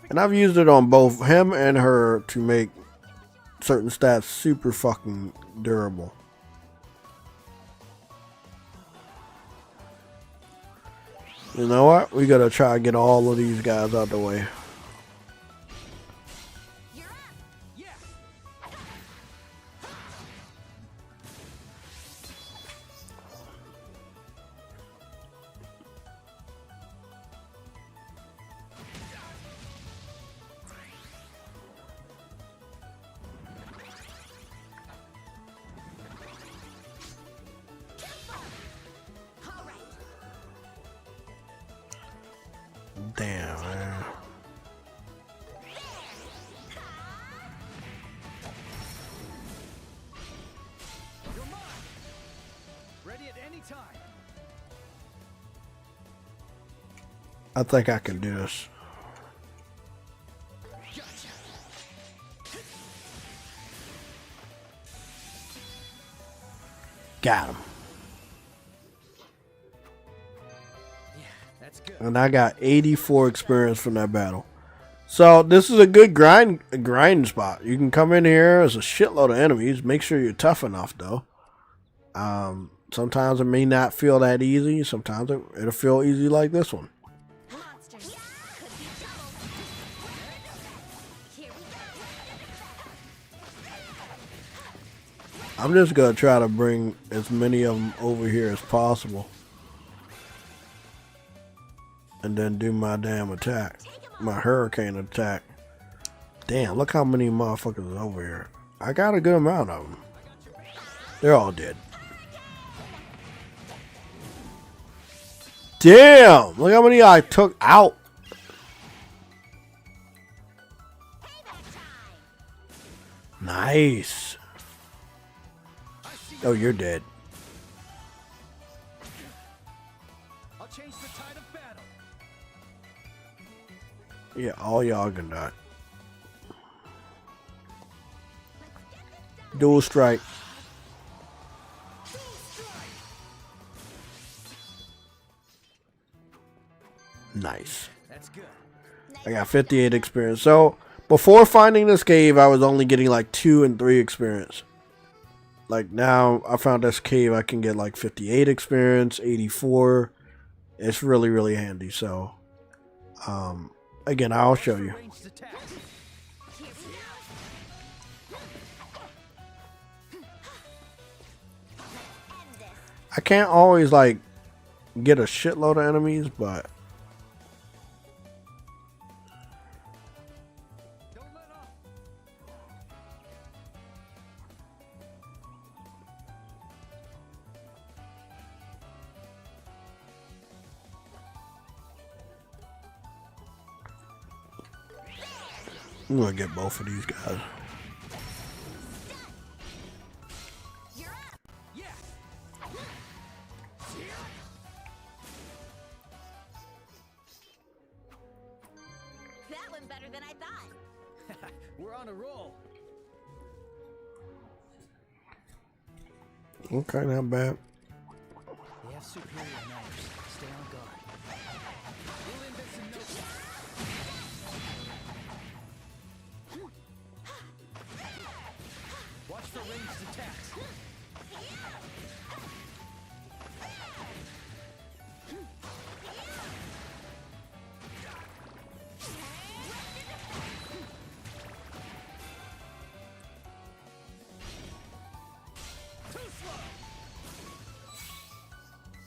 A: And I've used it on both him and her to make certain stats super fucking durable. You know what? We gotta try to get all of these guys out the way. Damn, man.
P: You're mine. Ready at any time.
A: I think I can do this. Got him.
P: Yeah, that's good.
A: And I got 84 experience from that battle. So this is a good grind spot. You can come in here. There's a shitload of enemies. Make sure you're tough enough though. Sometimes it may not feel that easy. Sometimes it'll feel easy like this one. I'm just gonna try to bring as many of them over here as possible. And then do my damn attack. My hurricane attack. Damn, look how many motherfuckers is over here. I got a good amount of them. They're all dead. Damn! Look how many I took out. Nice. Oh, you're dead.
P: I'll change the tide of battle.
A: Yeah, all y'all gonna die. Dual strike. Nice.
P: That's good.
A: I got 58 experience. So before finding this cave, I was only getting like 2 and 3 experience. Like now I found this cave, I can get like 58 experience, 84. It's really, really handy. So again, I'll show you. I can't always like get a shitload of enemies, but I'm gonna get both of these guys.
Q: That went better than I thought.
P: We're on a roll.
A: Okay, not bad.
P: They have superior knives. Stay on guard. We'll end this in no time. Watch for ranged attacks. Too slow.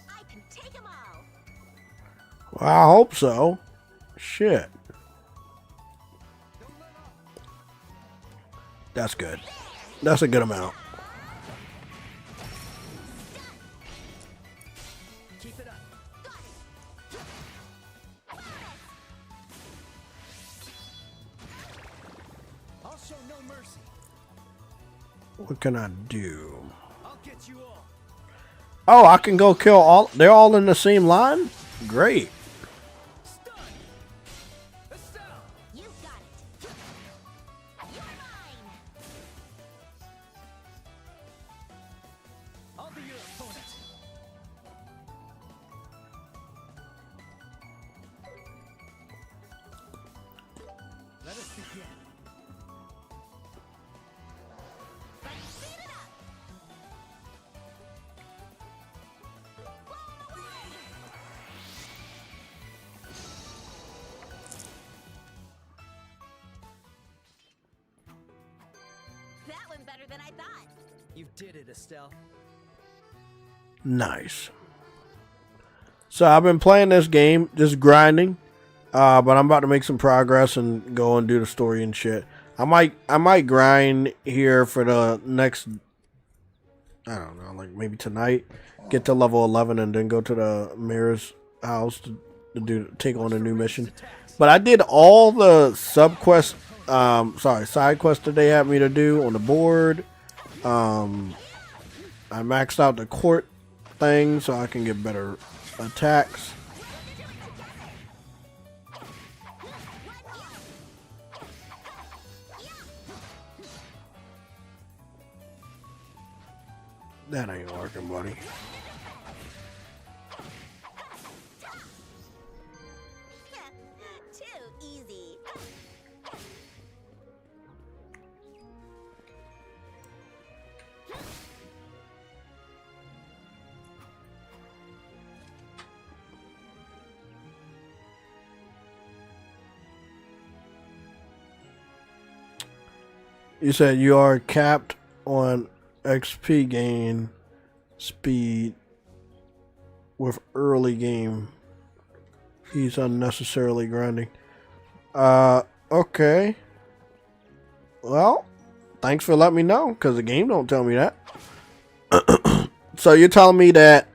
Q: I can take them all.
A: Well, I hope so. Shit. That's good. That's a good amount.
P: Keep it up. I'll show no mercy.
A: What can I do?
P: I'll get you all.
A: Oh, I can go kill all. They're all in the same line? Great.
Q: You got it. You're mine.
P: I'll be your opponent. Let us begin.
Q: That went better than I thought.
P: You did it, Estelle.
A: Nice. So I've been playing this game, just grinding. But I'm about to make some progress and go and do the story and shit. I might grind here for the next, I don't know, like maybe tonight. Get to level 11 and then go to the mayor's house to to take on a new mission. But I did all the side quests that they had me to do on the board. I maxed out the court thing so I can get better attacks. That ain't working, buddy.
Q: Too easy.
A: You said you are capped on XP gain speed with early game. He's unnecessarily grinding. Okay. Well, thanks for letting me know, because the game don't tell me that. So you're telling me that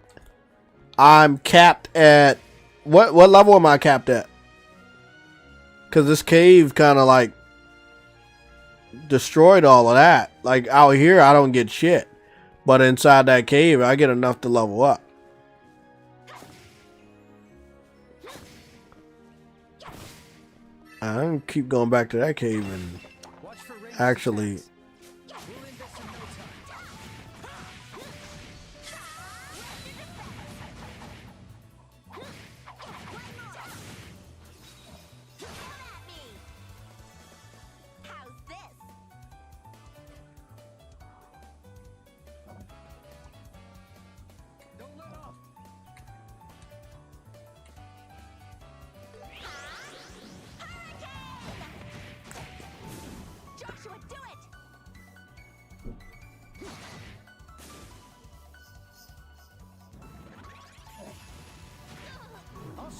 A: I'm capped at what level am I capped at? Because this cave kind of like destroyed all of that. Like out here I don't get shit, but inside that cave I get enough to level up. I can keep going back to that cave and actually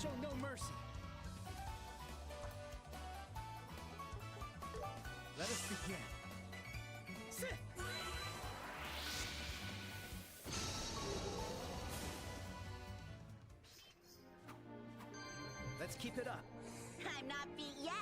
P: Show no mercy. Let us begin. Sit. Let's keep it up.
Q: I'm not beat yet.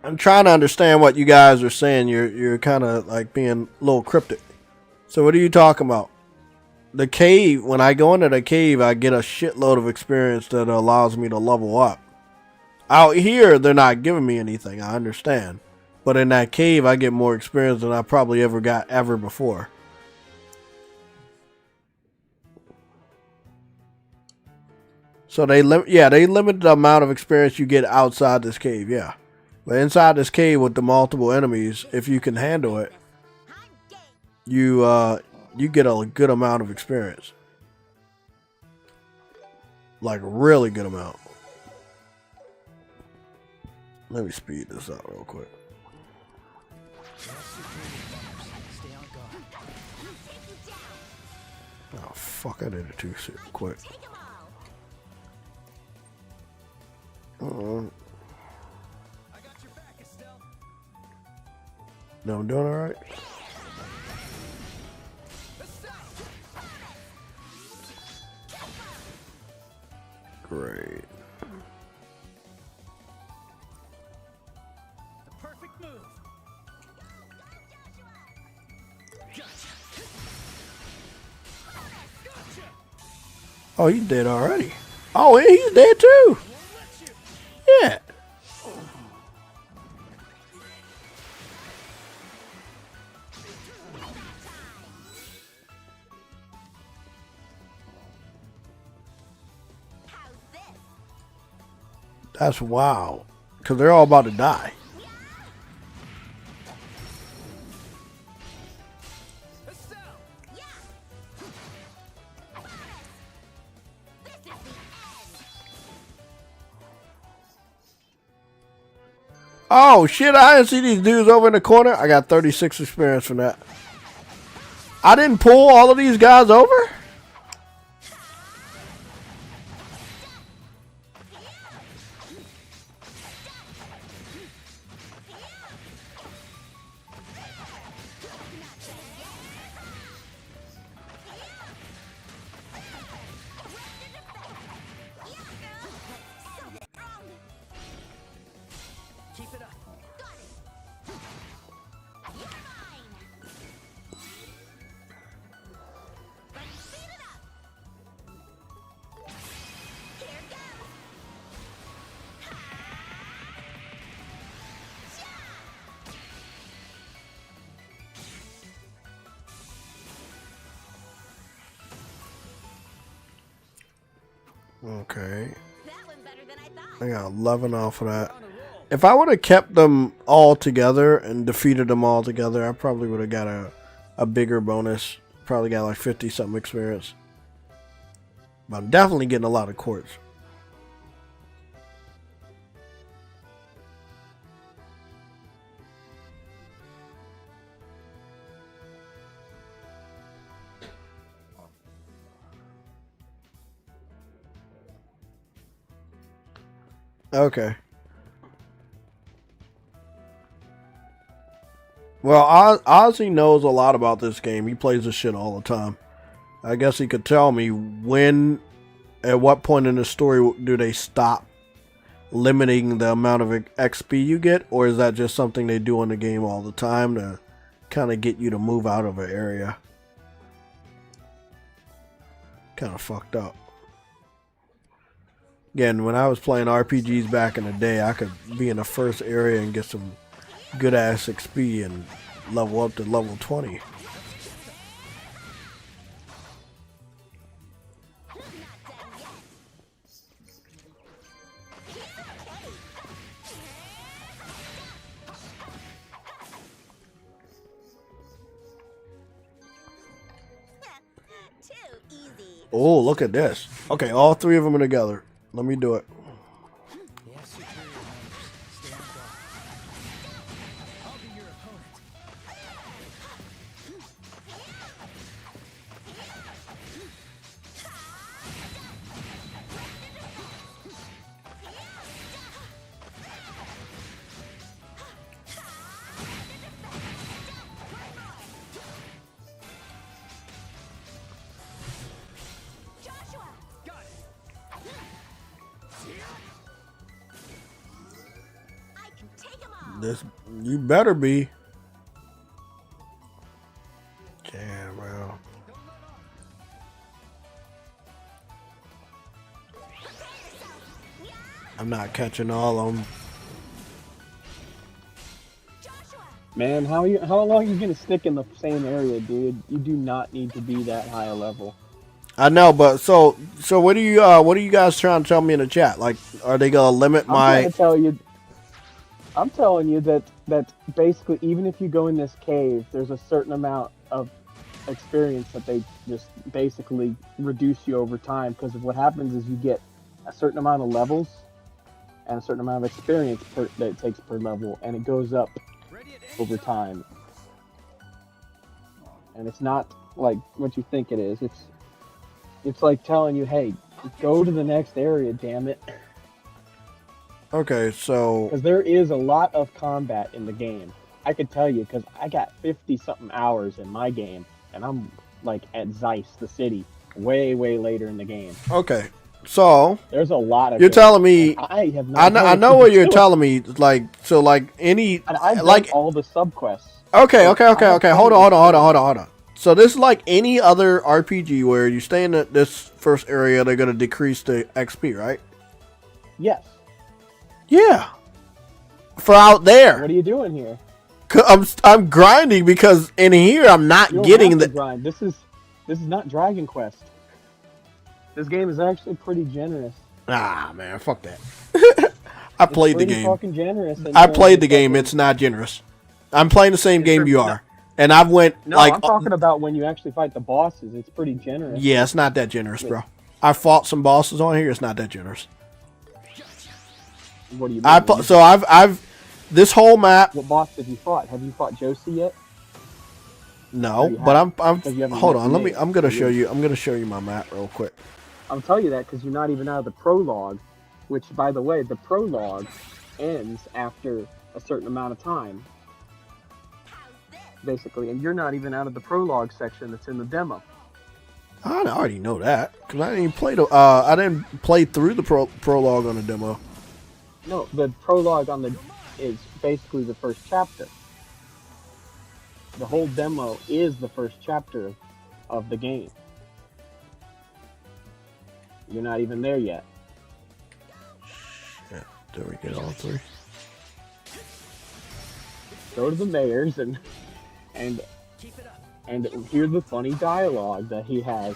A: I'm trying to understand what you guys are saying. You're kind of like being a little cryptic. So what are you talking about? The cave, when I go into the cave, I get a shitload of experience that allows me to level up. Out here, they're not giving me anything, I understand. But in that cave, I get more experience than I probably ever got ever before. So they limit the amount of experience you get outside this cave, yeah. But inside this cave with the multiple enemies, if you can handle it, you get a good amount of experience. Like a really good amount. Let me speed this up real quick. Oh fuck, I did it too quick. No, I'm doing alright. Great.
P: The perfect move.
A: Oh, he's dead already. Oh, and he's dead too. Yeah. That's wow. Because they're all about to die. Oh shit, I didn't see these dudes over in the corner. I got 36 experience from that. I didn't pull all of these guys over? Okay. I got 11 off of that. If I would have kept them all together and defeated them all together, I probably would have got a bigger bonus. Probably got like 50 something experience. But I'm definitely getting a lot of quartz. Okay. Well, Ozzy knows a lot about this game. He plays this shit all the time. I guess he could tell me at what point in the story do they stop limiting the amount of XP you get, or is that just something they do in the game all the time to kind of get you to move out of an area? Kind of fucked up. Again, when I was playing RPGs back in the day, I could be in the first area and get some good ass XP and level up to level 20. Oh, look at this. Okay, all three of them are together. Let me do it. This, you better be. Damn, bro. I'm not catching all of them.
G: Man, how long are you gonna stick in the same area, dude? You do not need to be that high a level.
A: I know, but so what are you guys trying to tell me in the chat? Like, are they gonna limit my?
G: I'm telling you that basically, even if you go in this cave, there's a certain amount of experience that they just basically reduce you over time. Because of what happens is you get a certain amount of levels and a certain amount of experience that it takes per level, and it goes up over time. And it's not like what you think it is. It's like telling you, hey, go to the next area, damn it.
A: Okay, so...
G: Because there is a lot of combat in the game. I could tell you, because I got 50-something hours in my game, and I'm, like, at Zeiss, the city, way, way later in the game.
A: Okay, so...
G: There's a lot of...
A: You're telling me...
G: I have not...
A: I know what you're telling me, like, so, like, any...
G: And I've done
A: like
G: all the subquests.
A: Okay, hold on. So this is like any other RPG where you stay in this first area, they're going to decrease the XP, right?
G: Yes.
A: Yeah. For out there.
G: What are you doing here?
A: I'm grinding because in here I'm not getting the
G: grind. This is not Dragon Quest. This game is actually pretty generous.
A: Ah, man, fuck that. I played the game.
G: Fucking generous.
A: I played the game. It's not generous. I'm playing the same game you are, and I've went like.
G: I'm talking about when you actually fight the bosses. It's pretty generous.
A: Yeah, it's not that generous, bro. I fought some bosses on here. It's not that generous.
G: What do you mean?
A: So I've this whole map.
G: What boss have you fought? Have you fought Josie yet?
A: No, but I'm hold on. I'm gonna show you. I'm gonna show you my map real quick.
G: I'll tell you that because you're not even out of the prologue, which, by the way, the prologue ends after a certain amount of time, basically, and you're not even out of the prologue section that's in the demo.
A: I already know that because I didn't play I didn't play through the prologue on the demo.
G: No, the prologue is basically the first chapter. The whole demo is the first chapter of the game. You're not even there yet.
A: Yeah, did we get all three?
G: Go to the mayor's and hear the funny dialogue that he has,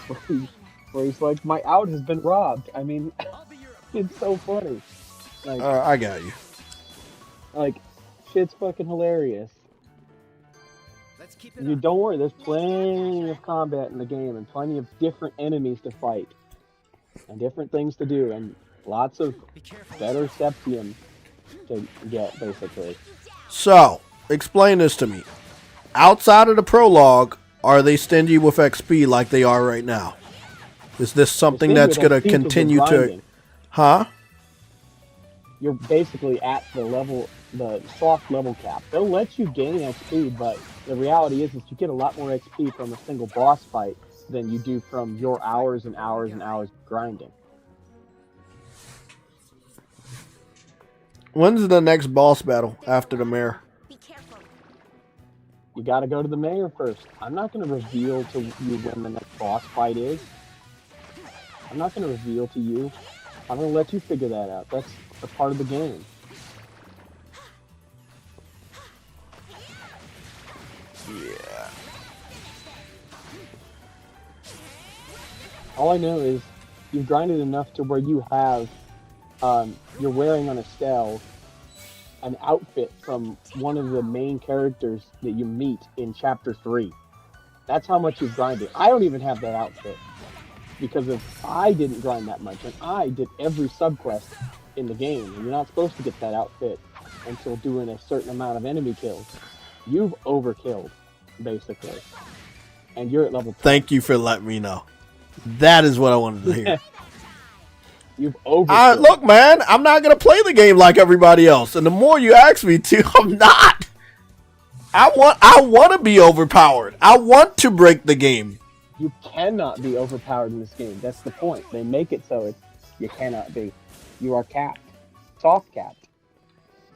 G: where where he's like, "My out has been robbed." I mean, it's so funny. Like,
A: I got you.
G: Like, shit's fucking hilarious. You don't worry, there's plenty of combat in the game and plenty of different enemies to fight and different things to do and lots of better septium to get, basically.
A: So, explain this to me. Outside of the prologue, are they stingy with XP like they are right now? Is this something that's going to continue to... Huh?
G: You're basically at the level, the soft level cap. They'll let you gain XP, but the reality is you get a lot more XP from a single boss fight than you do from your hours and hours and hours of grinding.
A: When's the next boss battle after the mayor?
G: You got to go to the mayor first. I'm not going to reveal to you when the next boss fight is. I'm not going to reveal to you. I'm going to let you figure that out. That's a part of the game.
A: Yeah.
G: All I know is you've grinded enough to where you have, you're wearing on Estelle an outfit from one of the main characters that you meet in Chapter 3. That's how much you've grinded. I don't even have that outfit because I didn't grind that much, and I did every subquest in the game, and you're not supposed to get that outfit until doing a certain amount of enemy kills. You've overkilled, basically, and you're at level 10.
A: Thank you for letting me know. That is what I wanted to hear.
G: You've overkilled.
A: Look, man, I'm not going to play the game like everybody else, and the more you ask me to, I'm not. I want to be overpowered. I want to break the game.
G: You cannot be overpowered in this game. That's the point. They make it so you cannot be. You are capped. Soft capped.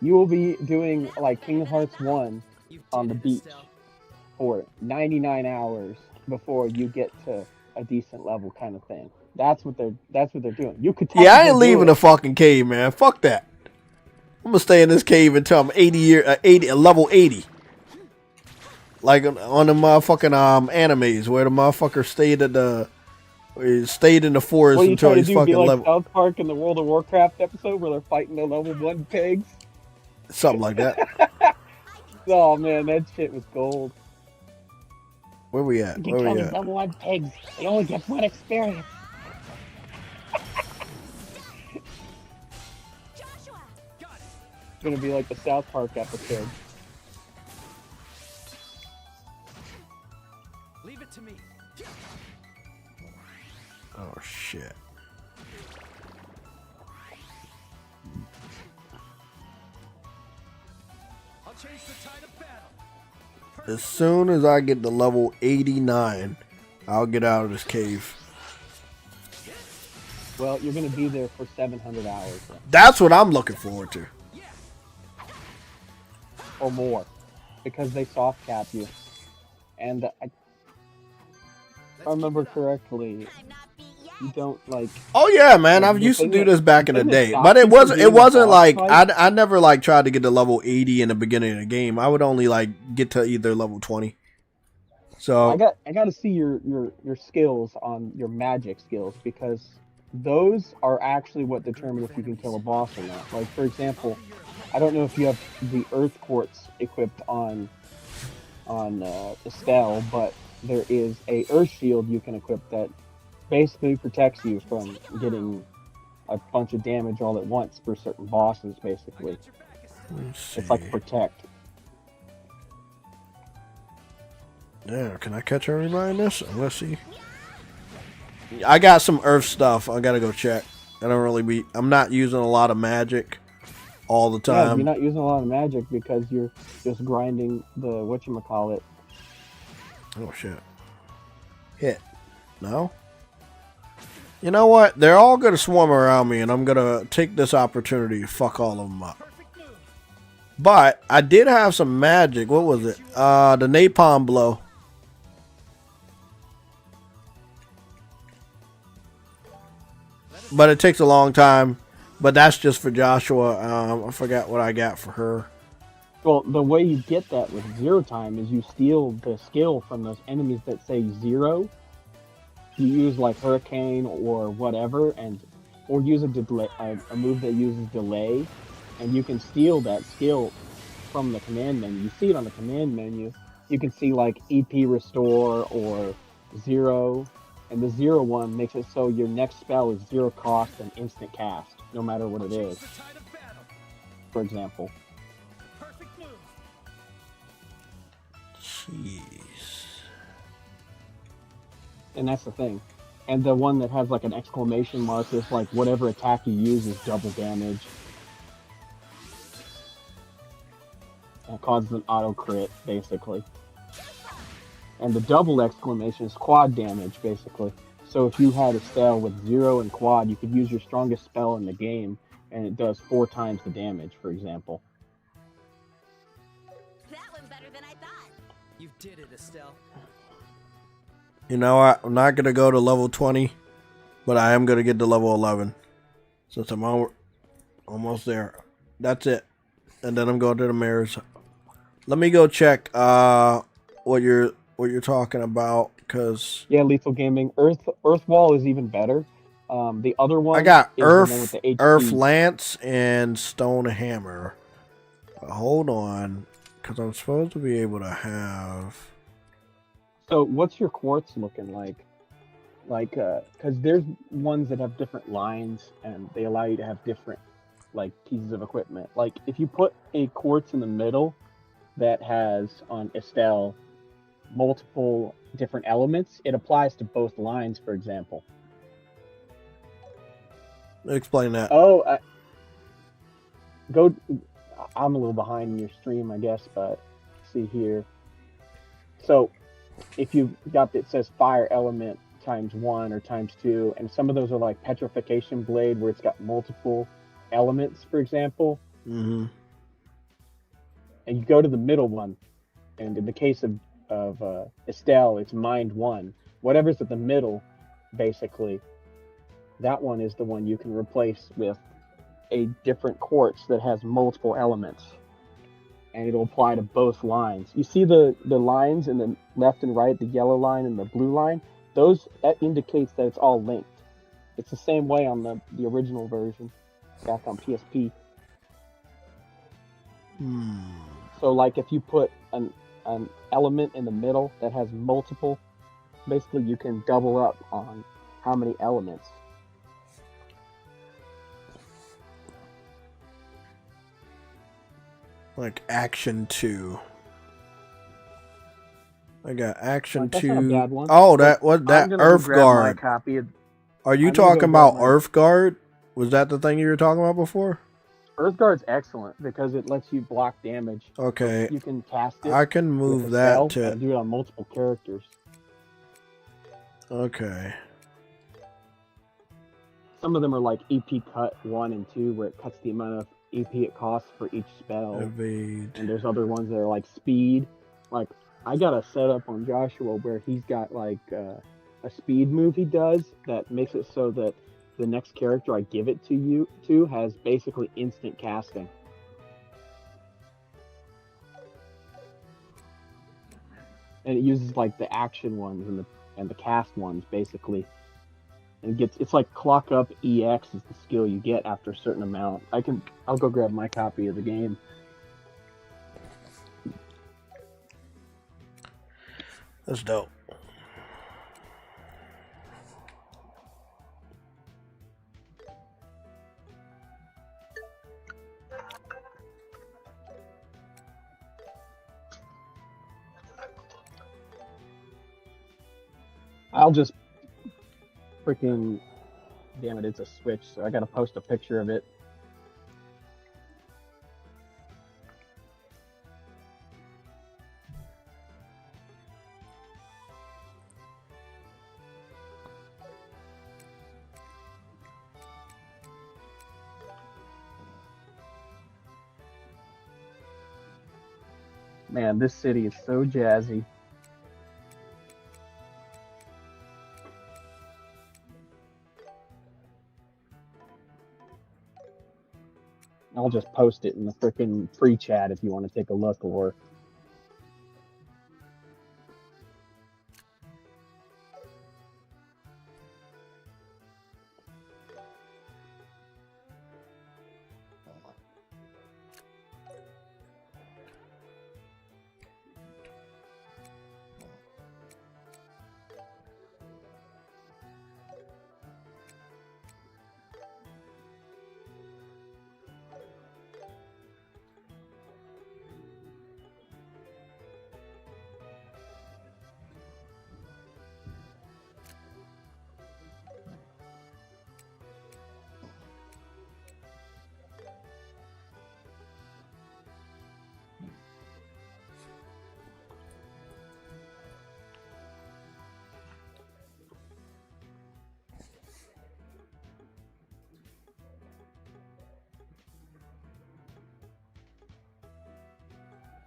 G: You will be doing like Kingdom Hearts 1 on the beach for 99 hours before you get to a decent level kind of thing. That's what they're doing. You could
A: I ain't leaving the fucking cave, man. Fuck that. I'm gonna stay in this cave until I'm level 80. Like on the motherfucking animes where the motherfucker stayed in the forest until he's fucking level.
G: South Park in the World of Warcraft episode where they're fighting the level 1 pigs.
A: Something like that.
G: Oh man, that shit was gold.
A: Where we at?
G: You can kill these level 1 pigs. They only get 1 experience. It's gonna be like the South Park episode.
P: Leave it to me.
A: Oh shit.
P: I'll change the tide of battle.
A: As soon as I get to level 89, I'll get out of this cave.
G: Well, you're gonna be there for 700 hours.
A: That's what I'm looking forward to.
G: Or more, because they soft cap you. And if I remember correctly, you don't like.
A: Oh yeah, man! I used to do this back in the day, but it wasn't like I never like tried to get to level 80 in the beginning of the game. I would only like get to either level 20. So
G: I got to see your skills on your magic skills, because those are actually what determine if you can kill a boss or not. Like for example, I don't know if you have the Earth Quartz equipped on Estelle, but there is a Earth Shield you can equip that basically protects you from getting a bunch of damage all at once for certain bosses, basically. It's like Protect.
A: Yeah, can I catch everybody in this? Let's see. I got some Earth stuff. I gotta go check. I'm not using a lot of magic all the time.
G: Yeah, you're not using a lot of magic because you're just grinding the whatchamacallit.
A: Oh shit. Hit. No? You know what? They're all gonna swarm around me, and I'm gonna take this opportunity to fuck all of them up. But I did have some magic. What was it? The napalm blow. But it takes a long time. But that's just for Joshua. I forgot what I got for her.
G: Well, the way you get that with 0 time is you steal the skill from those enemies that say 0. you use like Hurricane or whatever, or use a delay, a move that uses delay, and you can steal that skill from the command menu. You see it on the command menu. You can see like EP Restore or Zero, and the Zero one makes it so your next spell is 0 cost and instant cast, no matter what it is. For example.
A: Jeez.
G: And that's the thing. And the one that has like an exclamation mark is like whatever attack you use is double damage. And it causes an auto crit, basically. And the double exclamation is quad damage, basically. So if you had a spell with 0 and quad, you could use your strongest spell in the game, and it does 4 times the damage, for example.
Q: That went better than I thought.
P: You did it, Estelle.
A: You know what? I'm not going to go to level 20, but I am going to get to level 11. Since I'm almost there. That's it. And then I'm going to the mirrors. Let me go check what you're talking about, because
G: yeah, Lethal Gaming. Earth Wall is even better. The other one
A: I got
G: is the one with the HP.
A: Earth Lance and Stone Hammer. Hold on, because I'm supposed to be able to have.
G: So what's your quartz looking like? Like, because there's ones that have different lines and they allow you to have different like pieces of equipment. Like if you put a quartz in the middle that has on Estelle multiple different elements, it applies to both lines, for example.
A: Explain that.
G: Oh, I'm a little behind in your stream, I guess, but see here. So if you got that says fire element ×1 or ×2, and some of those are like petrification blade where it's got multiple elements, for example.
A: Mm-hmm.
G: And you go to the middle one, and in the case of Estelle, it's mind 1. Whatever's at the middle, basically, that one is the one you can replace with a different quartz that has multiple elements, and it'll apply to both lines. You see the lines in the left and right, the yellow line and the blue line? That indicates that it's all linked. It's the same way on the original version back on PSP. So like if you put an element in the middle that has multiple, basically you can double up on how many elements.
A: Like Action 2. I got Action
G: That's
A: 2.
G: not a bad one.
A: Oh, that was that Earth Guard. Are you talking about Earth Guard? Was that the thing you were talking about before?
G: Earth Guard's excellent because it lets you block damage.
A: Okay.
G: You can cast it.
A: I can move
G: with a
A: that
G: spell
A: to.
G: and do it on multiple characters.
A: Okay.
G: Some of them are like EP cut 1 and 2, where it cuts the amount of EP it costs for each spell.
A: Evade.
G: And there's other ones that are like speed. Like I got a setup on Joshua where he's got like a speed move he does that makes it so that the next character I give it to has basically instant casting. And it uses like the action ones and the cast ones basically. And it's like clock up EX is the skill you get after a certain amount. I'll go grab my copy of the game.
A: That's dope.
G: I'll just freaking damn it, it's a Switch, so I gotta post a picture of it. Man, this city is so jazzy. I'll just post it in the frickin' free chat if you want to take a look, or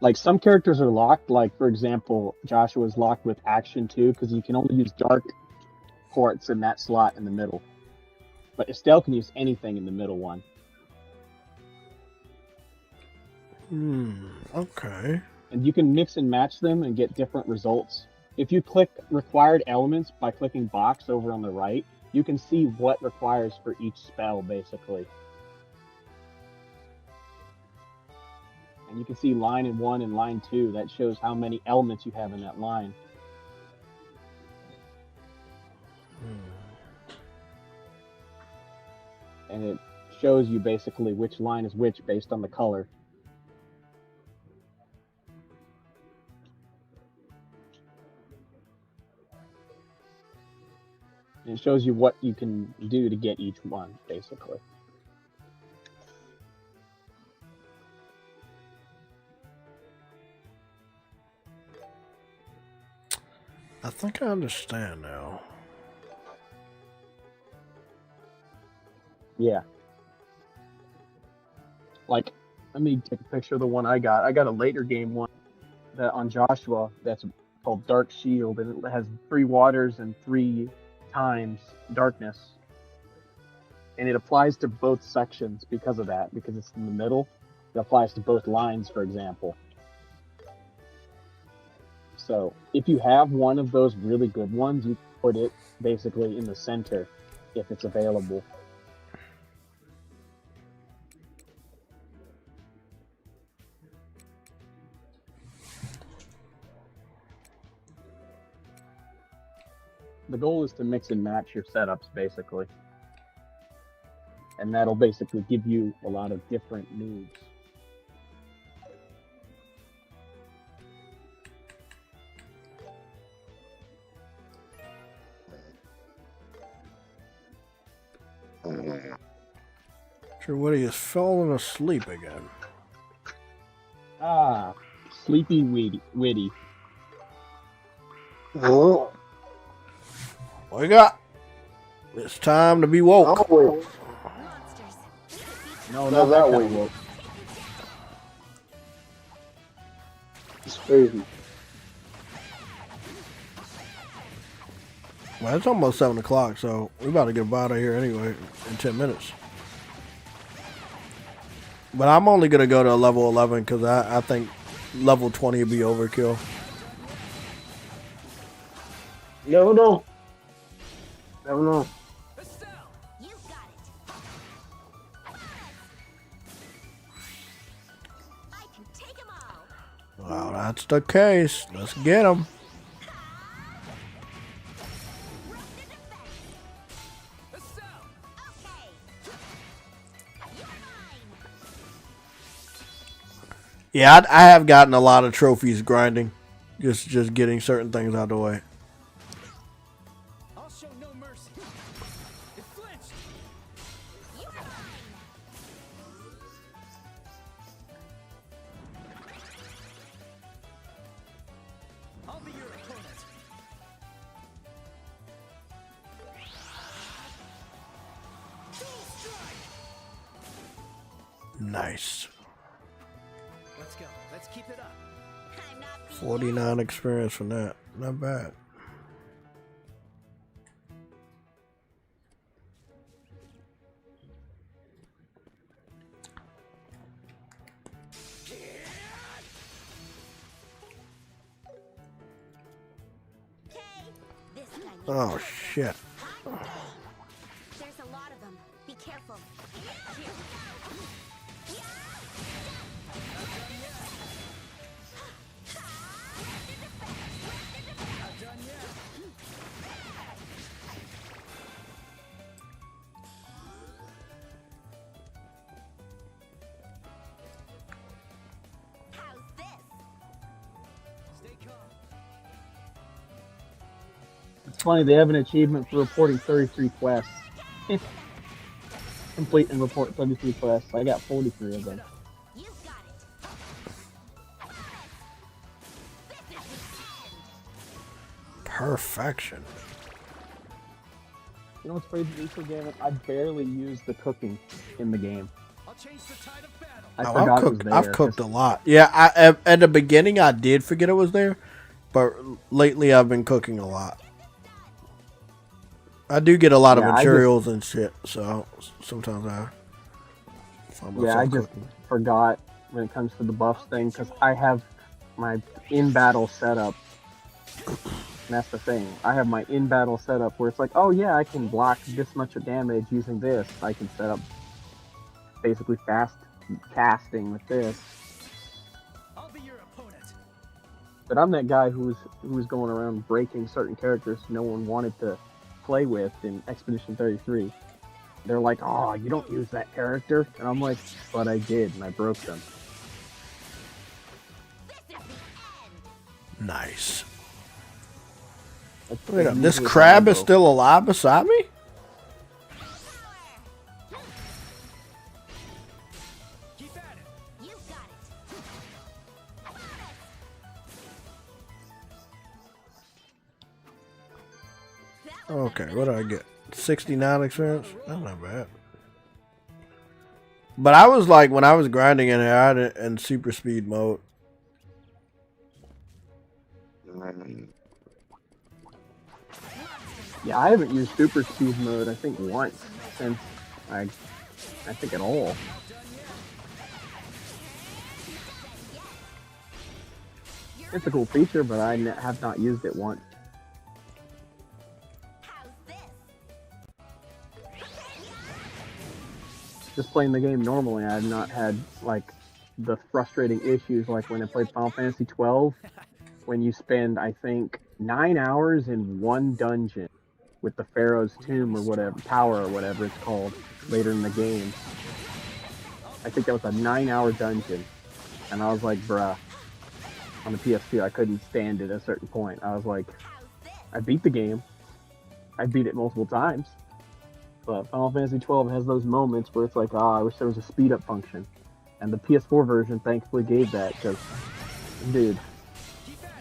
G: Like some characters are locked. Like for example, Joshua is locked with Action 2 because you can only use dark ports in that slot in the middle. But Estelle can use anything in the middle one.
A: Okay.
G: And you can mix and match them and get different results. If you click required elements by clicking box over on the right, you can see what requires for each spell, basically. And you can see line 1 and line 2. That shows how many elements you have in that line. And it shows you basically which line is which based on the color. And it shows you what you can do to get each one, basically.
A: I think I understand now.
G: Yeah. Like, let me take a picture of the one I got. I got a later game one that on Joshua that's called Dark Shield, and it has 3 waters and 3 times darkness. And it applies to both sections because of that, because it's in the middle. It applies to both lines, for example. So if you have one of those really good ones, you put it basically in the center if it's available. The goal is to mix and match your setups, basically. And that'll basically give you a lot of different moves.
A: Sure, Woody is falling asleep again.
G: Ah, sleepy witty.
A: Oh. Wake up! It's time to be woke.
G: No, not that way woke.
E: It's crazy.
A: Well, it's almost 7 o'clock, so we about to get out of here anyway in 10 minutes. But I'm only going to go to level 11 because I think level 20 would be overkill.
E: Never know. Never know.
A: Well, that's the case. Let's get him. Yeah, I have gotten a lot of trophies grinding. Just getting certain things out of the way.
P: I'll show no mercy. It flinched. I'll be your opponent.
A: Nice.
P: Let's go. Let's keep it up.
A: 49 experience from that. Not bad. Oh shit.
Q: There's a lot of them. Be careful.
G: It's funny, they have an achievement for reporting 33 quests. Complete and report 33 quests. I got 43 of them.
A: Perfection.
G: You know what's crazy, Lisa Gavin? I barely use the cooking in the game. I
A: Oh,
G: forgot it was there.
A: I've cooked a lot. Yeah, at the beginning I did forget it was there, but lately I've been cooking a lot. I do get a lot of materials and shit, so sometimes I find myself
G: I just
A: cooking.
G: forgot when it comes to the buffs thing, because I have my in-battle setup. And that's the thing. I have my in-battle setup where it's like, oh yeah, I can block this much of damage using this. I can set up basically fast casting with this. But I'm that guy who was going around breaking certain characters no one wanted to play with in Expedition 33. They're like, oh, you don't use that character? And I'm like, but I did, and I broke them.
A: Nice. Wait up, this crab is still alive beside me? Okay, what did I get? 69 experience? That's not bad. But I was like, when I was grinding in here, I had it in super speed mode.
G: Yeah, I haven't used super speed mode, I think, once since I think at all. It's a cool feature, but I have not used it once. Just playing the game normally, I have not had like the frustrating issues like when I played Final Fantasy 12, when you spend, I think, 9 hours in one dungeon with the Pharaoh's Tomb or whatever, Tower or whatever it's called, later in the game. I think that was a 9-hour dungeon, and I was like, bruh. On the PS2, I couldn't stand it at a certain point. I was like, I beat the game. I beat it multiple times. But Final Fantasy 12 has those moments where it's like, I wish there was a speed up function. And the PS4 version thankfully gave that, because, dude,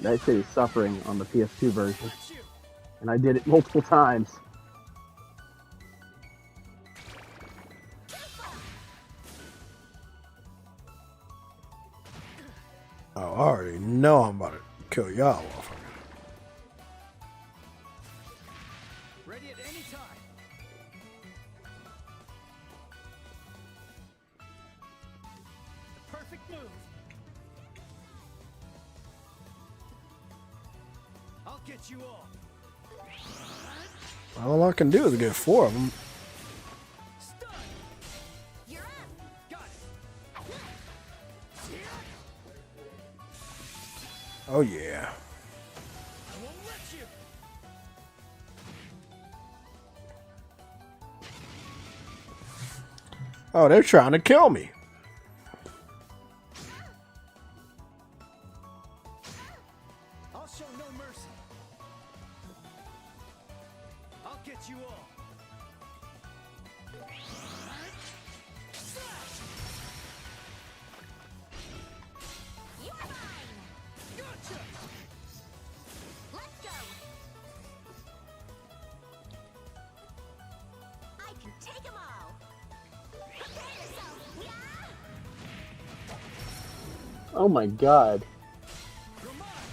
G: that shit is suffering on the PS2 version. And I did it multiple times.
A: Oh, I already know I'm about to kill y'all off.
P: Ready at any time. The perfect move. I'll get you all.
A: All I can do is get 4 of them. Oh yeah. Oh, they're trying to kill me.
P: I'll show no mercy. I'll get you all.
G: Oh my god.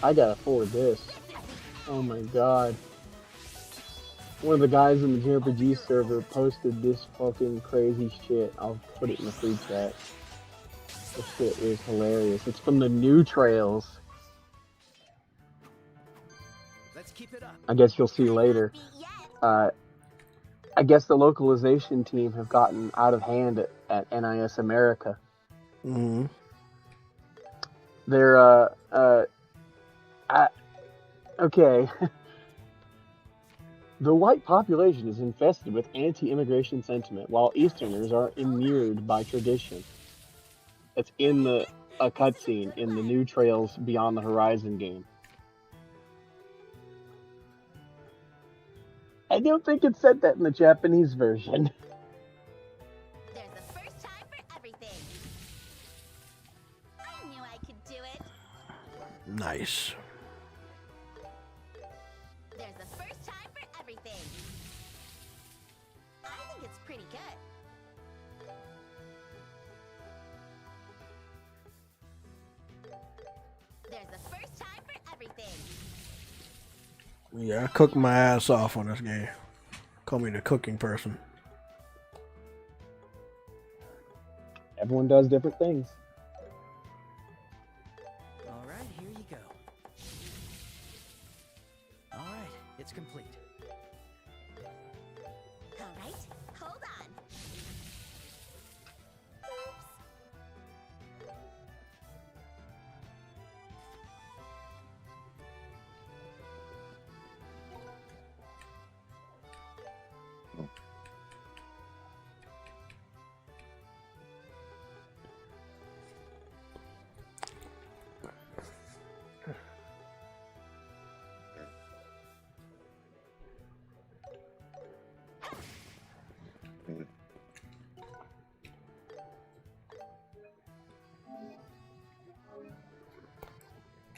G: I gotta forward this. Oh my god. One of the guys in the JRPG server posted this fucking crazy shit. I'll put it in the free chat. This shit is hilarious. It's from the new trails.
P: Let's keep it up.
G: I guess you'll see later. I guess the localization team have gotten out of hand at NIS America.
A: Mm-hmm.
G: They're, okay. The white population is infested with anti-immigration sentiment, while Easterners are immured by tradition. It's in a cutscene in the new Trails Beyond the Horizon game. I don't think it said that in the Japanese version.
Q: There's a first time for everything. I knew I could do it.
A: Nice.
Q: There's a first time for everything. I think it's pretty good.
A: Yeah, I cook my ass off on this game. Call me the cooking person.
G: Everyone does different things.
P: All right, here you go. All right, it's complete.
Q: All right, hold on.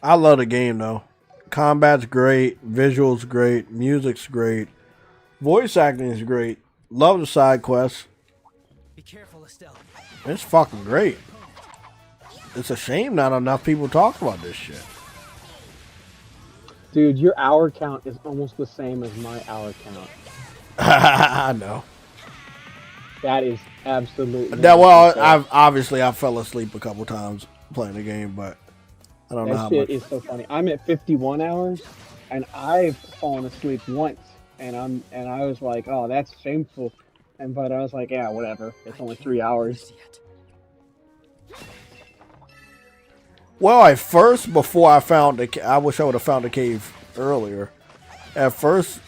A: I love the game though. Combat's great, visuals great, music's great, voice acting is great. Love the side quests.
P: Be careful, Estelle.
A: It's fucking great. It's a shame not enough people talk about this shit.
G: Dude, your hour count is almost the same as my hour count.
A: I know.
G: That is absolutely.
A: That well, I fell asleep a couple times playing the game, but I don't know how
G: That
A: much.
G: shit is so funny. I'm at 51 hours, and I've fallen asleep once, and I was like, oh, that's shameful, but I was like, yeah, whatever. It's only 3 hours.
A: Well, at first, before I found I wish I would have found the cave earlier. At first,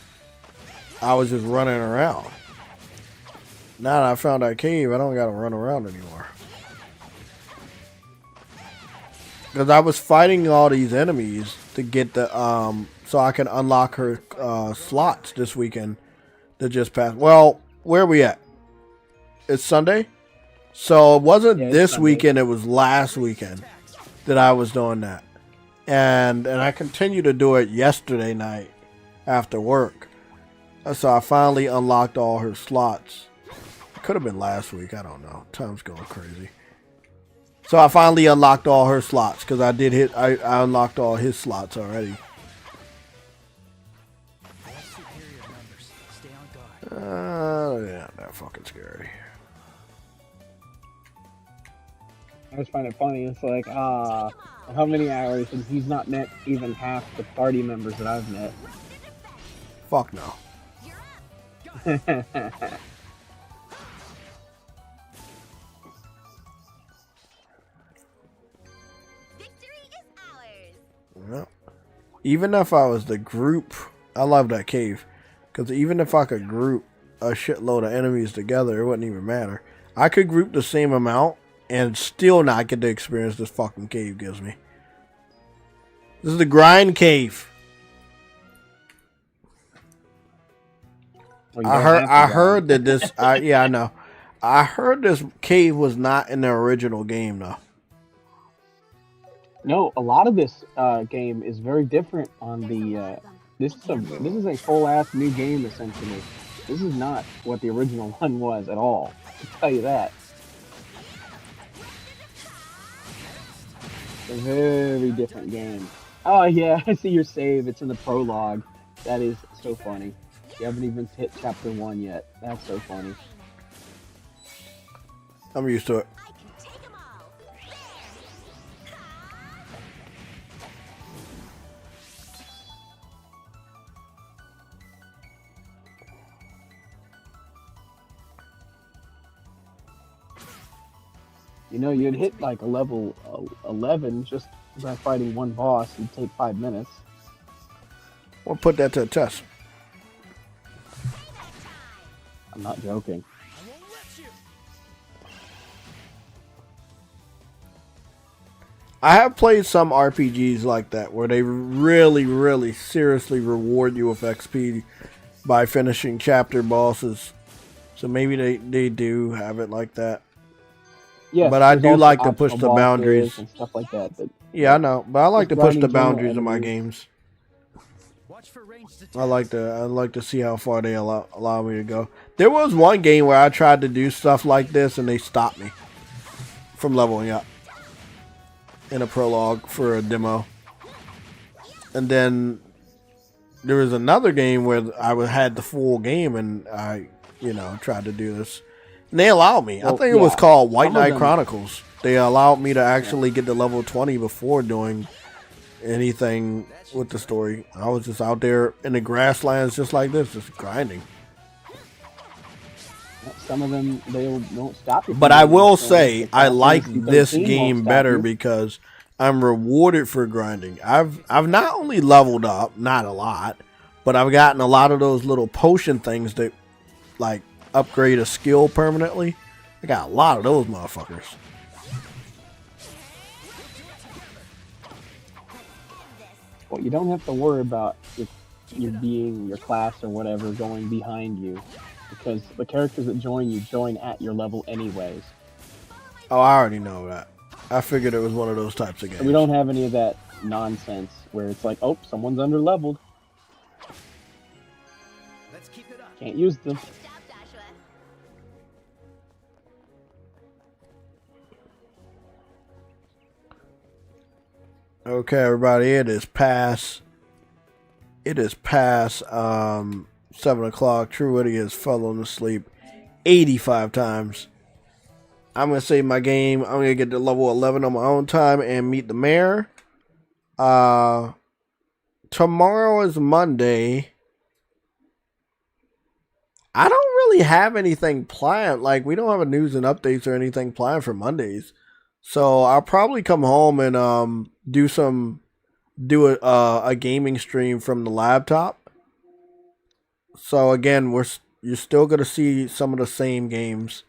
A: I was just running around. Now that I found that cave, I don't gotta run around anymore. Because I was fighting all these enemies to get the so I can unlock her slots this weekend that just passed. Well, where are we at? It's Sunday, so it wasn't this
G: Sunday.
A: weekend. It was last weekend that I was doing that, and I continued to do it yesterday night after work. So I finally unlocked all her slots. It could have been last week. I don't know. Time's going crazy. So I finally unlocked all her slots because I unlocked all his slots already. Yeah, that fucking scary.
G: I just find it funny. It's like, how many hours? And he's not met even half the party members that I've met.
A: Fuck no. Yeah. Even if I was the group, I love that cave. Because even if I could group a shitload of enemies together, it wouldn't even matter. I could group the same amount and still not get the experience this fucking cave gives me. This is the grind cave.
G: Well,
A: I heard that this yeah, I know. I heard this cave was not in the original game though.
G: No, a lot of this game is very different on the. This is a full ass new game essentially. This is not what the original one was at all. I'll tell you that. It's a very different game. Oh yeah, I see your save. It's in the prologue. That is so funny. You haven't even hit chapter 1 yet. That's so funny.
A: I'm used to it.
G: You know, you'd hit like a level 11 just by fighting one boss. It'd take 5 minutes.
A: We'll put that to a test.
G: I'm not joking.
A: I have played some RPGs like that where they really, really seriously reward you with XP by finishing chapter bosses. So maybe they do have it like that.
G: Yeah,
A: but I do like to push the boundaries
G: and stuff like that. But
A: yeah, I know, but I like to push the boundaries in my
G: enemies.
A: games. I like to see how far they allow me to go. There was one game where I tried to do stuff like this and they stopped me from leveling up in a prologue for a demo. And then there was another game where had the full game and I, tried to do this. And they allowed me.
G: Well,
A: I think it was called White
G: some of
A: Knight
G: them-
A: Chronicles. They allowed me to actually get to level 20 before doing anything with the story. I was just out there in the grasslands just like this, just grinding.
G: Some of them, they won't stop you.
A: But I will say, I like
G: Fantasy
A: this
G: 13 won't
A: game
G: stop
A: better
G: you.
A: because I'm rewarded for grinding. I've not only leveled up, not a lot, but I've gotten a lot of those little potion things that like upgrade a skill permanently. I got a lot of those motherfuckers.
G: Well, you don't have to worry about your class or whatever going behind you, because the characters that join at your level anyways.
A: Oh, I already know that. I figured it was one of those types of games.
G: And we don't have any of that nonsense where it's like, oh, someone's under leveled. Can't use them.
A: Okay, everybody, it is past 7 o'clock. True Witty has fallen asleep 85 times. I'm going to save my game. I'm going to get to level 11 on my own time and meet the mayor. Tomorrow is Monday. I don't really have anything planned. Like, we don't have a news and updates or anything planned for Mondays. So I'll probably come home and do a gaming stream from the laptop. So again, you're still gonna see some of the same games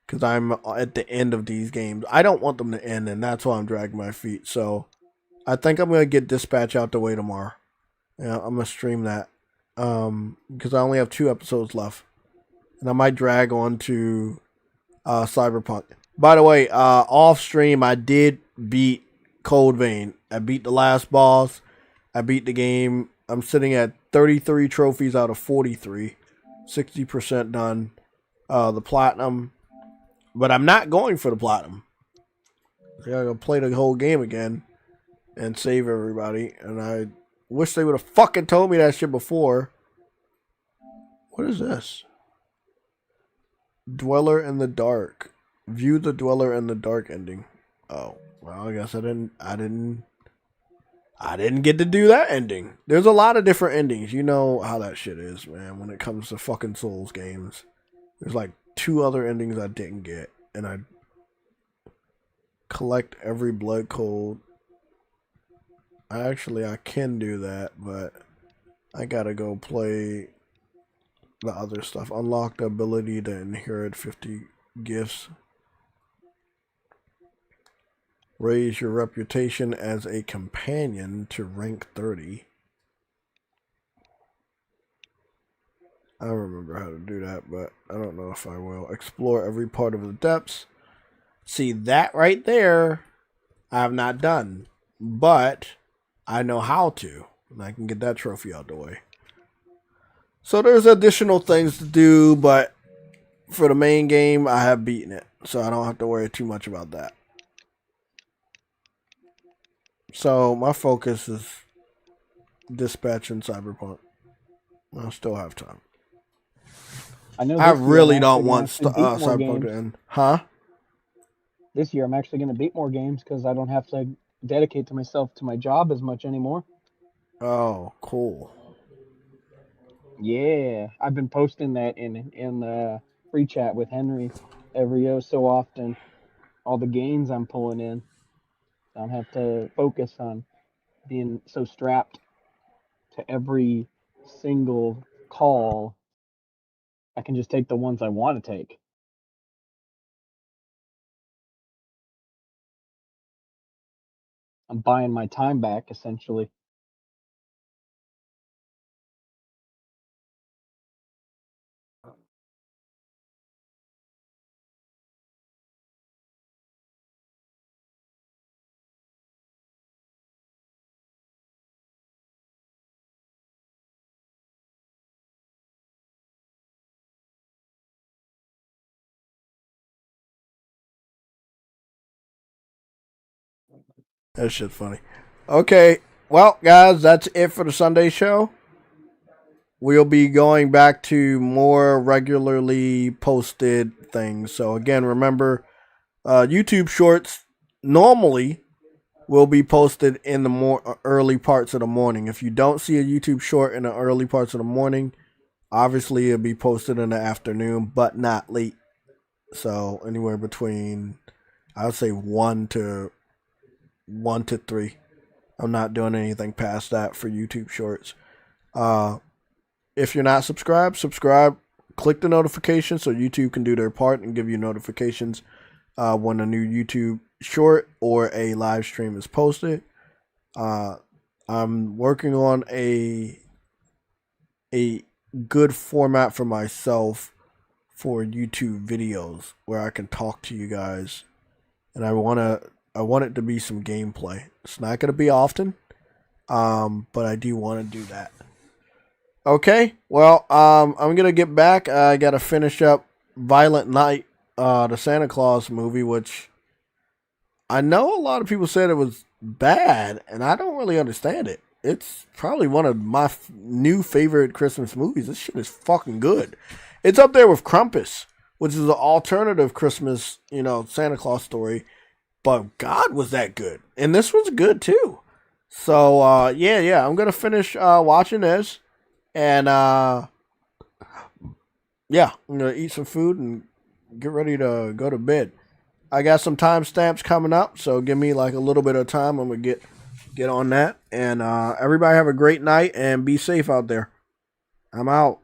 A: because I'm at the end of these games. I don't want them to end, and that's why I'm dragging my feet. So I think I'm gonna get Dispatch out the way tomorrow. Yeah, I'm gonna stream that because I only have 2 episodes left, and I might drag on to Cyberpunk. By the way, off stream, I did beat Cold Vein. I beat the last boss. I beat the game. I'm sitting at 33 trophies out of 43. 60% done. The platinum. But I'm not going for the platinum. I'm going to play the whole game again and save everybody. And I wish they would have fucking told me that shit before. What is this? Dweller in the Dark. View the Dweller in the Dark ending. Oh, well, I guess I didn't get to do that ending. There's a lot of different endings. You know how that shit is, man, when it comes to fucking Souls games. There's like 2 other endings I didn't get, and I collect every blood code. I can do that, but I gotta go play the other stuff. Unlock the ability to inherit 50 gifts. Raise your reputation as a companion to rank 30. I remember how to do that, but I don't know if I will. Explore every part of the depths. See, that right there, I have not done. But I know how to. And I can get that trophy out the way. So there's additional things to do, but for the main game, I have beaten it. So I don't have to worry too much about that. So my focus is Dispatch and Cyberpunk. I'll still have time. I really don't want Cyberpunk to end. Huh?
G: This year I'm actually going to beat more games because I don't have to dedicate myself to my job as much anymore.
A: Oh, cool.
G: Yeah, I've been posting that in the free chat with Henry every so often. All the gains I'm pulling in. I don't have to focus on being so strapped to every single call. I can just take the ones I want to take. I'm buying my time back, essentially.
A: That shit's funny. Okay, well, guys, that's it for the Sunday show. we'll be going back to more regularly posted things. So again, remember, YouTube Shorts normally will be posted in the more early parts of the morning. If you don't see a YouTube Short in the early parts of the morning, obviously it'll be posted in the afternoon, but not late. So anywhere between, I would say 1 to 3. I'm not doing anything past that for YouTube Shorts. If you're not subscribed, subscribe. Click the notification so YouTube can do their part and give you notifications when a new YouTube short or a live stream is posted. I'm working on a good format for myself for YouTube videos where I can talk to you guys, and I want it to be some gameplay. It's not going to be often, but I do want to do that. Okay, well, I'm going to get back. I got to finish up Violent Night, the Santa Claus movie, which I know a lot of people said it was bad, and I don't really understand it. It's probably one of my new favorite Christmas movies. This shit is fucking good. It's up there with Krampus, which is an alternative Christmas, Santa Claus story. But God, was that good. And this was good, too. So, yeah, I'm going to finish watching this. And, yeah, I'm going to eat some food and get ready to go to bed. I got some timestamps coming up, so give me like a little bit of time. I'm going to get on that. And everybody have a great night and be safe out there. I'm out.